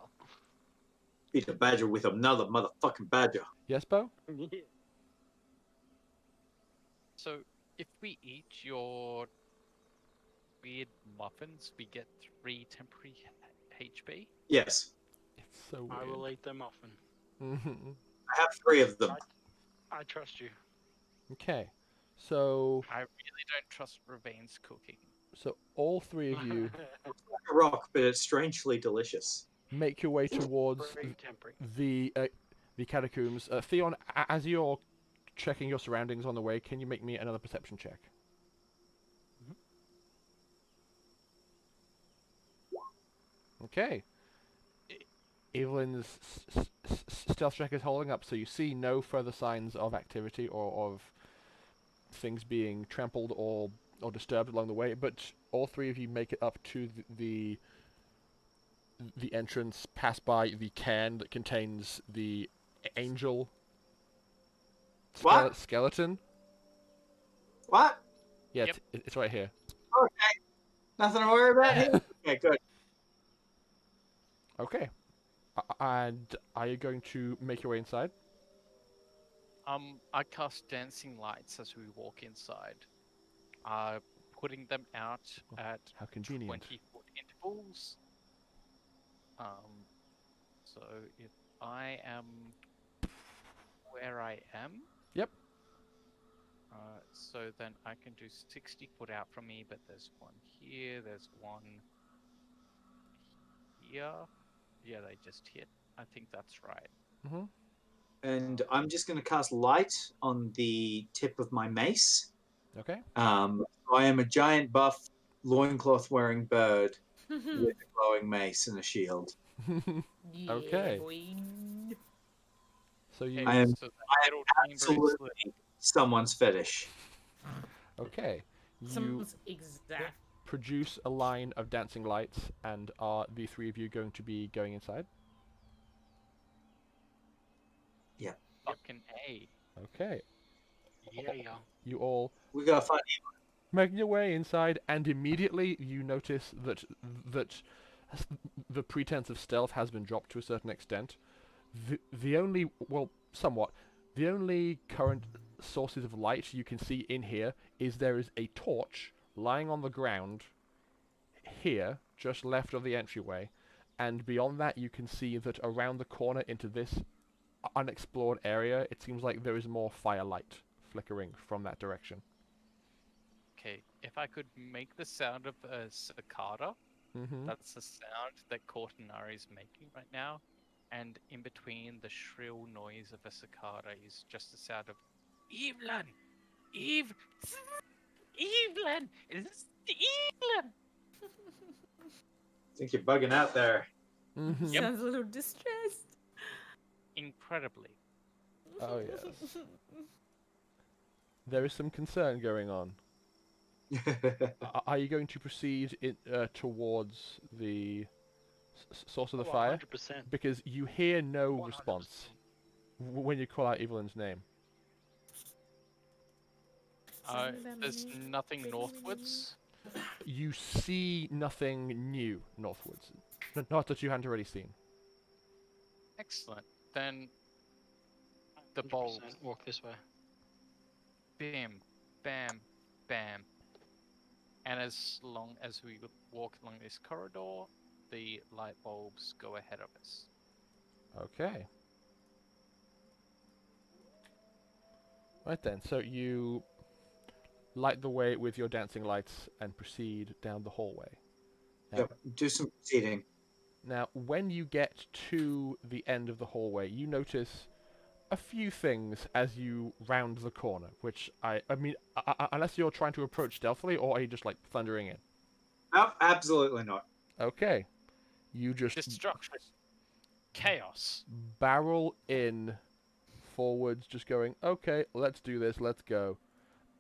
F: Beat a badger with another motherfucking badger.
A: Yes, Bo?
D: Yeah.
E: So if we eat your weird muffins, we get 3 temporary HP?
F: Yes,
A: It's so
D: I
A: weird.
D: will eat them often.
A: Mm-hmm.
F: I have 3 of them.
D: I trust you.
A: Okay. So
E: I really don't trust Ravain's cooking.
A: all 3 of you
F: Like a rock, but it's strangely delicious.
A: make your way towards
D: Very temporary.
A: the catacombs. Theon, as you're checking your surroundings on the way, can you make me another perception check? Okay. Evelyn's stealth check is holding up, so you see no further signs of activity or of things being trampled or disturbed along the way. But all 3 of you make it up to the entrance, pass by the can that contains the angel
F: What?
A: skeleton.
F: What?
A: Yeah,
E: Yep.
A: it's right here.
F: Okay. Nothing to worry about here? Okay, good.
A: Okay. And are you going to make your way inside?
E: I cast dancing lights as we walk inside. Putting them out at
A: How convenient.
E: 20-foot intervals. So if I am where I am.
A: Yep.
E: So then I can do 60 foot out from me, but there's one here, there's one here. Yeah, they just hit. I think that's right.
A: Mm-hmm.
F: And I'm just going to cast light on the tip of my mace.
A: Okay.
F: I am a giant buff, loincloth wearing bird with a glowing mace and a shield.
B: Yeah,
A: Okay.
B: boy.
A: So you.
F: I am-
E: so the
F: I am
E: middle chamber is
F: absolutely someone's fetish.
A: Okay. You
B: Someone's exact.
A: produce a line of dancing lights, and are the 3 of you going to be going inside?
E: fucking A.
A: Okay.
D: Yeah, yeah.
A: you all
F: We gotta find.
A: making your way inside, and immediately you notice that the pretense of stealth has been dropped to a certain extent. The only, well, somewhat, the only current sources of light you can see in here is there is a torch lying on the ground here, just left of the entryway, and beyond that you can see that around the corner into this unexplored area, it seems like there is more firelight flickering from that direction.
E: Okay, if I could make the sound of a cicada,
A: Mm-hmm.
E: that's the sound that Cortinari is making right now, and in between the shrill noise of a cicada is just the sound of Evelyn! Eve! Evelyn! Is this Evelyn?
F: I think you're bugging out there.
A: Mm-hmm.
E: Yep.
B: Sounds a little distressed.
E: Incredibly.
A: Oh, yes. There is some concern going on. Are you going to proceed towards the source of the
D: Oh,
A: fire?
D: 100%.
A: Because you hear no
D: 100%.
A: response when you call out Evelyn's name.
E: There's nothing northwards.
A: You see nothing new northwards. Not that you hadn't already seen.
E: Excellent. Then the
D: 100%
E: bolt.
D: walk this way.
E: Bam, bam, bam. And as long as we walk along this corridor, the light bulbs go ahead of us.
A: Okay. Right then, so you light the way with your dancing lights and proceed down the hallway. Now,
F: Yep. Do some proceeding.
A: now, when you get to the end of the hallway, you notice a few things as you round the corner, which I mean, unless you're trying to approach stealthily, or are you just, like, thundering in?
F: No, absolutely not.
A: Okay. You just
E: Destruction. Chaos.
A: barrel in forwards, just going, okay, let's do this, let's go.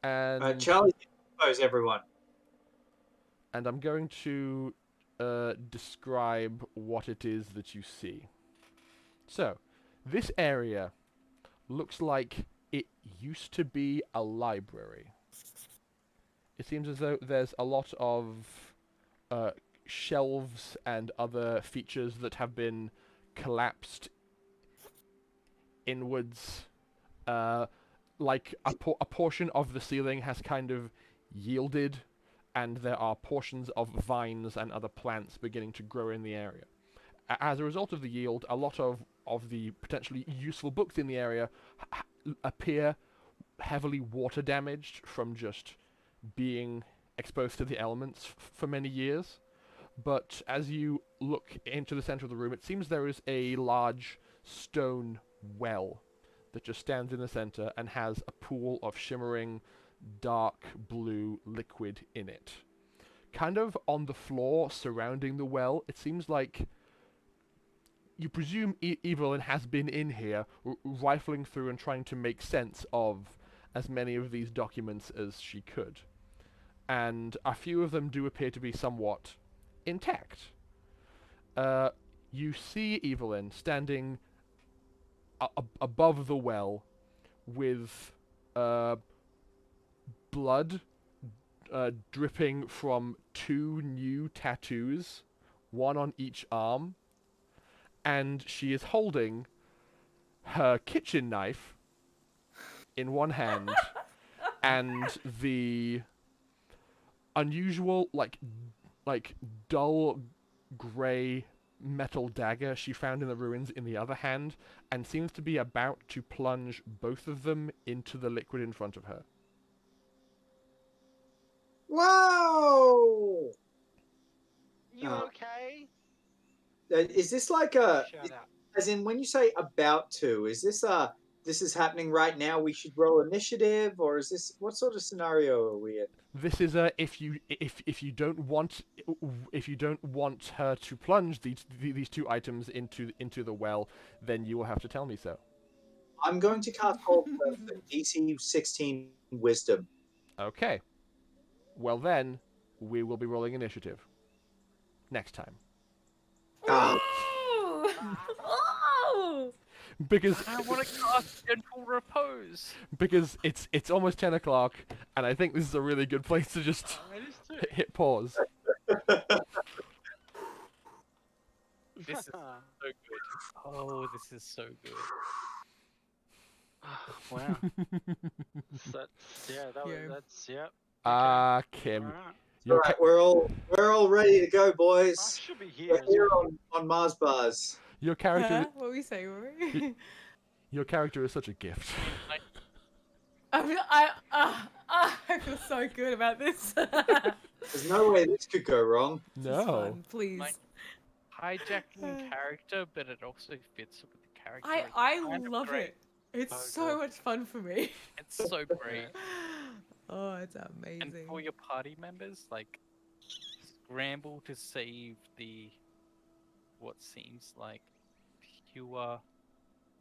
A: And
F: Charlie, expose everyone.
A: and I'm going to describe what it is that you see. So, this area looks like it used to be a library. It seems as though there's a lot of shelves and other features that have been collapsed inwards. Like a portion of the ceiling has kind of yielded, and there are portions of vines and other plants beginning to grow in the area. As a result of the yield, a lot of the potentially useful books in the area appear heavily water damaged from just being exposed to the elements for many years. But as you look into the center of the room, it seems there is a large stone well that just stands in the center and has a pool of shimmering dark blue liquid in it. Kind of on the floor surrounding the well, it seems like you presume Evelyn has been in here, rifling through and trying to make sense of as many of these documents as she could. And a few of them do appear to be somewhat intact. You see Evelyn standing above the well with blood dripping from 2 new tattoos, one on each arm, and she is holding her kitchen knife in one hand and the unusual, like dull grey metal dagger she found in the ruins in the other hand, and seems to be about to plunge both of them into the liquid in front of her.
F: Whoa!
D: You
F: Uh,
D: okay?
F: Is this like a,
D: Shout out.
F: as in when you say about to, is this this is happening right now, we should roll initiative, or is this, what sort of scenario are we in?
A: This is if you don't want her to plunge these 2 items into the well, then you will have to tell me so.
F: I'm going to cast Hold Person, DC 16 Wisdom.
A: Okay. Well then, we will be rolling initiative. Next time.
F: Ah.
B: Oh!
A: because
E: I want to cast Gentle Repose.
A: because it's almost 10 o'clock, and I think this is a really good place to just
D: It is too.
A: hit pause.
E: This is so good. Oh, this is so good.
D: Wow. That's
B: Yeah.
D: that's yep.
A: Kim,
D: Alright.
A: your
F: All right, we're all ready to go,
D: I
F: boys.
D: should be here
F: We're
D: as
F: here
D: well.
F: on Mars bars.
A: your character
B: What were we saying? Were we?
A: your character is such a gift.
B: I feel so good about this.
F: There's no way this could go wrong.
B: This is
A: No.
B: fun, please.
E: Like, hijacking character, but it also fits with the character.
B: I
E: It's kind of
B: love
E: great.
B: it. It's
D: Oh,
B: so
D: good.
B: much fun for me.
E: It's so great.
B: Oh, it's
E: And
B: amazing.
E: for your party members, like, scramble to save the what seems like pure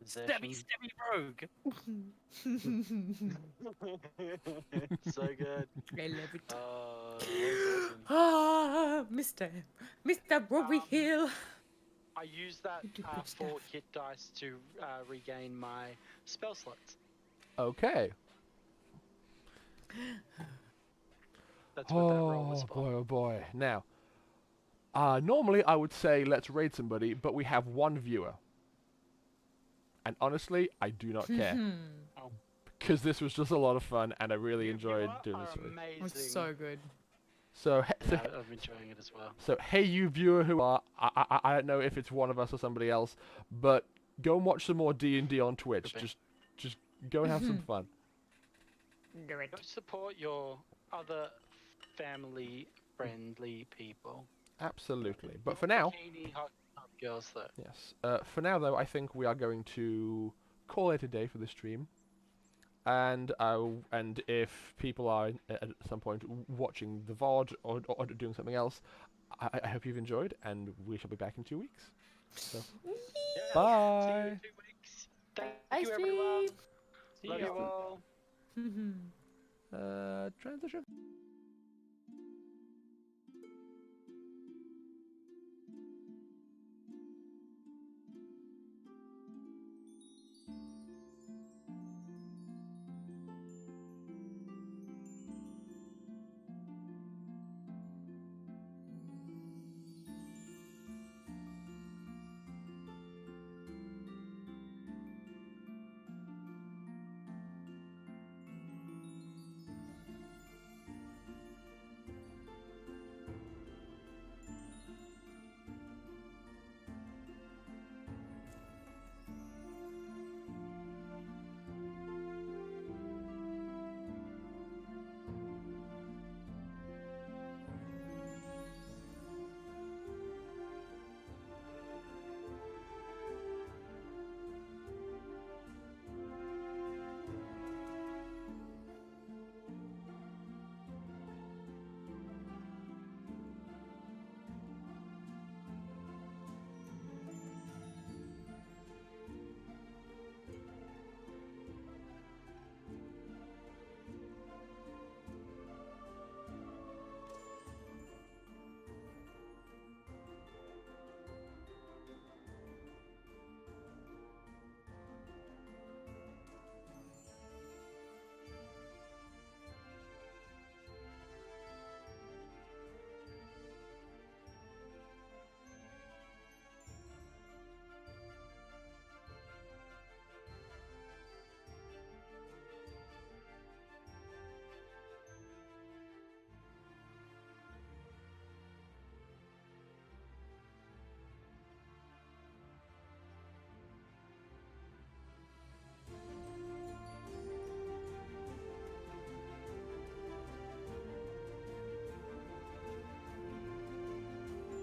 E: stabby rogue.
D: It's so good.
B: I love it.
D: Oh, that was awesome.
B: Ah, Mr. Robbie Hill.
D: I used that
B: You do good
D: 4
B: stuff.
D: hit dice to regain my spell slots.
A: Okay.
D: That's what that roll was
A: Oh
D: for.
A: boy, oh boy. Now, normally I would say let's raid somebody, but we have one viewer. And honestly, I do not care. Because this was just a lot of fun, and I really
D: You
A: enjoyed
D: are
A: doing this with you.
D: amazing.
B: It's so good.
A: So,
D: Yeah, I'm enjoying it as well.
A: so hey you viewer who are, I don't know if it's one of us or somebody else, but go and watch some more D&D on Twitch.
D: Could be.
A: Just go and have some fun.
B: Do it.
D: Go support your other family-friendly people.
A: Absolutely. But for now,
D: Bikini hot girls, though.
A: yes. For now though, I think we are going to call it a day for this stream. And if people are at some point watching the VOD or doing something else, I hope you've enjoyed, and we shall be back in 2 weeks. So,
D: Yeah, See you
A: bye.
D: in 2 weeks. Thank
B: Bye,
D: you, everyone.
B: stream.
D: Love you all.
A: Transition.